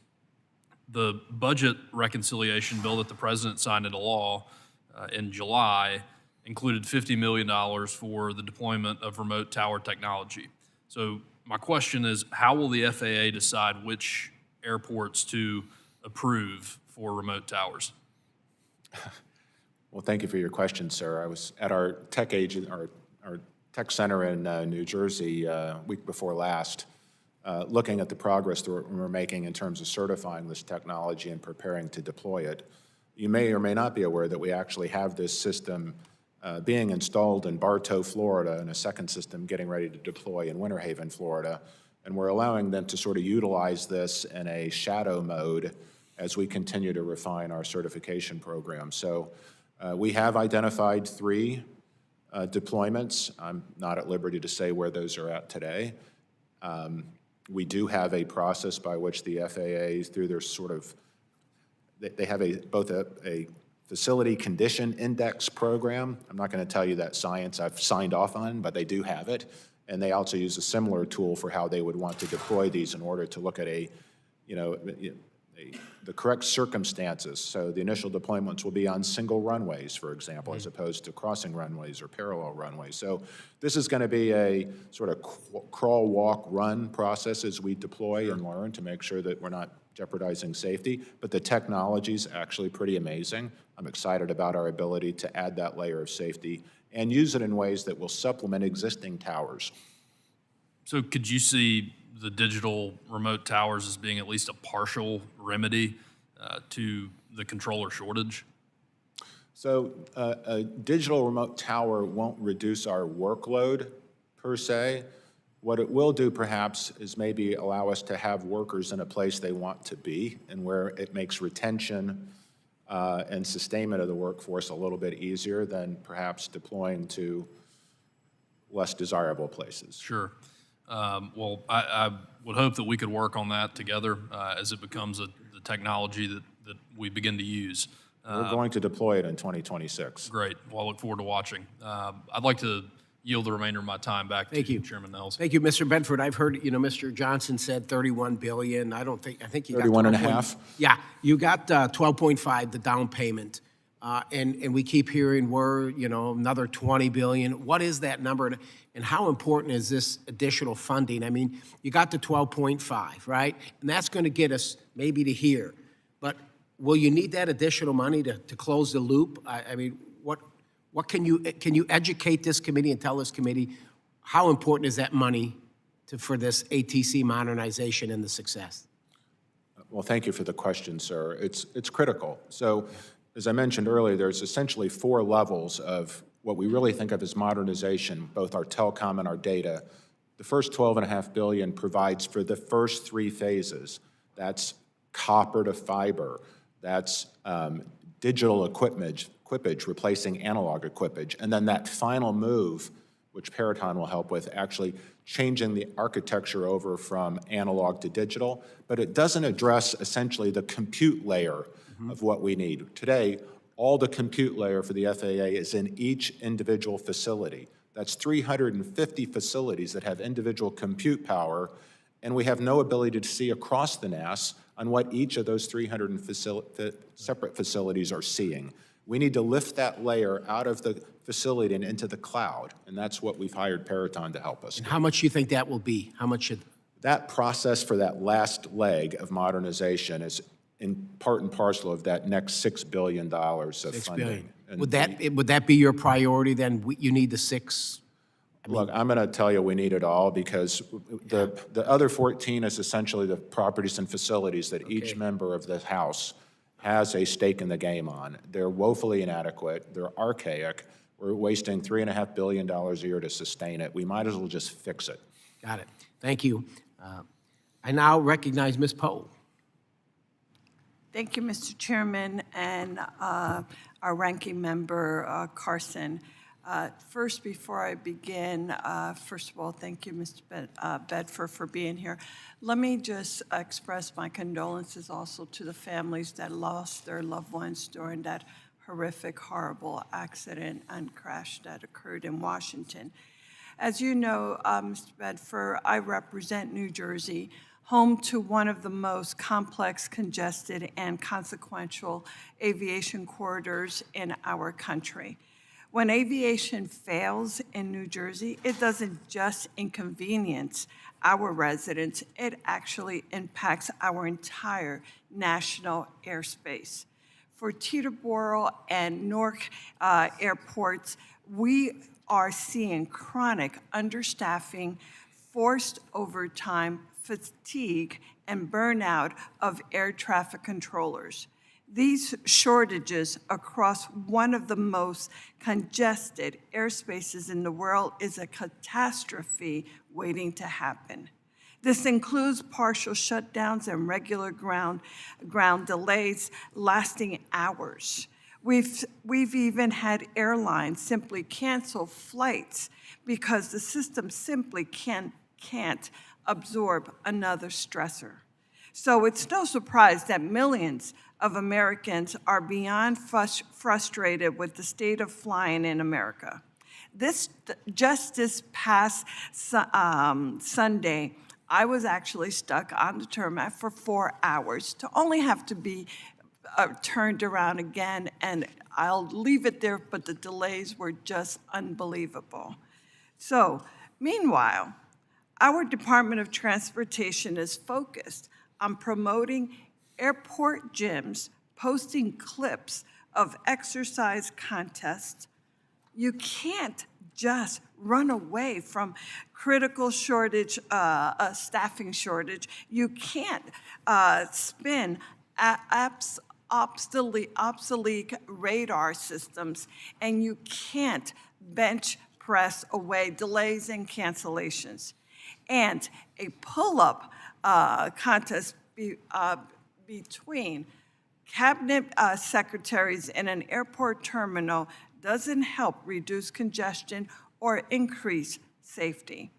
The budget reconciliation bill that the president signed into law in July included $50 million for the deployment of remote tower technology. So my question is, how will the FAA decide which airports to approve for remote towers? Well, thank you for your question, sir. I was at our tech tech center in New Jersey week before last, looking at the progress that we're making in terms of certifying this technology and preparing to deploy it. You may or may not be aware that we actually have this system being installed in Bartow, Florida, and a second system getting ready to deploy in Winter Haven, Florida. And we're allowing them to sort of utilize this in a shadow mode as we continue to refine our certification program. So we have identified 3 deployments. I'm not at liberty to say where those are at today. We do have a process by which the FAA, through their sort of, they have both a facility condition index program. I'm not going to tell you that science I've signed off on, but they do have it. And they also use a similar tool for how they would want to deploy these in order to look at the correct circumstances. So the initial deployments will be on single runways, for example, as opposed to crossing runways or parallel runways. So this is going to be a sort of crawl, walk, run process as we deploy and learn to make sure that we're not jeopardizing safety. But the technology is actually pretty amazing. I'm excited about our ability to add that layer of safety and use it in ways that will supplement existing towers. So could you see the digital remote towers as being at least a partial remedy to the controller shortage? So a digital remote tower won't reduce our workload per se. What it will do perhaps is maybe allow us to have workers in a place they want to be and where it makes retention and sustainment of the workforce a little bit easier than perhaps deploying to less desirable places. Sure. Well, I would hope that we could work on that together as it becomes the technology that we begin to use. We're going to deploy it in 2026. Great. Well, I look forward to watching. I'd like to yield the remainder of my time back to you, Chairman Nels. Thank you, Mr. Bedford. I've heard, Mr. Johnson said 31 billion. I think you got 31 and a half. Yeah, you got 12.5, the down payment. And we keep hearing another 20 billion. What is that number? And how important is this additional funding? I mean, you got the 12.5, right? And that's going to get us maybe to here. But will you need that additional money to close the loop? I mean, what can you educate this committee and tell this committee how important is that money for this ATC modernization and the success? Well, thank you for the question, sir. It's critical. So, as I mentioned earlier, there's essentially 4 levels of what we really think of as modernization, both our telecom and our data. The first $12.5 billion provides for the first 3 phases. That's copper to fiber. That's digital equipage replacing analog equipage. And then that final move, which Peraton will help with, actually changing the architecture over from analog to digital, but it doesn't address essentially the compute layer of what we need. Today, all the compute layer for the FAA is in each individual facility. That's 350 facilities that have individual compute power, and we have no ability to see across the NAS on what each of those 300 separate facilities are seeing. We need to lift that layer out of the facility and into the cloud, and that's what we've hired Peraton to help us do. How much do you think that will be? How much should? That process for that last leg of modernization is in part and parcel of that next $6 billion of $6 funding. billion. And Would that be your priority then? You need the 6? Look, I'm going to tell you we need it all because the other 14 is essentially the properties and facilities that each member of the House has a stake in the game on. They're woefully inadequate. They're archaic. We're wasting $3.5 billion a year to sustain it. We might as well just fix it. Got it. Thank you. I now recognize Ms. Poe. Thank you, Mr. Chairman, and our ranking member, Carson. First, before I begin, first of all, thank you, Mr. Bedford, for being here. Let me just express my condolences also to the families that lost their loved ones during that horrific, horrible accident and crash that occurred in Washington. As you know, Mr. Bedford, I represent New Jersey, home to one of the most complex, congested, and consequential aviation corridors in our country. When aviation fails in New Jersey, it doesn't just inconvenience our residents, it actually impacts our entire national airspace. For Teterboro and Newark airports, we are seeing chronic understaffing, forced overtime, fatigue, and burnout of air traffic controllers. These shortages across one of the most congested airspaces in the world is a catastrophe waiting to happen. This includes partial shutdowns and regular ground delays lasting hours. We've even had airlines simply cancel flights because the system simply can't absorb another stressor. So it's no surprise that millions of Americans are beyond frustrated with the state of flying in America. Just this past Sunday, I was actually stuck on the tarmac for 4 hours to only have to be turned around again, and I'll leave it there, but the delays were just unbelievable. So, meanwhile, our Department of Transportation is focused on promoting airport gyms, posting clips of exercise contests. You can't just run away from critical shortage, staffing shortage. You can't spin obsolete radar systems, and you can't bench press away delays and cancellations. And a pull-up contest between cabinet secretaries in an airport terminal doesn't help reduce congestion or increase safety.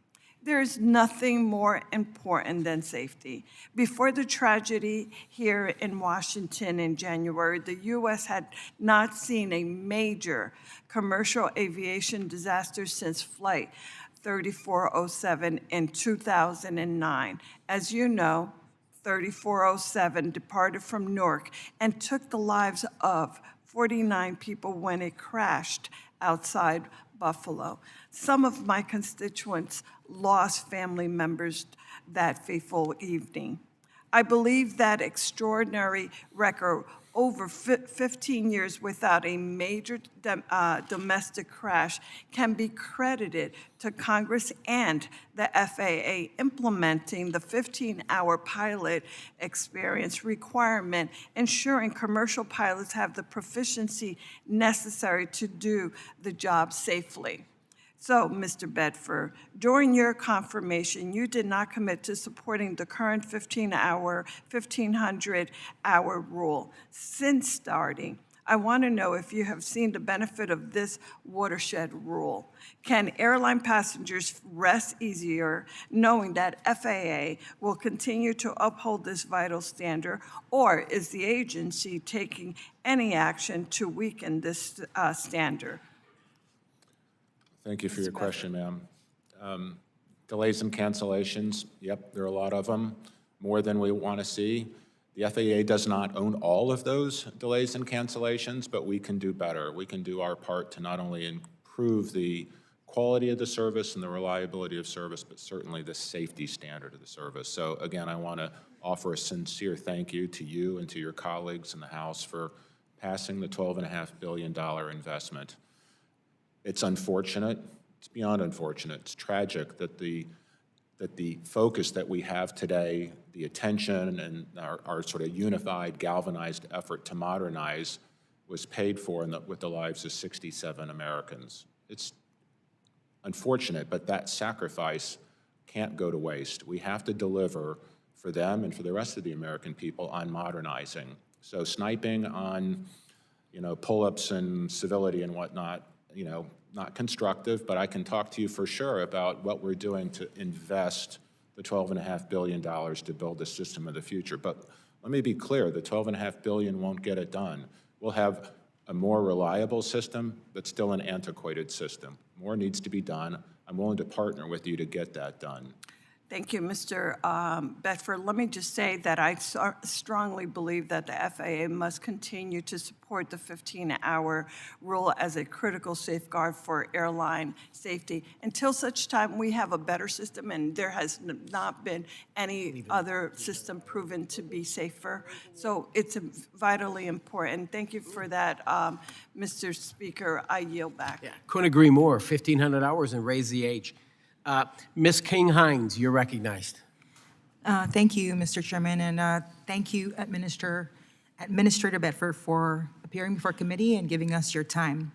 There's nothing more important than safety. Before the tragedy here in Washington in January, the U.S. had not seen a major commercial aviation disaster since Flight 3407 in 2009. As you know, 3407 departed from Newark and took the lives of 49 people when it crashed outside Buffalo. Some of my constituents lost family members that fateful evening. I believe that extraordinary record over 15 years without a major domestic crash can be credited to Congress and the FAA implementing the 15-hour pilot experience requirement, ensuring commercial pilots have the proficiency necessary to do the job safely. So, Mr. Bedford, during your confirmation, you did not commit to supporting the current 1,500-hour rule. Since starting, I want to know if you have seen the benefit of this watershed rule. Can airline passengers rest easier knowing that FAA will continue to uphold this vital standard, or is the agency taking any action to weaken this standard? Thank you for your question, ma'am. Delays and cancellations, yep, there are a lot of them, more than we want to see. The FAA does not own all of those delays and cancellations, but we can do better. We can do our part to not only improve the quality of the service and the reliability of service, but certainly the safety standard of the service. So again, I want to offer a sincere thank you to you and to your colleagues in the House for passing the $12.5 billion investment. It's unfortunate, it's beyond unfortunate, it's tragic that the focus that we have today, the attention and our sort of unified, galvanized effort to modernize was paid for with the lives of 67 Americans. It's unfortunate, but that sacrifice can't go to waste. We have to deliver for them and for the rest of the American people on modernizing. So sniping on, pull-ups and civility and whatnot, not constructive, but I can talk to you for sure about what we're doing to invest the $12.5 billion to build the system of the future. But let me be clear, the $12.5 billion won't get it done. We'll have a more reliable system, but still an antiquated system. More needs to be done. I'm willing to partner with you to get that done. Thank you, Mr. Bedford. Let me just say that I strongly believe that the FAA must continue to support the 15-hour rule as a critical safeguard for airline safety until such time we have a better system, and there has not been any other system proven to be safer. So it's vitally important. Thank you for that, Mr. Speaker. I yield back. Yeah, couldn't agree more. 1,500 hours and raise the age. Ms. King-Hines, you're recognized. Thank you, Mr. Chairman, and thank you, Administrator Bedford, for appearing before committee and giving us your time.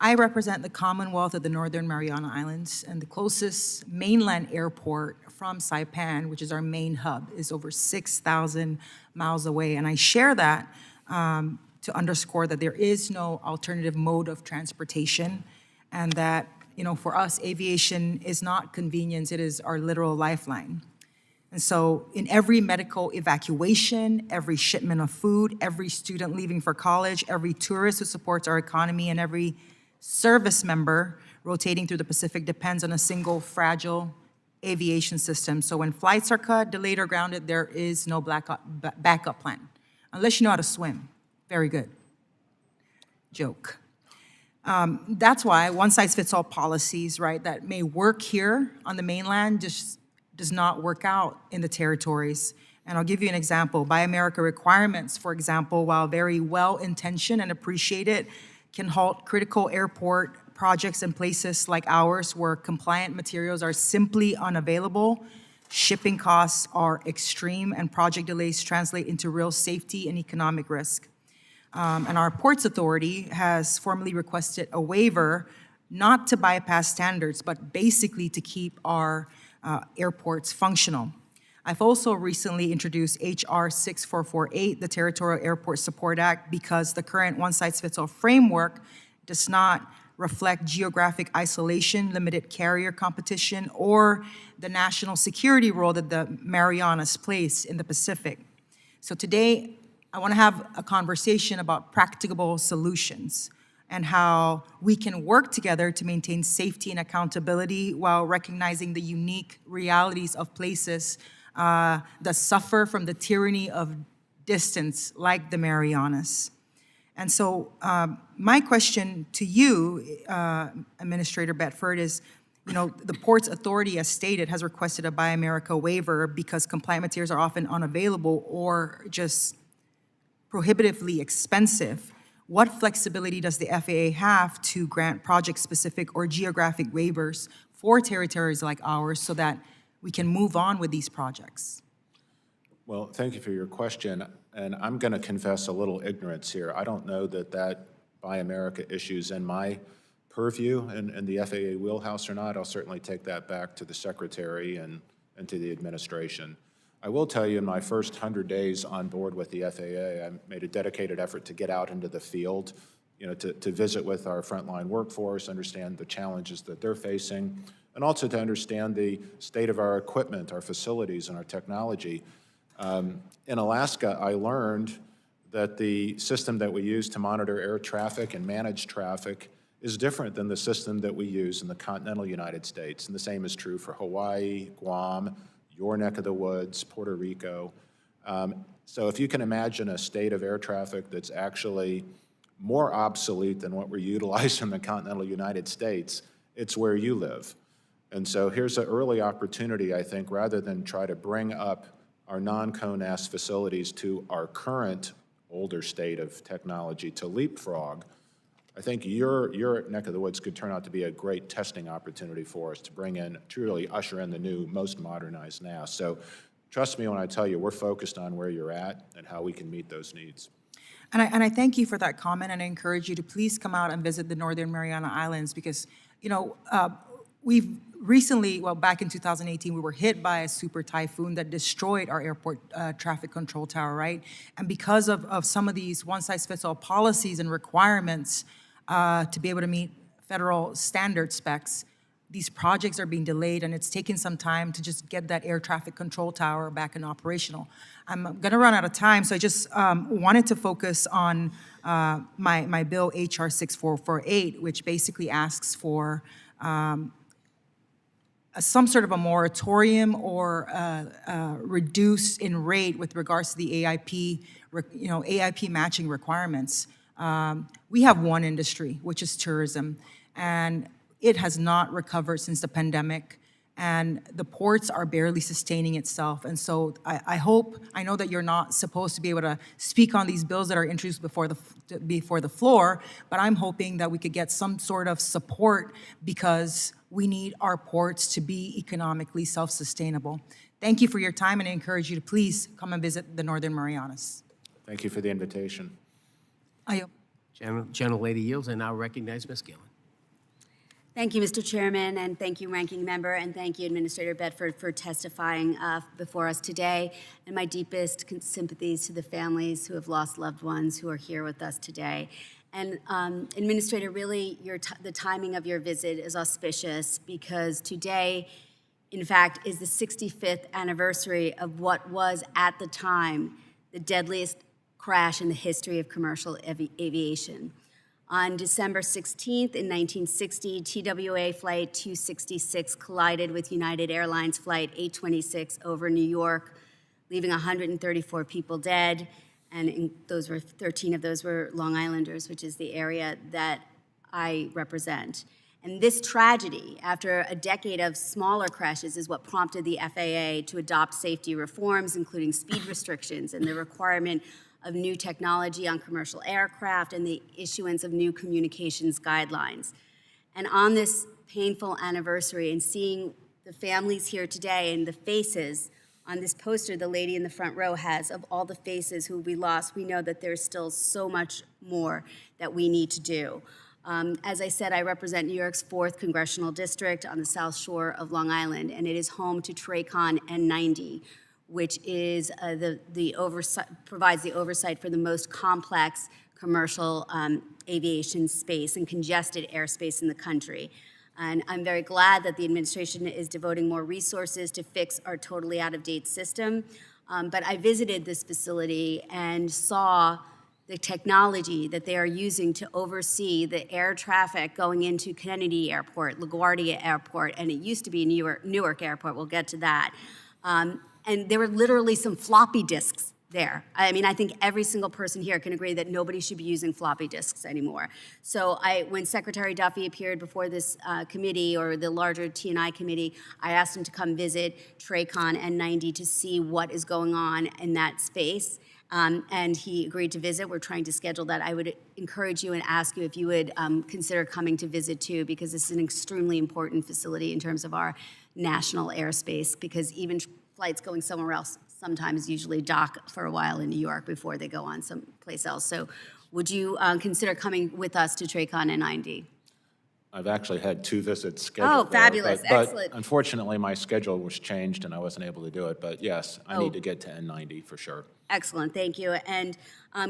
I represent the Commonwealth of the Northern Mariana Islands, and the closest mainland airport from Saipan, which is our main hub, is over 6,000 miles away. And I share that to underscore that there is no alternative mode of transportation, and that for us, aviation is not convenience, it is our literal lifeline. And so in every medical evacuation, every shipment of food, every student leaving for college, every tourist who supports our economy, and every service member rotating through the Pacific depends on a single fragile aviation system. So when flights are cut, delayed, or grounded, there is no backup plan, unless you know how to swim. Very good. Joke. That's why one-size-fits-all policies, right, that may work here on the mainland just does not work out in the territories. And I'll give you an example. Buy America requirements, for example, while very well-intentioned and appreciated, can halt critical airport projects in places like ours where compliant materials are simply unavailable, shipping costs are extreme, and project delays translate into real safety and economic risk. And our Ports Authority has formally requested a waiver not to bypass standards, but basically to keep our airports functional. I've also recently introduced H.R. 6448, the Territorial Airport Support Act, because the current one-size-fits-all framework does not reflect geographic isolation, limited carrier competition, or the national security role that the Marianas place in the Pacific. So today, I want to have a conversation about practicable solutions and how we can work together to maintain safety and accountability while recognizing the unique realities of places that suffer from the tyranny of distance, like the Marianas. And so my question to you, Administrator Bedford, is, the Ports Authority, as stated, has requested a Buy America waiver because compliant materials are often unavailable or just prohibitively expensive, what flexibility does the FAA have to grant project-specific or geographic waivers for territories like ours so that we can move on with these projects? Well, thank you for your question, and I'm going to confess a little ignorance here. I don't know that Buy America issue's in my purview in the FAA wheelhouse or not. I'll certainly take that back to the Secretary and to the administration. I will tell you, in my first 100 days on board with the FAA, I made a dedicated effort to get out into the field, to visit with our frontline workforce, understand the challenges that they're facing, and also to understand the state of our equipment, our facilities, and our technology. In Alaska, I learned that the system that we use to monitor air traffic and manage traffic is different than the system that we use in the continental United States, and the same is true for Hawaii, Guam, your neck of the woods, Puerto Rico. So if you can imagine a state of air traffic that's actually more obsolete than what we utilize in the continental United States, it's where you live. And so here's an early opportunity, I think, rather than try to bring up our non-CONAS facilities to our current older state of technology to leapfrog. I think your neck of the woods could turn out to be a great testing opportunity for us to bring in, truly usher in the new, most modernized NAS. So trust me when I tell you, we're focused on where you're at and how we can meet those needs. And I thank you for that comment, and I encourage you to please come out and visit the Northern Mariana Islands because, we've recently, back in 2018, we were hit by a super typhoon that destroyed our airport traffic control tower, right? And because of some of these one-size-fits-all policies and requirements to be able to meet federal standard specs, these projects are being delayed, and it's taken some time to just get that air traffic control tower back and operational. I'm gonna run out of time, so I just wanted to focus on my bill, HR 6448, which basically asks for some sort of a moratorium or reduce in rate with regards to the AIP, AIP matching requirements. We have one industry, which is tourism, and it has not recovered since the pandemic, and the ports are barely sustaining itself. And so I know that you're not supposed to be able to speak on these bills that are introduced before the floor, but I'm hoping that we could get some sort of support because we need our ports to be economically self-sustainable. Thank you for your time, and I encourage you to please come and visit the Northern Marianas. Thank you for the invitation. Gentlelady yields, and now recognize Ms. Gillen. Thank you, Mr. Chairman, and thank you, Ranking Member, and thank you, Administrator Bedford, for testifying before us today. And my deepest sympathies to the families who have lost loved ones who are here with us today. And Administrator, really, the timing of your visit is auspicious because today, in fact, is the 65th anniversary of what was, at the time, the deadliest crash in the history of commercial aviation. On December 16th, in 1960, TWA Flight 266 collided with United Airlines Flight 826 over New York, leaving 134 people dead, and 13 of those were Long Islanders, which is the area that I represent. And this tragedy, after a decade of smaller crashes, is what prompted the FAA to adopt safety reforms, including speed restrictions and the requirement of new technology on commercial aircraft and the issuance of new communications guidelines. And on this painful anniversary and seeing the families here today and the faces on this poster the lady in the front row has of all the faces who we lost, we know that there's still so much more that we need to do. As I said, I represent New York's 4th Congressional District on the South Shore of Long Island, and it is home to TRACON N90, which is provides the oversight for the most complex commercial aviation space and congested airspace in the country. And I'm very glad that the administration is devoting more resources to fix our totally out-of-date system. But I visited this facility and saw the technology that they are using to oversee the air traffic going into Kennedy Airport, LaGuardia Airport, and it used to be Newark Airport. We'll get to that. And there were literally some floppy disks there. I mean, I think every single person here can agree that nobody should be using floppy disks anymore. So when Secretary Duffy appeared before this committee, or the larger T&I committee, I asked him to come visit TRACON N90 to see what is going on in that space. and he agreed to visit. We're trying to schedule that. I would encourage you and ask you if you would consider coming to visit too, because this is an extremely important facility in terms of our national airspace, because even flights going somewhere else sometimes usually dock for a while in New York before they go on someplace else. So would you consider coming with us to TRACON N90? I've actually had 2 visits scheduled. Oh, fabulous. But Excellent. unfortunately, my schedule was changed and I wasn't able to do it. But yes, I Oh. need to get to N90 for sure. Excellent, thank you. And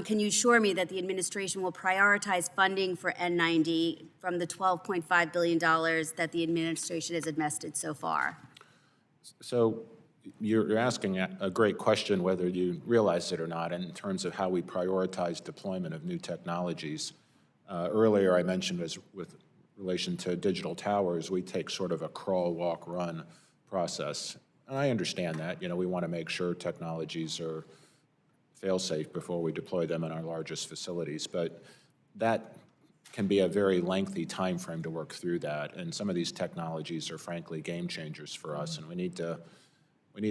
can you assure me that the administration will prioritize funding for N90 from the $12.5 billion that the administration has invested so far? So you're asking a great question, whether you realize it or not, in terms of how we prioritize deployment of new technologies. Earlier, I mentioned with relation to digital towers, we take sort of a crawl, walk, run process. And I understand that. You know, we want to make sure technologies are fail-safe before we deploy them in our largest facilities. But that can be a very lengthy time frame to work through that. And some of these technologies are frankly game changers for us, and we need to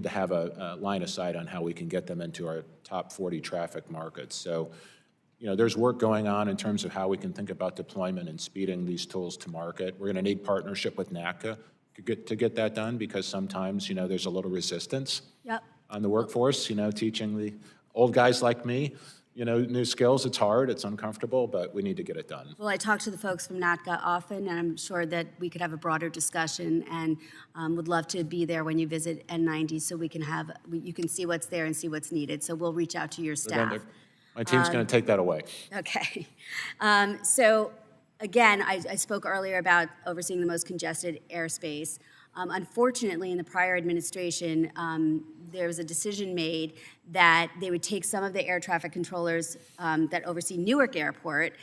have a line of sight on how we can get them into our top 40 traffic markets. So, you know, there's work going on in terms of how we can think about deployment and speeding these tools to market. We're going to need partnership with NACA to get that done, because sometimes, you know, there's a little resistance on the workforce, you know, teaching the old guys like me, you know, new skills. It's hard, it's uncomfortable, but we need to get it done. Well, I talk to the folks from NATCA often, and I'm sure that we could have a broader discussion, and would love to be there when you visit N90 so we can you can see what's there and see what's needed. So we'll reach out to your staff. My team's going to take that away. Okay. So again, I spoke earlier about overseeing the most congested airspace. Unfortunately, in the prior administration, there was a decision made that they would take some of the air traffic controllers that oversee Newark Airport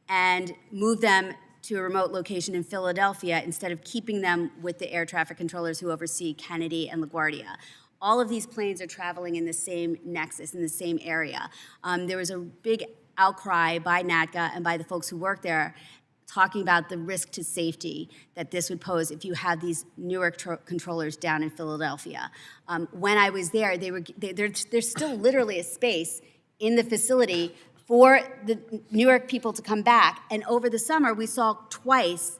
and move them to a remote location in Philadelphia instead of keeping them with the air traffic controllers who oversee Kennedy and LaGuardia. All of these planes are traveling in the same nexus, in the same area. There was a big outcry by NATCA and by the folks who work there talking about the risk to safety that this would pose if you had these Newark controllers down in Philadelphia. When I was there, there's still literally a space in the facility for the Newark people to come back. And over the summer, we saw twice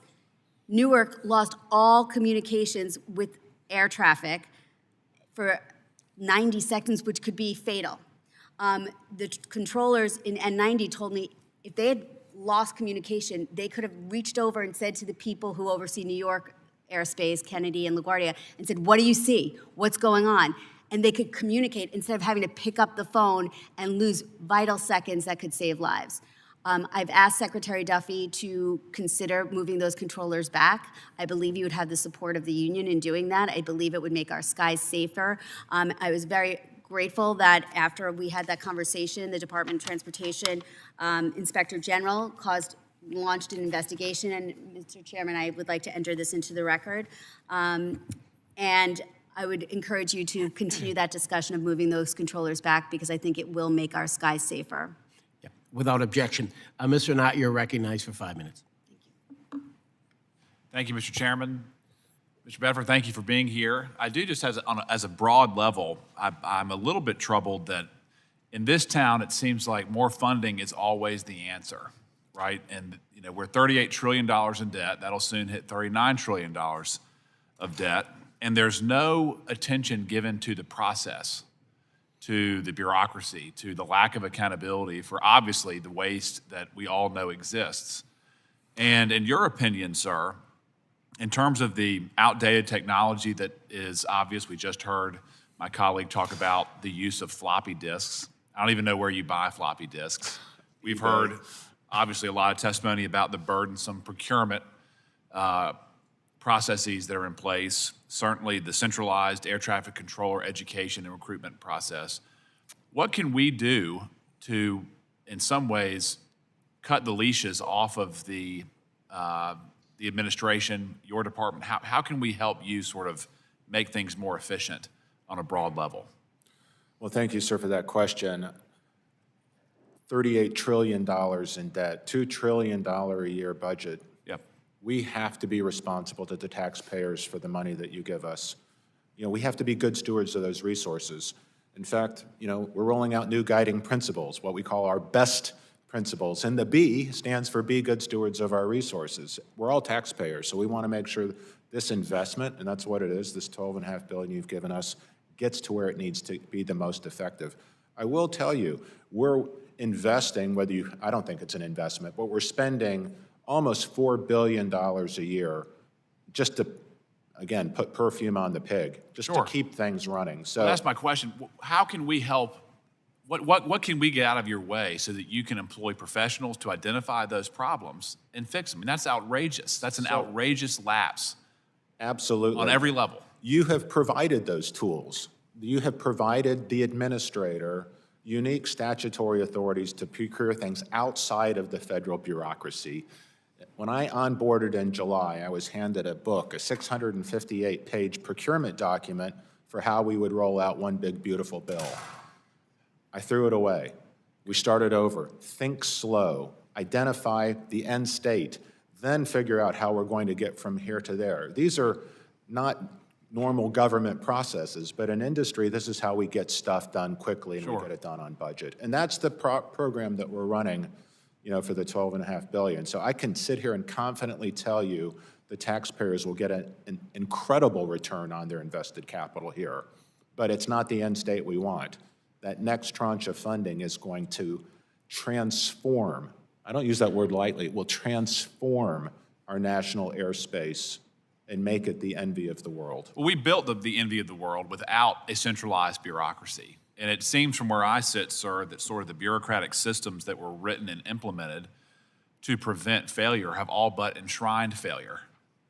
Newark lost all communications with air traffic for 90 seconds, which could be fatal. The controllers in N90 told me if they had lost communication, they could have reached over and said to the people who oversee New York airspace, Kennedy and LaGuardia, and said, what do you see? What's going on? And they could communicate instead of having to pick up the phone and lose vital seconds that could save lives. I've asked Secretary Duffy to consider moving those controllers back. I believe you would have the support of the union in doing that. I believe it would make our skies safer. I was very grateful that after we had that conversation, the Department of Transportation Inspector General launched an investigation, and Mr. Chairman, I would like to enter this into the record. And I would encourage you to continue that discussion of moving those controllers back, because I think it will make our skies safer. Yeah, without objection. Mr. Knott, you're recognized for 5 minutes. Thank you, Mr. Chairman. Mr. Bedford, thank you for being here. I do just, as a broad level, I'm a little bit troubled that in this town, it seems like more funding is always the answer, right? And you know, we're $38 trillion in debt. That'll soon hit $39 trillion of debt. And there's no attention given to the process, to the bureaucracy, to the lack of accountability for obviously the waste that we all know exists. And in your opinion, sir, in terms of the outdated technology that is obvious, we just heard my colleague talk about the use of floppy disks. I don't even know where you buy floppy disks. We've heard, obviously, a lot of testimony about the burdensome procurement processes that are in place, certainly the centralized air traffic controller education and recruitment process. What can we do to, in some ways, cut the leashes off of the administration, your department? How can we help you sort of make things more efficient on a broad level? Well, thank you, sir, for that question. $38 trillion in debt, $2 trillion a year budget. Yep. We have to be responsible to the taxpayers for the money that you give us. You know, we have to be good stewards of those resources. In fact, we're rolling out new guiding principles, what we call our BEST principles. And the B stands for be good stewards of our resources. We're all taxpayers, so we want to make sure this investment, and that's what it is, this $12.5 billion you've given us, gets to where it needs to be the most effective. I will tell you, we're investing, I don't think it's an investment, but we're spending almost $4 billion a year just to, again, put perfume on the pig, just to keep things running. So Well, that's my question. How can we help? What can we get out of your way so that you can employ professionals to identify those problems and fix them? I mean, that's outrageous. That's an outrageous lapse. Absolutely. On every level. You have provided those tools. You have provided the administrator unique statutory authorities to procure things outside of the federal bureaucracy. When I onboarded in July, I was handed a book, a 658-page procurement document for how we would roll out one big, beautiful bill. I threw it away. We started over. Think slow. Identify the end state. Then figure out how we're going to get from here to there. These are not normal government processes, but in industry, this is how we get stuff done quickly and we get it done on budget. And that's the program that we're running, for the $12.5 billion. So I can sit here and confidently tell you the taxpayers will get an incredible return on their invested capital here. But it's not the end state we want. That next tranche of funding is going to transform, I don't use that word lightly, it will transform our national airspace and make it the envy of the world. Well, we built the envy of the world without a centralized bureaucracy. And it seems from where I sit, sir, that sort of the bureaucratic systems that were written and implemented to prevent failure have all but enshrined failure.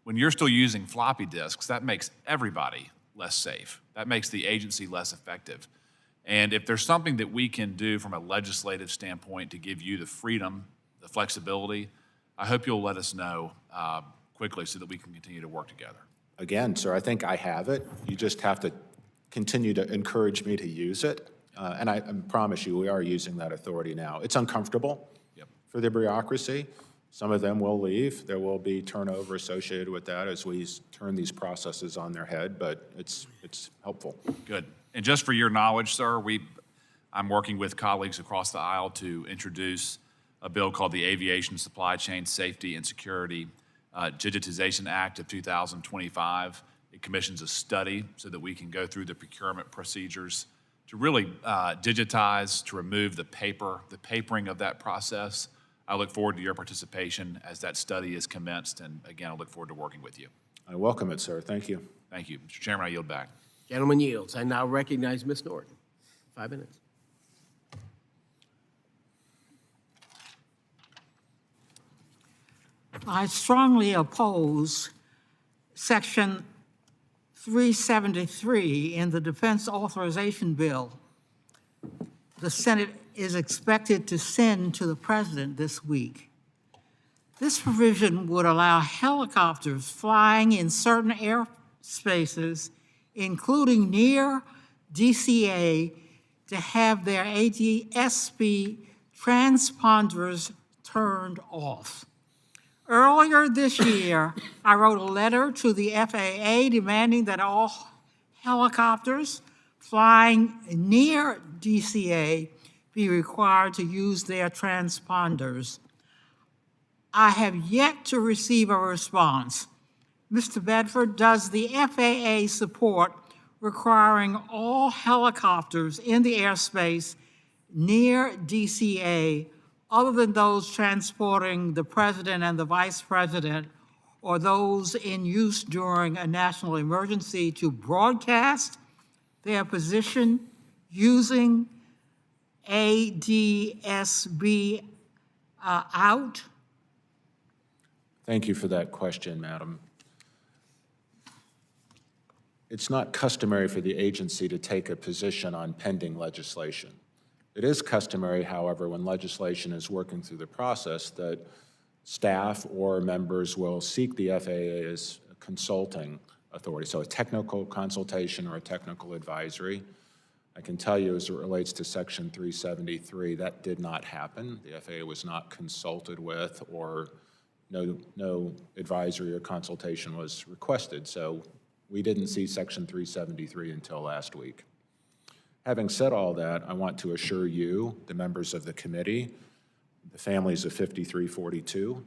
When you're still using floppy disks, that makes everybody less safe. That makes the agency less effective. And if there's something that we can do from a legislative standpoint to give you the freedom, the flexibility, I hope you'll let us know quickly so that we can continue to work together. Again, sir, I think I have it. You just have to continue to encourage me to use it. And I promise you, we are using that authority now. It's uncomfortable for the bureaucracy. Some of them will leave. There will be turnover associated with that as we turn these processes on their head, but it's helpful. Good. And just for your knowledge, sir, I'm working with colleagues across the aisle to introduce a bill called the Aviation Supply Chain Safety and Security Digitization Act of 2025. It commissions a study so that we can go through the procurement procedures to really digitize, to remove the papering of that process. I look forward to your participation as that study is commenced, and again, I look forward to working with you. I welcome it, sir. Thank you. Thank you. Mr. Chairman, I yield back. Gentleman yields. I now recognize Ms. Norton. 5 minutes. I strongly oppose Section 373 in the Defense Authorization Bill the Senate is expected to send to the President this week. This provision would allow helicopters flying in certain airspaces, including near DCA, to have their ADSB transponders turned off. Earlier this year, I wrote a letter to the FAA demanding that all helicopters flying near DCA be required to use their transponders. I have yet to receive a response. Mr. Bedford, does the FAA support requiring all helicopters in the airspace near DCA, other than those transporting the President and the Vice President, or those in use during a national emergency, to broadcast their position using ADSB out? Thank you for that question, madam. It's not customary for the agency to take a position on pending legislation. It is customary, however, when legislation is working through the process, that staff or members will seek the FAA's consulting authority, so a technical consultation or a technical advisory. I can tell you, as it relates to Section 373, that did not happen. The FAA was not consulted with, or no advisory or consultation was requested. So we didn't see Section 373 until last week. Having said all that, I want to assure you, the members of the committee, the families of 5342,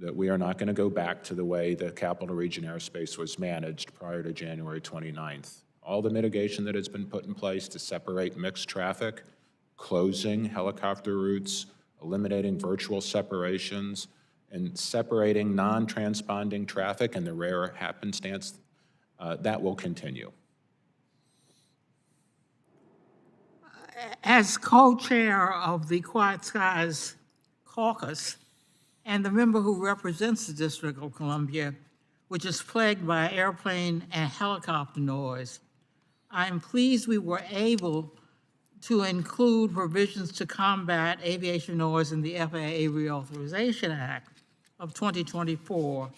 that we are not going to go back to the way the Capital Region airspace was managed prior to January 29th. All the mitigation that has been put in place to separate mixed traffic, closing helicopter routes, eliminating virtual separations, and separating non-transponding traffic in the rare happenstance, that will continue. As co-chair of the Quiet Skies Caucus and the member who represents the District of Columbia, which is plagued by airplane and helicopter noise, I am pleased we were able to include provisions to combat aviation noise in the FAA Reauthorization Act of 2024.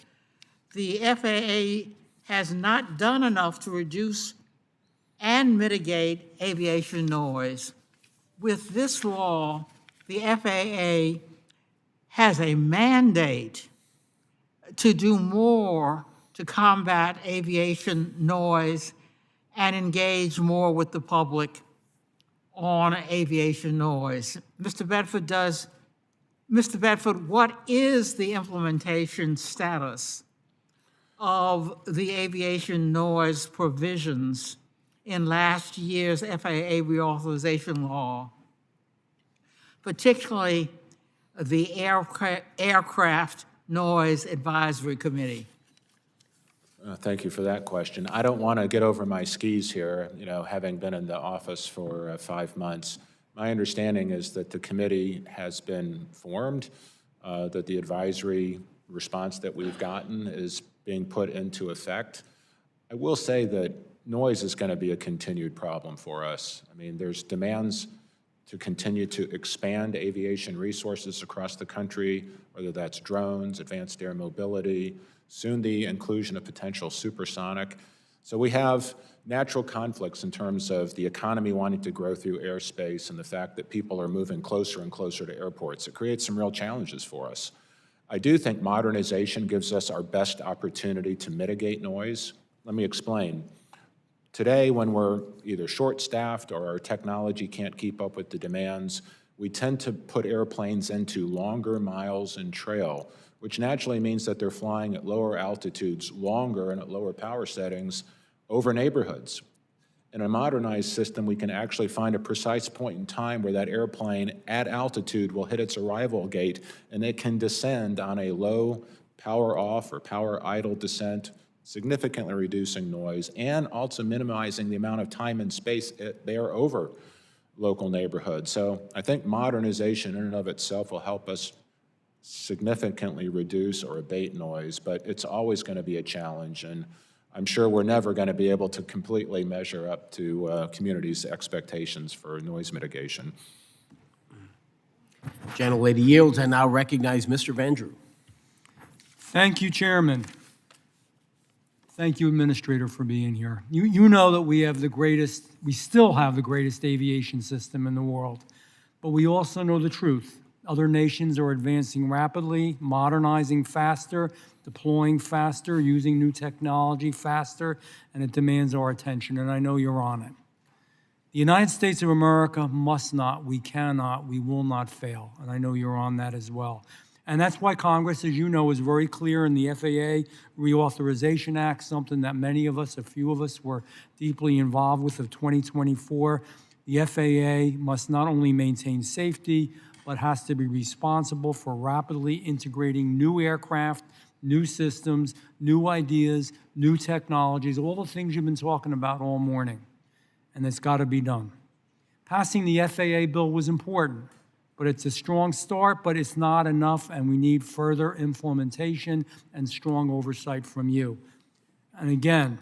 The FAA has not done enough to reduce and mitigate aviation noise. With this law, the FAA has a mandate to do more to combat aviation noise and engage more with the public on aviation noise. Mr. Bedford, what is the implementation status of the aviation noise provisions in last year's FAA reauthorization law, particularly the Aircraft Noise Advisory Committee? Thank you for that question. I don't want to get over my skis here, having been in the office for 5 months. My understanding is that the committee has been formed, that the advisory response that we've gotten is being put into effect. I will say that noise is going to be a continued problem for us. I mean, there's demands to continue to expand aviation resources across the country, whether that's drones, advanced air mobility, soon the inclusion of potential supersonic. So we have natural conflicts in terms of the economy wanting to grow through airspace and the fact that people are moving closer and closer to airports. It creates some real challenges for us. I do think modernization gives us our best opportunity to mitigate noise. Let me explain. Today, when we're either short-staffed or our technology can't keep up with the demands, we tend to put airplanes into longer miles in trail, which naturally means that they're flying at lower altitudes longer and at lower power settings over neighborhoods. In a modernized system, we can actually find a precise point in time where that airplane at altitude will hit its arrival gate, and it can descend on a low power off or power idle descent, significantly reducing noise and also minimizing the amount of time and space they are over local neighborhoods. So I think modernization in and of itself will help us significantly reduce or abate noise, but it's always going to be a challenge, and I'm sure we're never going to be able to completely measure up to communities' expectations for noise mitigation. Gentlelady yields. I now recognize Mr. Vandrew. Thank you, Chairman. Thank you, Administrator, for being here. You know that we still have the greatest aviation system in the world, but we also know the truth. Other nations are advancing rapidly, modernizing faster, deploying faster, using new technology faster, and it demands our attention, and I know you're on it. The United States of America must not, we cannot, we will not fail, and I know you're on that as well. And that's why Congress, as you know, is very clear in the FAA Reauthorization Act, something that many of us, a few of us, were deeply involved with of 2024. The FAA must not only maintain safety, but has to be responsible for rapidly integrating new aircraft, new systems, new ideas, new technologies, all the things you've been talking about all morning. And it's got to be done. Passing the FAA bill was important, but it's a strong start, but it's not enough, and we need further implementation and strong oversight from you. And again,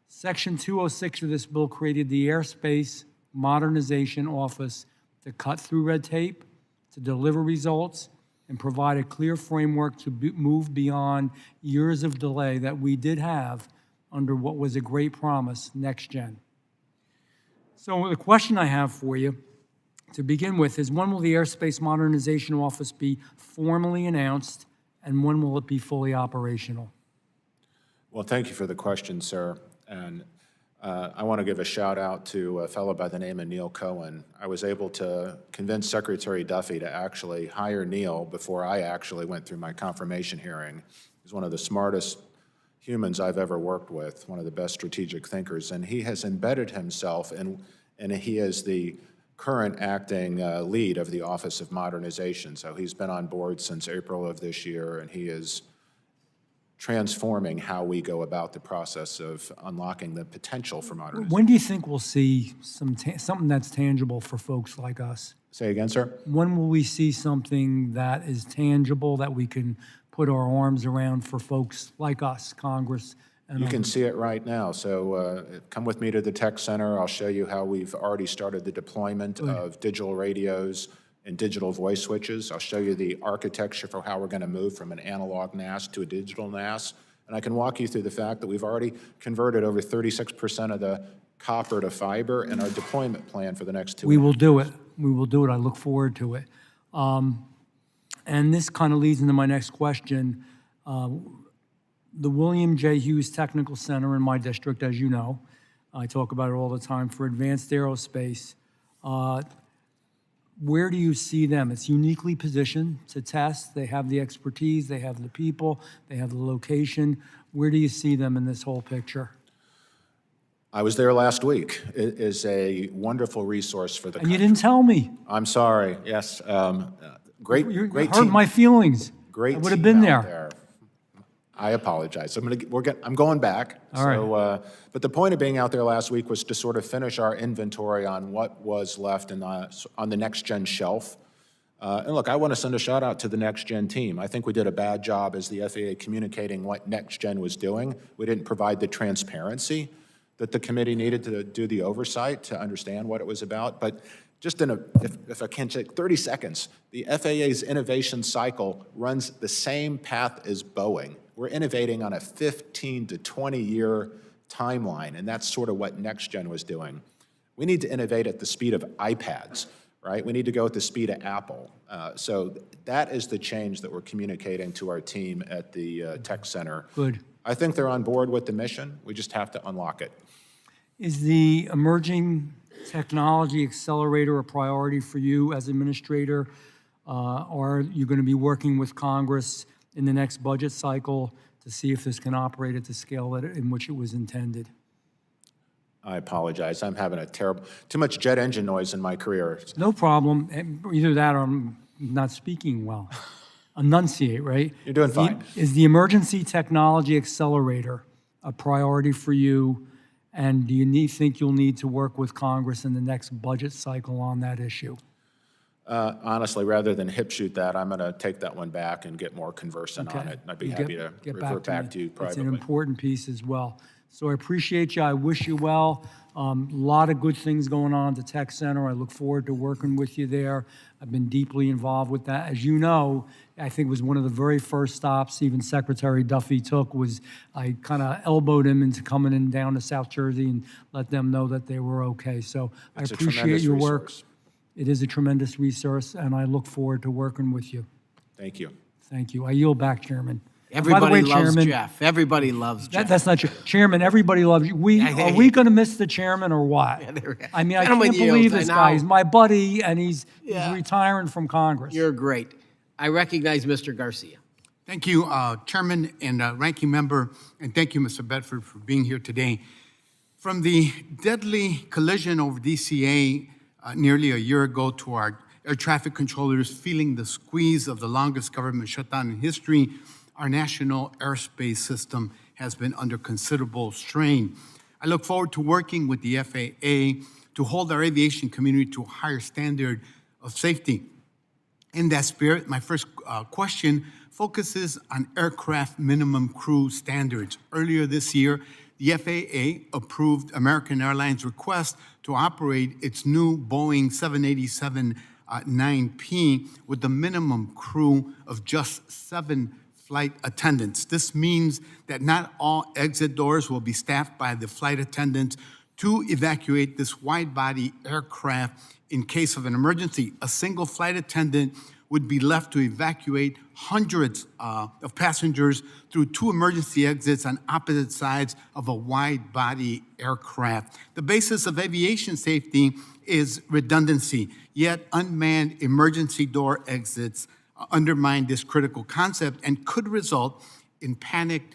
Section 206 of this bill created the Airspace Modernization Office to cut through red tape, to deliver results, and provide a clear framework to move beyond years of delay that we did have under what was a great promise, Next Gen. So the question I have for you to begin with is, when will the Airspace Modernization Office be formally announced, and when will it be fully operational? Well, thank you for the question, sir. And I want to give a shout out to a fellow by the name of Neil Cohen. I was able to convince Secretary Duffy to actually hire Neil before I actually went through my confirmation hearing. He's one of the smartest humans I've ever worked with, one of the best strategic thinkers, and he has embedded himself and he is the current acting lead of the Office of Modernization. So he's been on board since April of this year, and he is transforming how we go about the process of unlocking the potential for modernization. When do you think we'll see something that's tangible for folks like us? Say again, sir? When will we see something that is tangible that we can put our arms around for folks like us, Congress? And You can others? see it right now. So come with me to the tech center. I'll show you how we've already started the deployment of digital radios and digital voice switches. I'll show you the architecture for how we're going to move from an analog NAS to a digital NAS. And I can walk you through the fact that we've already converted over 36% of the copper to fiber and our deployment plan for the next 2 We years. will do it. We will do it. I look forward to it. And this kind of leads into my next question. The William J. Hughes Technical Center in my district, as you know, I talk about it all the time, for advanced aerospace. Where do you see them? It's uniquely positioned to test. They have the expertise, they have the people, they have the location. Where do you see them in this whole picture? I was there last week. It is a wonderful resource for the And you didn't tell me. I'm sorry. Yes. Great You great hurt team. my feelings. Great I would have team been out there. I apologize. I'm going back. All right. But the point of being out there last week was to sort of finish our inventory on what was left on the next-gen shelf. And look, I want to send a shout out to the next-gen team. I think we did a bad job as the FAA communicating what next-gen was doing. We didn't provide the transparency that the committee needed to do the oversight to understand what it was about. But just if I can take 30 seconds, the FAA's innovation cycle runs the same path as Boeing. We're innovating on a 15 to 20-year timeline, and that's sort of what NextGen was doing. We need to innovate at the speed of iPads, right? We need to go at the speed of Apple. So that is the change that we're communicating to our team at the Tech Center. Good. I think they're on board with the mission. We just have to unlock it. Is the emerging technology accelerator a priority for you as administrator? Or are you going to be working with Congress in the next budget cycle to see if this can operate at the scale in which it was intended? I apologize. I'm having too much jet engine noise in my career. No problem. Either that or I'm not speaking well. Enunciate, right? You're doing fine. Is the emergency technology accelerator a priority for you? And do you think you'll need to work with Congress in the next budget cycle on that issue? Honestly, rather than hip shoot that, I'm going to take that one back and get more conversant on it. I'd be happy to revert back to you It's privately. an important piece as well. So I appreciate you. I wish you well. A lot of good things going on at the Tech Center. I look forward to working with you there. I've been deeply involved with that. As you know, I think it was one of the very first stops even Secretary Duffy took was I kind of elbowed him into coming in down to South Jersey and let them know that they were okay. So It's I a appreciate tremendous your work. resource. It is a tremendous resource, and I look forward to working with you. Thank you. Thank you. I yield back, Chairman. Everybody By the way, loves Chairman, Jeff. Everybody loves Jeff. That's not true. Chairman, everybody loves you. Are we going to miss the chairman or what? I mean, I Gentlemen can't believe yields, I this guy. know. He's my buddy, and he's Yeah. retiring from Congress. You're great. I recognize Mr. Garcia. Thank you, Chairman and Ranking Member, and thank you, Mr. Bedford, for being here today. From the deadly collision over DCA nearly a year ago to our air traffic controllers feeling the squeeze of the longest government shutdown in history, our national airspace system has been under considerable strain. I look forward to working with the FAA to hold our aviation community to a higher standard of safety. In that spirit, my first question focuses on aircraft minimum crew standards. Earlier this year, the FAA approved American Airlines' request to operate its new Boeing 787-9P with a minimum crew of just 7 flight attendants. This means that not all exit doors will be staffed by the flight attendants to evacuate this wide-body aircraft in case of an emergency. A single flight attendant would be left to evacuate hundreds of passengers through 2 emergency exits on opposite sides of a wide-body aircraft. The basis of aviation safety is redundancy, yet unmanned emergency door exits undermine this critical concept and could result in panicked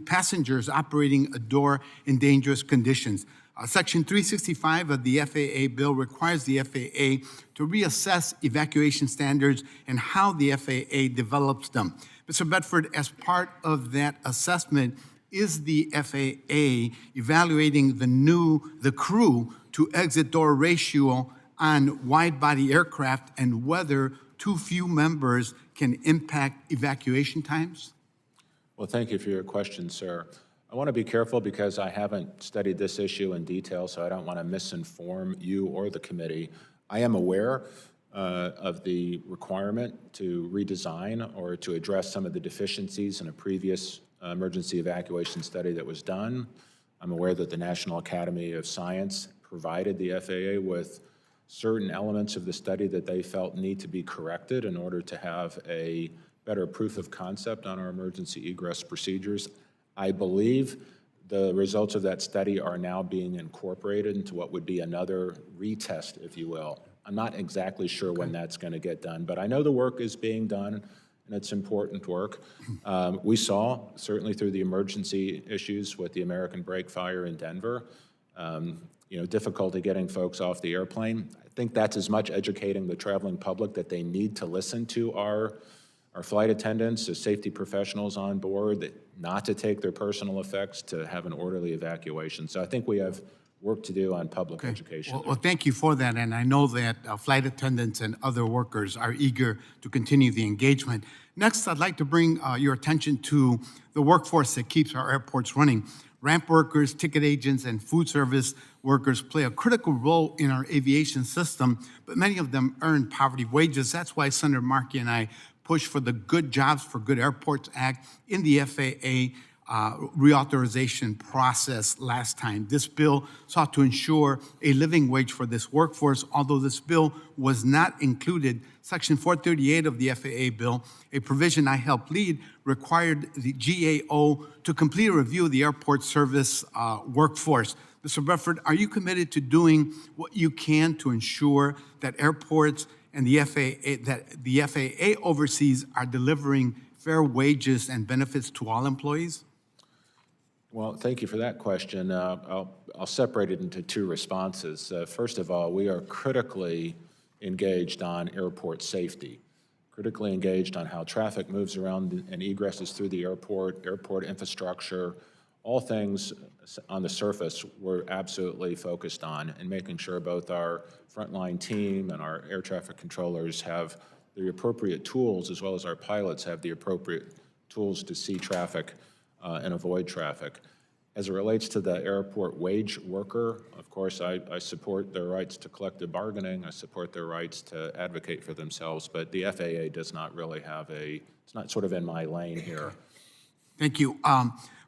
passengers operating a door in dangerous conditions. Section 365 of the FAA bill requires the FAA to reassess evacuation standards and how the FAA develops them. Mr. Bedford, as part of that assessment, is the FAA evaluating the crew to exit door ratio on wide-body aircraft and whether too few members can impact evacuation times? Well, thank you for your question, sir. I want to be careful because I haven't studied this issue in detail, so I don't want to misinform you or the committee. I am aware of the requirement to redesign or to address some of the deficiencies in a previous emergency evacuation study that was done. I'm aware that the National Academy of Science provided the FAA with certain elements of the study that they felt need to be corrected in order to have a better proof of concept on our emergency egress procedures. I believe the results of that study are now being incorporated into what would be another retest, if you will. I'm not exactly sure when that's going to get done, but I know the work is being done, and it's important work. We saw, certainly through the emergency issues with the American Brake Fire in Denver, difficulty getting folks off the airplane. I think that's as much educating the traveling public that they need to listen to our flight attendants, the safety professionals on board, that not to take their personal effects, to have an orderly evacuation. So I think we have work to do on public education. Well, thank you for that, and I know that flight attendants and other workers are eager to continue the engagement. Next, I'd like to bring your attention to the workforce that keeps our airports running. Ramp workers, ticket agents, and food service workers play a critical role in our aviation system, but many of them earn poverty wages. That's why Senator Markey and I pushed for the Good Jobs for Good Airports Act in the FAA reauthorization process last time. This bill sought to ensure a living wage for this workforce. Although this bill was not included, Section 438 of the FAA bill, a provision I helped lead, required the GAO to complete a review of the airport service workforce. Mr. Bedford, are you committed to doing what you can to ensure that airports and the FAA oversees are delivering fair wages and benefits to all employees? Well, thank you for that question. I'll separate it into 2 responses. First of all, we are critically engaged on airport safety, critically engaged on how traffic moves around and egresses through the airport infrastructure, all things on the surface we're absolutely focused on, and making sure both our frontline team and our air traffic controllers have the appropriate tools, as well as our pilots have the appropriate tools to see traffic and avoid traffic. As it relates to the airport wage worker, of course, I support their rights to collective bargaining. I support their rights to advocate for themselves, but the FAA does not really have it's not sort of in my lane here. Thank you.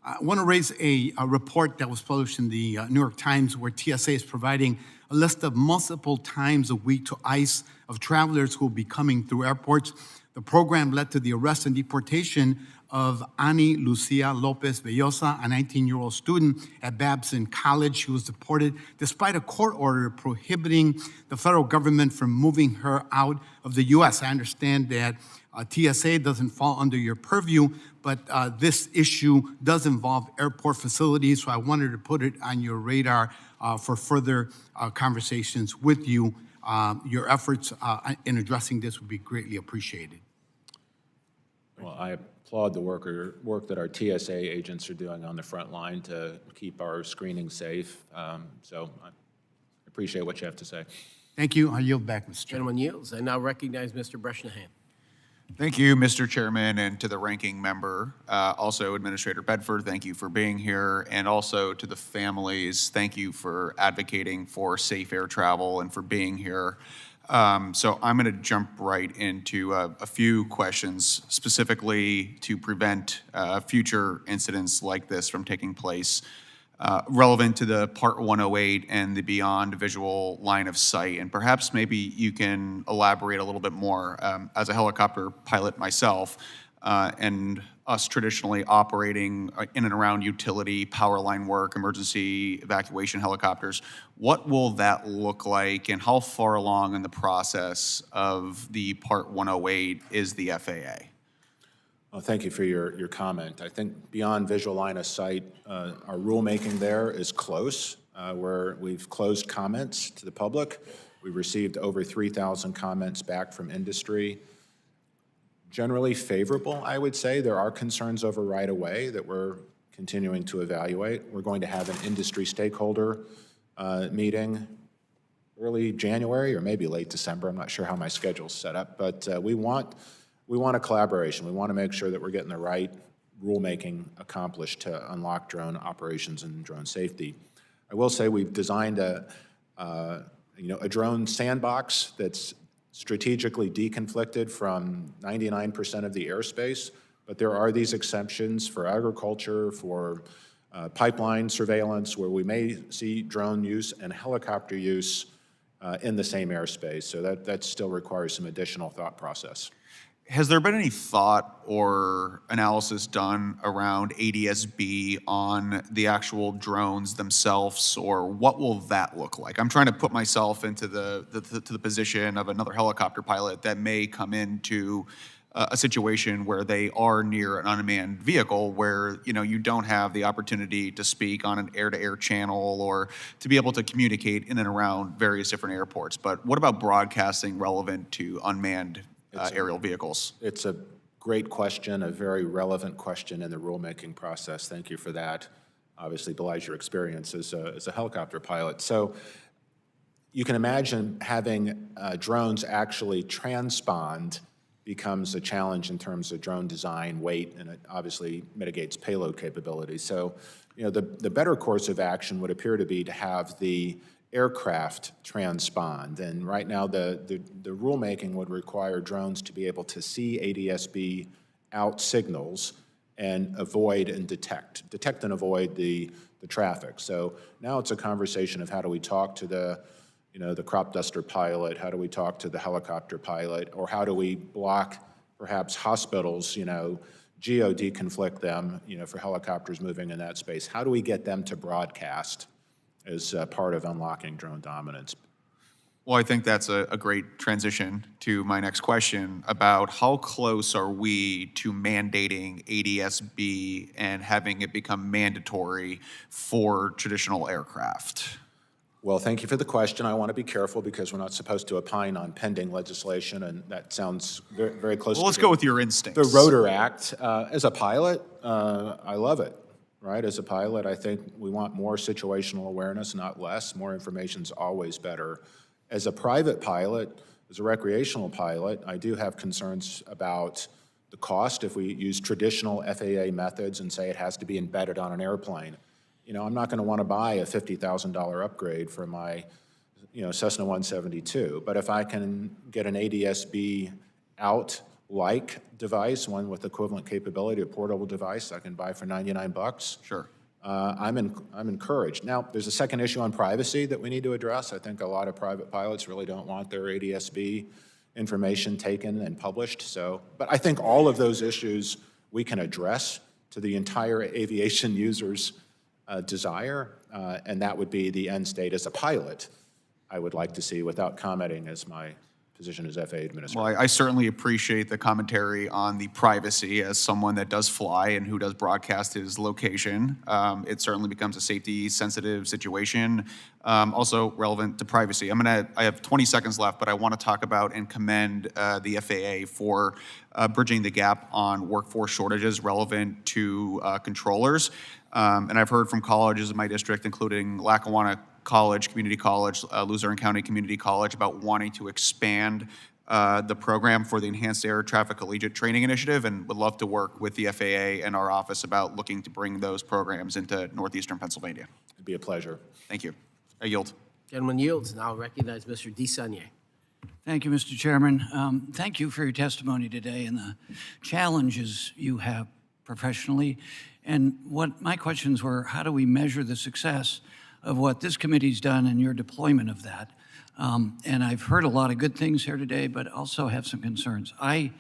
I want to raise a report that was published in the New York Times where TSA is providing a list of multiple times a week to ICE of travelers who will be coming through airports. The program led to the arrest and deportation of Ani Lucia Lopez Bellosa, a 19-year-old student at Babson College. She was deported despite a court order prohibiting the federal government from moving her out of the U.S. I understand that TSA doesn't fall under your purview, but this issue does involve airport facilities, so I wanted to put it on your radar for further conversations with you. Your efforts in addressing this would be greatly appreciated. Well, I applaud the work that our TSA agents are doing on the front line to keep our screening safe. So I appreciate what you have to say. Thank you. I yield back, Mr. Chairman. Gentleman yields. I now recognize Mr. Bresnahan. Thank you, Mr. Chairman, and to the ranking member. Also, Administrator Bedford, thank you for being here. And also to the families, thank you for advocating for safe air travel and for being here. So I'm going to jump right into a few questions specifically to prevent future incidents like this from taking place. relevant to the Part 108 and the beyond visual line of sight. And perhaps maybe you can elaborate a little bit more. As a helicopter pilot myself, and us traditionally operating in and around utility, power line work, emergency evacuation helicopters, what will that look like, and how far along in the process of the Part 108 is the FAA? Well, thank you for your comment. I think beyond visual line of sight, our rulemaking there is close, where we've closed comments to the public. We've received over 3,000 comments back from industry. Generally favorable, I would say. There are concerns over right-of-way that we're continuing to evaluate. We're going to have an industry stakeholder meeting early January or maybe late December. I'm not sure how my schedule's set up, but we want a collaboration. We want to make sure that we're getting the right rulemaking accomplished to unlock drone operations and drone safety. I will say we've designed a drone sandbox that's strategically deconflicted from 99% of the airspace, but there are these exceptions for agriculture, for pipeline surveillance, where we may see drone use and helicopter use in the same airspace. So that still requires some additional thought process. Has there been any thought or analysis done around ADS-B on the actual drones themselves, or what will that look like? I'm trying to put myself into the position of another helicopter pilot that may come into a situation where they are near an unmanned vehicle, where you don't have the opportunity to speak on an air-to-air channel or to be able to communicate in and around various different airports. But what about broadcasting relevant to unmanned aerial vehicles? It's a great question, a very relevant question in the rulemaking process. Thank you for that. Obviously belies your experience as a helicopter pilot. So you can imagine having drones actually transpond becomes a challenge in terms of drone design, weight, and it obviously mitigates payload capability. So the better course of action would appear to be to have the aircraft transpond. And right now, the rulemaking would require drones to be able to see ADS-B out signals and avoid and detect and avoid the traffic. So now it's a conversation of how do we talk to the crop duster pilot, how do we talk to the helicopter pilot, or how do we block perhaps hospitals, geo-deconflict them, for helicopters moving in that space. How do we get them to broadcast as part of unlocking drone dominance? Well, I think that's a great transition to my next question about how close are we to mandating ADS-B and having it become mandatory for traditional aircraft? Well, thank you for the question. I want to be careful because we're not supposed to opine on pending legislation, and that sounds very, very close to let's go with your instincts. The Rotor Act. As a pilot, I love it. Right? As a pilot, I think we want more situational awareness, not less. More information is always better. As a private pilot, as a recreational pilot, I do have concerns about the cost if we use traditional FAA methods and say it has to be embedded on an airplane. I'm not going to want to buy a $50,000 upgrade for my, Cessna 172. But if I can get an ADS-B out-like device, one with equivalent capability, a portable device I can buy for $99. Sure. I'm encouraged. Now, there's a second issue on privacy that we need to address. I think a lot of private pilots really don't want their ADS-B information taken and published. But I think all of those issues we can address to the entire aviation user's desire, and that would be the end state as a pilot I would like to see without commenting as my position as FAA administrator. Well, I certainly appreciate the commentary on the privacy as someone that does fly and who does broadcast his location. It certainly becomes a safety-sensitive situation, also relevant to privacy. I have 20 seconds left, but I want to talk about and commend the FAA for bridging the gap on workforce shortages relevant to controllers. And I've heard from colleges in my district, including Lackawanna College, Community College, Luzerne County Community College, about wanting to expand the program for the Enhanced Air Traffic Collegiate Training Initiative, and would love to work with the FAA and our office about looking to bring those programs into northeastern Pennsylvania. It'd be a pleasure. Thank you. I yield. Gentleman yields, and I'll recognize Mr. DeSaunier. Thank you, Mr. Chairman. Thank you for your testimony today and the challenges you have professionally And what my questions were, how do we measure the success of what this committee's done and your deployment of that? And I've heard a lot of good things here today, but also have some concerns. I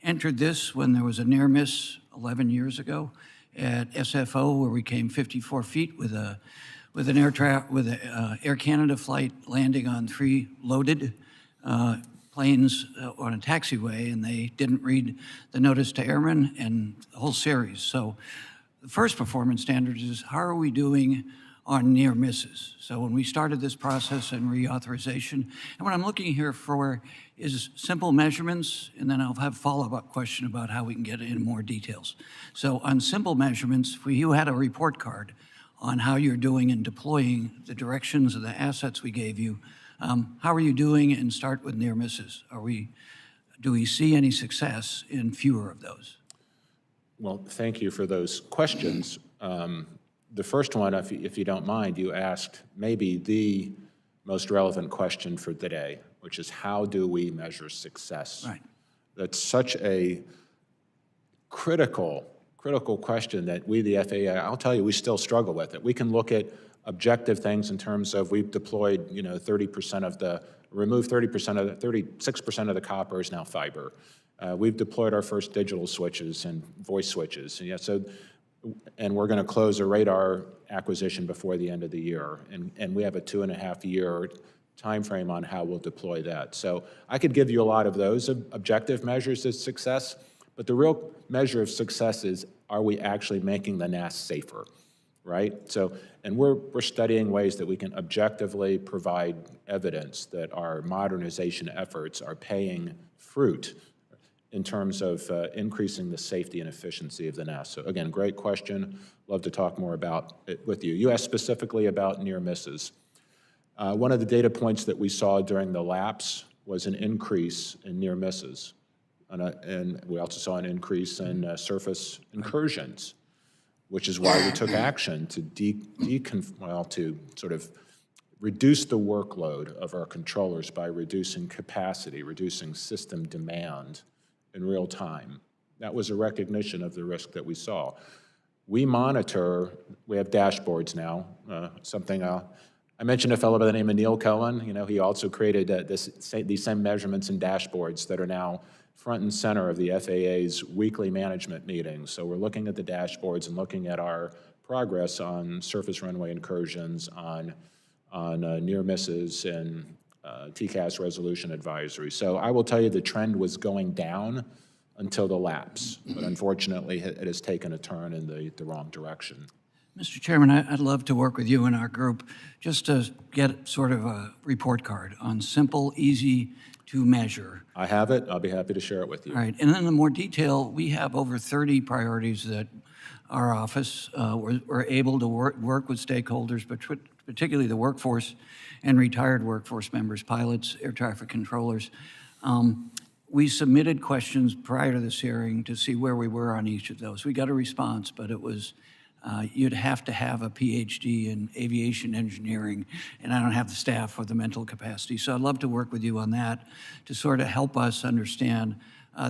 entered this when there was a near miss 11 years ago at SFO, where we came 54 feet with an Air Canada flight landing on 3 loaded planes on a taxiway, and they didn't read the notice to airmen and the whole series. So the first performance standard is, how are we doing on near misses? So when we started this process and reauthorization, and what I'm looking here for is simple measurements, and then I'll have a follow-up question about how we can get into more details. So on simple measurements, if you had a report card on how you're doing in deploying the directions of the assets we gave you, how are you doing? And start with near misses. Do we see any success in fewer of those? Well, thank you for those questions. The first one, if you don't mind, you asked maybe the most relevant question for today, which is how do we measure success? Right. That's such a critical question that we, the FAA, I'll tell you, we still struggle with it. We can look at objective things in terms of we've deployed, 30% of the, removed 36% of the copper is now fiber. We've deployed our first digital switches and voice switches. And we're going to close a radar acquisition before the end of the year. And we have a 2.5-year time frame on how we'll deploy that. So I could give you a lot of those objective measures of success, but the real measure of success is, are we actually making the NAS safer, right? So, and we're studying ways that we can objectively provide evidence that our modernization efforts are paying fruit in terms of increasing the safety and efficiency of the NAS. So again, great question. Love to talk more about it with you. You asked specifically about near misses. One of the data points that we saw during the lapse was an increase in near misses. And we also saw an increase in surface incursions, which is why we took action to to sort of reduce the workload of our controllers by reducing capacity, reducing system demand in real time. That was a recognition of the risk that we saw. We monitor, we have dashboards now, I mentioned a fellow by the name of Neil Cohen. He also created these same measurements and dashboards that are now front and center of the FAA's weekly management meetings. So we're looking at the dashboards and looking at our progress on surface runway incursions, on near misses, and TCAS resolution advisory. So I will tell you the trend was going down until the lapse, but unfortunately it has taken a turn in the wrong direction. Mr. Chairman, I'd love to work with you and our group just to get sort of a report card on simple, easy to measure. I have it. I'll be happy to share it with you. All right. And then in more detail, we have over 30 priorities that our office we're able to work with stakeholders, but particularly the workforce and retired workforce members, pilots, air traffic controllers. We submitted questions prior to this hearing to see where we were on each of those. We got a response, but it was you'd have to have a PhD in aviation engineering, and I don't have the staff or the mental capacity. So I'd love to work with you on that to sort of help us understand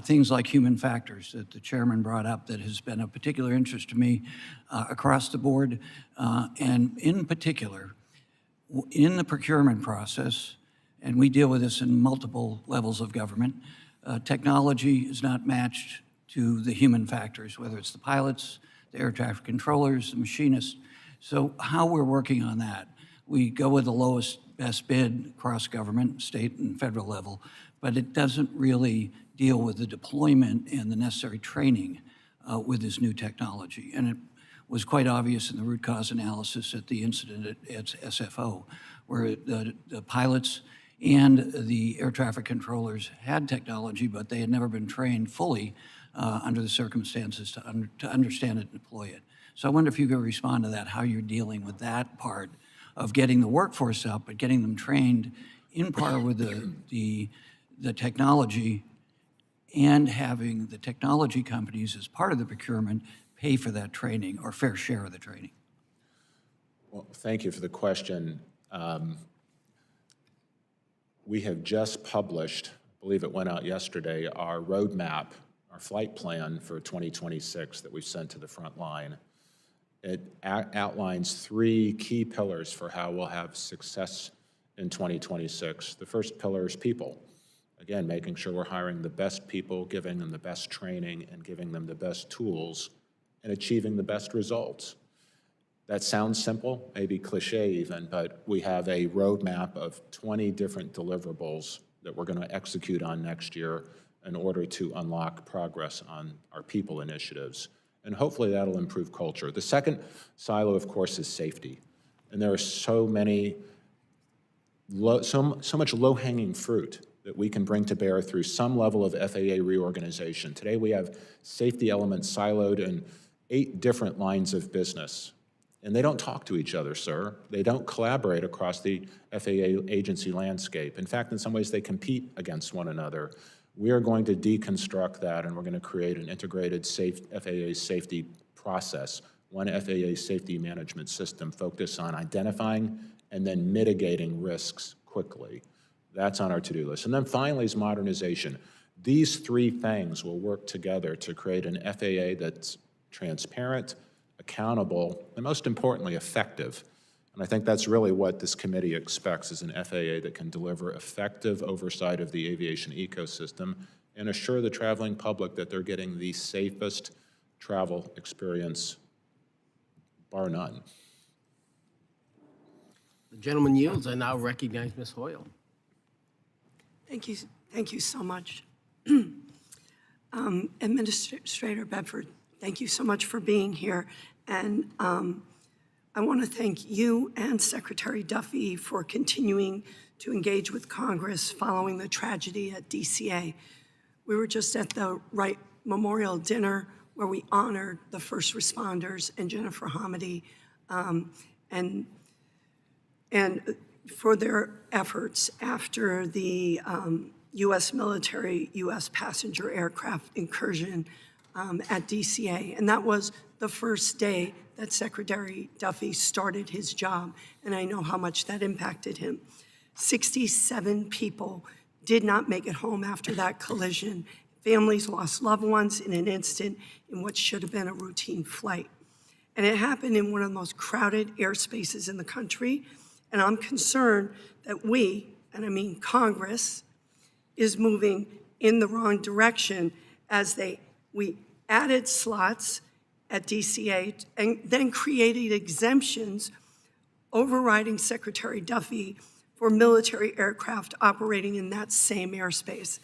things like human factors that the chairman brought up that has been of particular interest to me across the board, and in particular, in the procurement process, and we deal with this in multiple levels of government, technology is not matched to the human factors, whether it's the pilots, the air traffic controllers, the machinists. So how we're working on that. We go with the lowest best bid across government, state and federal level, but it doesn't really deal with the deployment and the necessary training with this new technology. And it was quite obvious in the root cause analysis at the incident at SFO, where the pilots and the air traffic controllers had technology, but they had never been trained fully under the circumstances to understand it and deploy it. So I wonder if you could respond to that, how you're dealing with that part of getting the workforce up, but getting them trained in par with the technology, and having the technology companies as part of the procurement pay for that training or fair share of the training. Well, thank you for the question. We have just published, I believe it went out yesterday, our roadmap, our flight plan for 2026 that we've sent to the front line. It outlines 3 key pillars for how we'll have success in 2026. The first pillar is people. Again, making sure we're hiring the best people, giving them the best training, and giving them the best tools, and achieving the best results. That sounds simple, maybe cliche even, but we have a roadmap of 20 different deliverables that we're going to execute on next year in order to unlock progress on our people initiatives. And hopefully that'll improve culture. The second silo, of course, is safety. And there are so much low-hanging fruit that we can bring to bear through some level of FAA reorganization. Today we have safety elements siloed in 8 different lines of business. And they don't talk to each other, sir. They don't collaborate across the FAA agency landscape. In fact, in some ways, they compete against one another. We are going to deconstruct that, and we're going to create an integrated FAA safety process, one FAA safety management system focused on identifying and then mitigating risks quickly. That's on our to-do list. And then finally is modernization. These 3 things will work together to create an FAA that's transparent, accountable, and most importantly, effective. And I think that's really what this committee expects, is an FAA that can deliver effective oversight of the aviation ecosystem and assure the traveling public that they're getting the safest travel experience, bar none. The gentleman yields. I now recognize Ms. Hoyle. Thank you so much. Administrator Bedford, thank you so much for being here. And I want to thank you and Secretary Duffy for continuing to engage with Congress following the tragedy at DCA. We were just at the Wright Memorial Dinner where we honored the first responders and Jennifer Hamady and for their efforts after the U.S. military, U.S. passenger aircraft incursion at DCA. And that was the first day that Secretary Duffy started his job, and I know how much that impacted him. 67 people did not make it home after that collision. Families lost loved ones in an instant in what should have been a routine flight. And it happened in one of the most crowded airspaces in the country, and I'm concerned that we, and I mean Congress, is moving in the wrong direction as we added slots at DCA and then created exemptions overriding Secretary Duffy for military aircraft operating in that same airspace.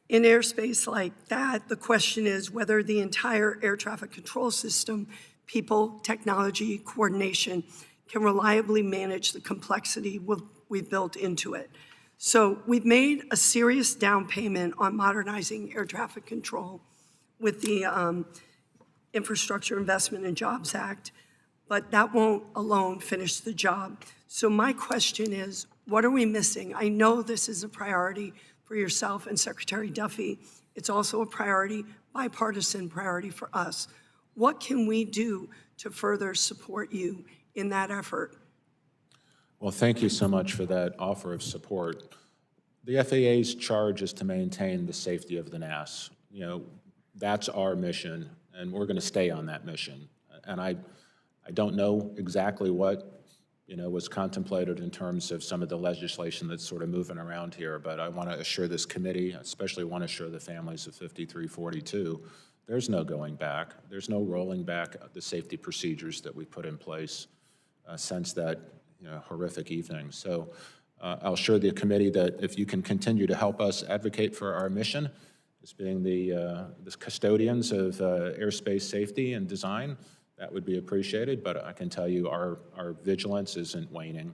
In airspace like that, the question is whether the entire air traffic control system, people, technology, coordination, can reliably manage the complexity we've built into it. So we've made a serious down payment on modernizing air traffic control with the Infrastructure Investment and Jobs Act, but that won't alone finish the job. So my question is, what are we missing? I know this is a priority for yourself and Secretary Duffy. It's also a priority, bipartisan priority for us. What can we do to further support you in that effort? Well, thank you so much for that offer of support. The FAA's charge is to maintain the safety of the NAS. You know, that's our mission, and we're going to stay on that mission. And I don't know exactly what was contemplated in terms of some of the legislation that's sort of moving around here, but I want to assure this committee, especially want to assure the families of 5342, there's no going back. There's no rolling back the safety procedures that we put in place since that horrific evening. So I'll assure the committee that if you can continue to help us advocate for our mission as being the custodians of airspace safety and design, that would be appreciated, but I can tell you our vigilance isn't waning.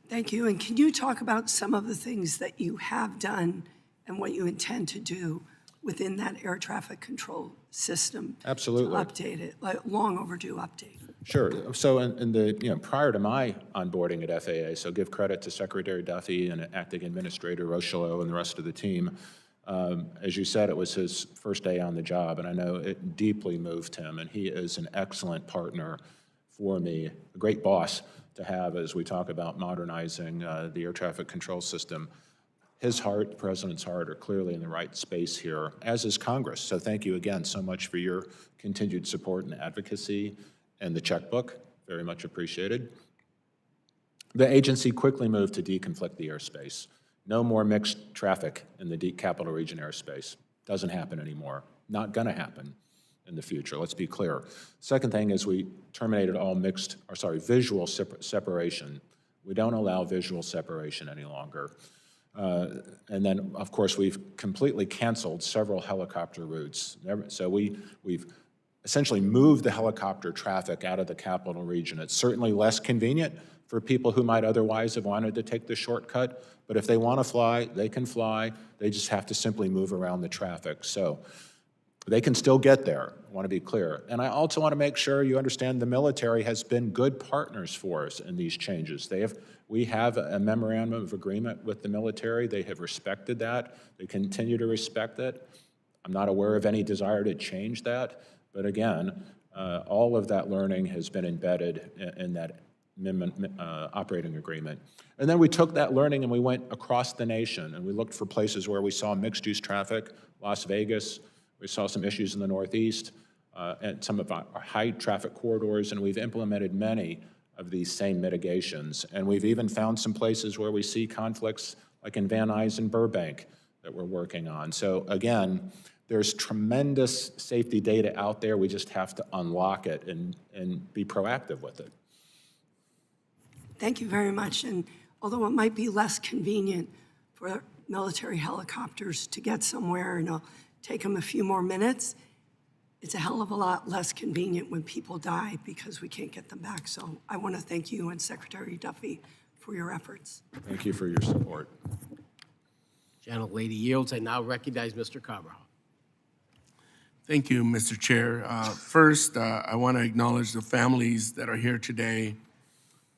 Thank you. And can you talk about some of the things that you have done and what you intend to do within that air traffic control system? Absolutely. To update it, like long overdue update. Sure. So in the prior to my onboarding at FAA, so give credit to Secretary Duffy and Acting Administrator Rochelot and the rest of the team. As you said, it was his first day on the job, and I know it deeply moved him, and he is an excellent partner for me, a great boss to have as we talk about modernizing the air traffic control system. his heart, the president's heart, are clearly in the right space here, as is Congress. So thank you again so much for your continued support and advocacy and the checkbook. Very much appreciated. The agency quickly moved to deconflict the airspace. No more mixed traffic in the Capital Region airspace. Doesn't happen anymore. Not going to happen in the future. Let's be clear. Second thing is we terminated all visual separation. We don't allow visual separation any longer. And then, of course, we've completely canceled several helicopter routes. So we've essentially moved the helicopter traffic out of the Capital Region. It's certainly less convenient for people who might otherwise have wanted to take the shortcut, but if they want to fly, they can fly. They just have to simply move around the traffic. So they can still get there, I want to be clear. And I also want to make sure you understand the military has been good partners for us in these changes. We have a memorandum of agreement with the military. They have respected that. They continue to respect it. I'm not aware of any desire to change that. But again, all of that learning has been embedded in that operating agreement. And then we took that learning and we went across the nation and we looked for places where we saw mixed-use traffic, Las Vegas. We saw some issues in the Northeast and some of our high traffic corridors, and we've implemented many of these same mitigations. And we've even found some places where we see conflicts, like in Van Nuys and Burbank, that we're working on. So again, there's tremendous safety data out there. We just have to unlock it and be proactive with it. Thank you very much. And although it might be less convenient for military helicopters to get somewhere and it'll take them a few more minutes, it's a hell of a lot less convenient when people die because we can't get them back. So I want to thank you and Secretary Duffy for your efforts. Thank you for your support. Gentlelady yields. I now recognize Mr. Carvajal. Thank you, Mr. Chair. First, I want to acknowledge the families that are here today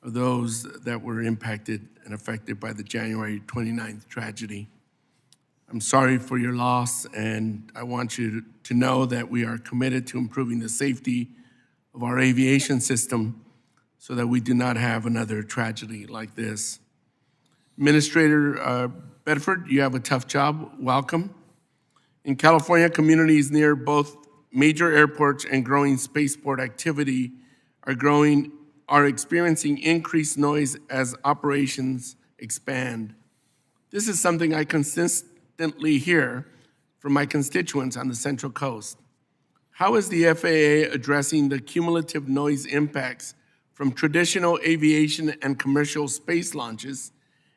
of those that were impacted and affected by the January 29th tragedy. I'm sorry for your loss, and I want you to know that we are committed to improving the safety of our aviation system so that we do not have another tragedy like this. Administrator Bedford, you have a tough job. Welcome. In California, communities near both major airports and growing spaceport activity are experiencing increased noise as operations expand. This is something I consistently hear from my constituents on the Central Coast. How is the FAA addressing the cumulative noise impacts from traditional aviation and commercial space launches?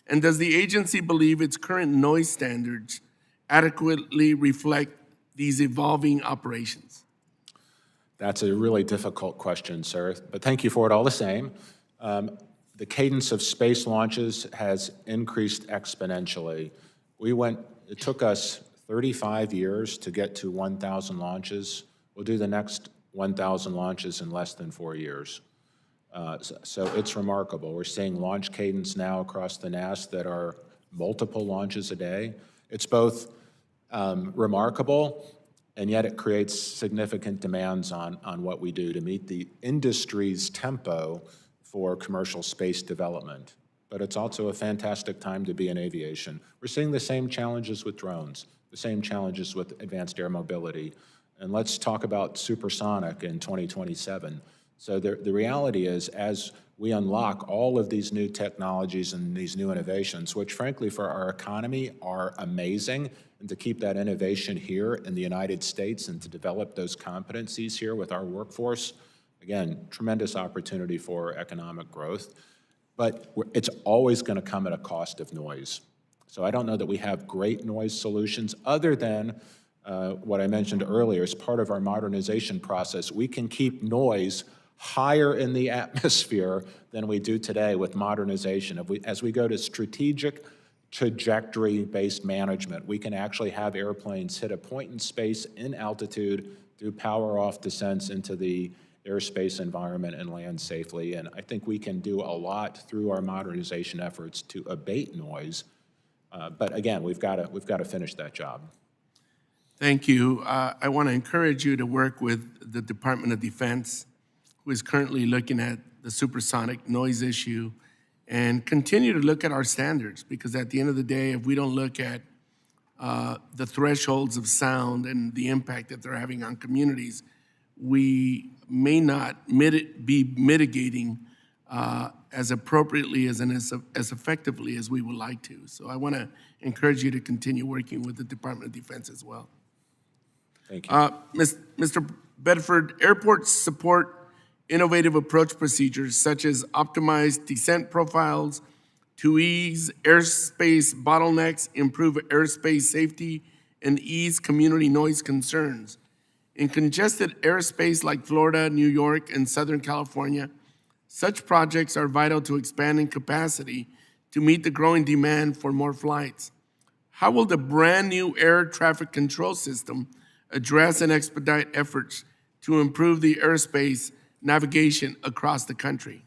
And does the agency believe its current noise standards adequately reflect these evolving operations? That's a really difficult question, sir, but thank you for it all the same. The cadence of space launches has increased exponentially. It took us 35 years to get to 1,000 launches. We'll do the next 1,000 launches in less than 4 years. So it's remarkable. We're seeing launch cadence now across the NAS that are multiple launches a day. It's both remarkable, and yet it creates significant demands on what we do to meet the industry's tempo for commercial space development. But it's also a fantastic time to be in aviation. We're seeing the same challenges with drones, the same challenges with advanced air mobility. And let's talk about supersonic in 2027. So the reality is, as we unlock all of these new technologies and these new innovations, which frankly for our economy are amazing, and to keep that innovation here in the United States and to develop those competencies here with our workforce, again, tremendous opportunity for economic growth. But it's always going to come at a cost of noise. So I don't know that we have great noise solutions other than what I mentioned earlier. As part of our modernization process, we can keep noise higher in the atmosphere than we do today with modernization. As we go to strategic trajectory-based management, we can actually have airplanes hit a point in space in altitude, do power-off descents into the airspace environment and land safely. And I think we can do a lot through our modernization efforts to abate noise. But again, we've got to finish that job. Thank you. I want to encourage you to work with the Department of Defense, who is currently looking at the supersonic noise issue and continue to look at our standards, because at the end of the day, if we don't look at the thresholds of sound and the impact that they're having on communities, we may not be mitigating as appropriately as effectively as we would like to. So I want to encourage you to continue working with the Department of Defense as well. Thank you. Mr. Bedford, airports support innovative approach procedures such as optimized descent profiles to ease airspace bottlenecks, improve airspace safety, and ease community noise concerns. In congested airspace like Florida, New York, and Southern California, such projects are vital to expanding capacity to meet the growing demand for more flights. How will the brand-new air traffic control system address and expedite efforts to improve the airspace navigation across the country?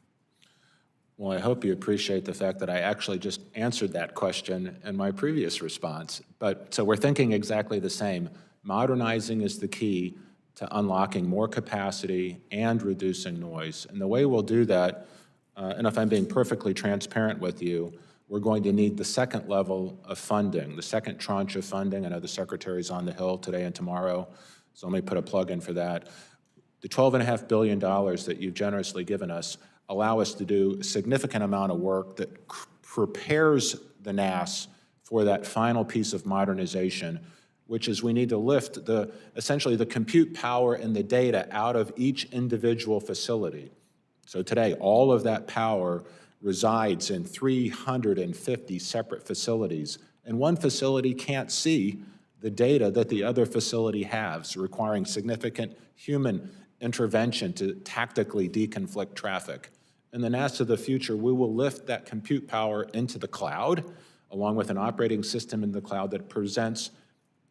Well, I hope you appreciate the fact that I actually just answered that question in my previous response. So we're thinking exactly the same. Modernizing is the key to unlocking more capacity and reducing noise. And the way we'll do that, and if I'm being perfectly transparent with you, we're going to need the second level of funding, the second tranche of funding. I know the Secretary's on the Hill today and tomorrow, so let me put a plug in for that. The $12.5 billion that you've generously given us allow us to do a significant amount of work that prepares the NAS for that final piece of modernization, which is we need to lift essentially the compute power and the data out of each individual facility. So today, all of that power resides in 350 separate facilities, and one facility can't see the data that the other facility has, requiring significant human intervention to tactically deconflict traffic. In the NAS of the future, we will lift that compute power into the cloud, along with an operating system in the cloud that presents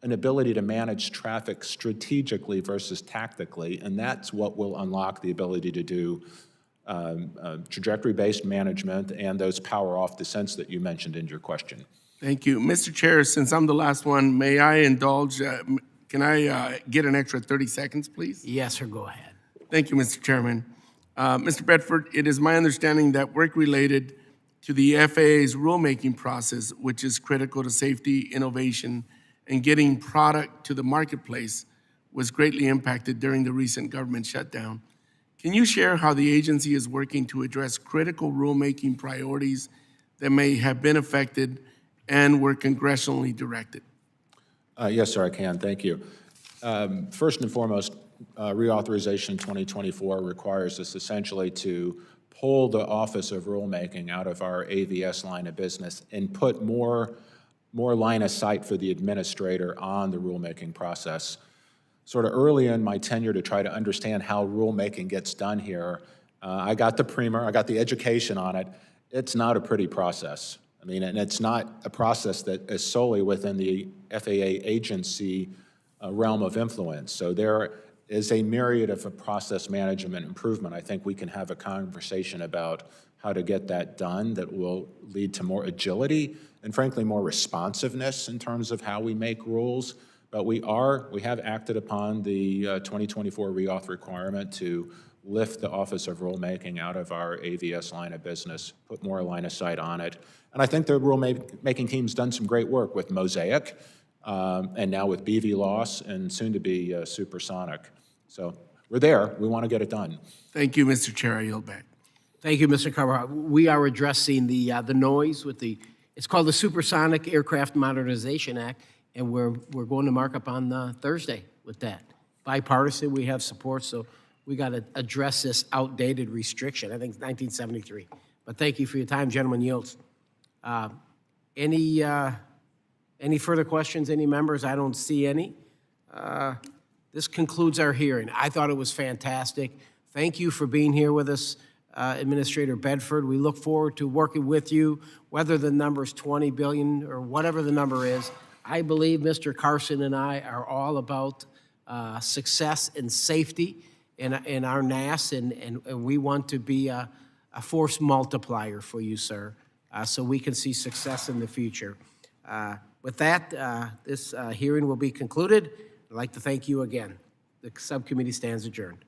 an ability to manage traffic strategically versus tactically, and that's what will unlock the ability to do trajectory-based management and those power-off descents that you mentioned in your question. Thank you. Mr. Chair, since I'm the last one, may I indulge, can I get an extra 30 seconds, please? Yes, sir, go ahead. Thank you, Mr. Chairman. Mr. Bedford, it is my understanding that work related to the FAA's rulemaking process, which is critical to safety, innovation, and getting product to the marketplace, was greatly impacted during the recent government shutdown. Can you share how the agency is working to address critical rulemaking priorities that may have been affected and were congressionally directed? Yes, sir, I can. Thank you. First and foremost, reauthorization 2024 requires us essentially to pull the Office of Rulemaking out of our AVS line of business and put more line of sight for the administrator on the rulemaking process. Sort of early in my tenure to try to understand how rulemaking gets done here, I got the primer, I got the education on it. It's not a pretty process. I mean, and it's not a process that is solely within the FAA agency realm of influence. So there is a myriad of a process management improvement. I think we can have a conversation about how to get that done that will lead to more agility and frankly more responsiveness in terms of how we make rules. But we have acted upon the 2024 reauth requirement to lift the Office of Rulemaking out of our AVS line of business, put more line of sight on it. And I think the rulemaking team's done some great work with Mosaic and now with BVLOS and soon to be Supersonic. So we're there. We want to get it done. Thank you, Mr. Chair. I yield back. Thank you, Mr. Carvajal. We are addressing the noise with it's called the Supersonic Aircraft Modernization Act, and we're going to mark up on Thursday with that. Bipartisan, we have support, so we got to address this outdated restriction. I think it's 1973. But thank you for your time, gentlemen. Yields. Any further questions, any members? I don't see any. This concludes our hearing. I thought it was fantastic. Thank you for being here with us, Administrator Bedford. We look forward to working with you, whether the number is 20 billion or whatever the number is. I believe Mr. Carson and I are all about success and safety in our NAS, and we want to be a force multiplier for you, sir, so we can see success in the future. With that, this hearing will be concluded. I'd like to thank you again. The subcommittee stands adjourned.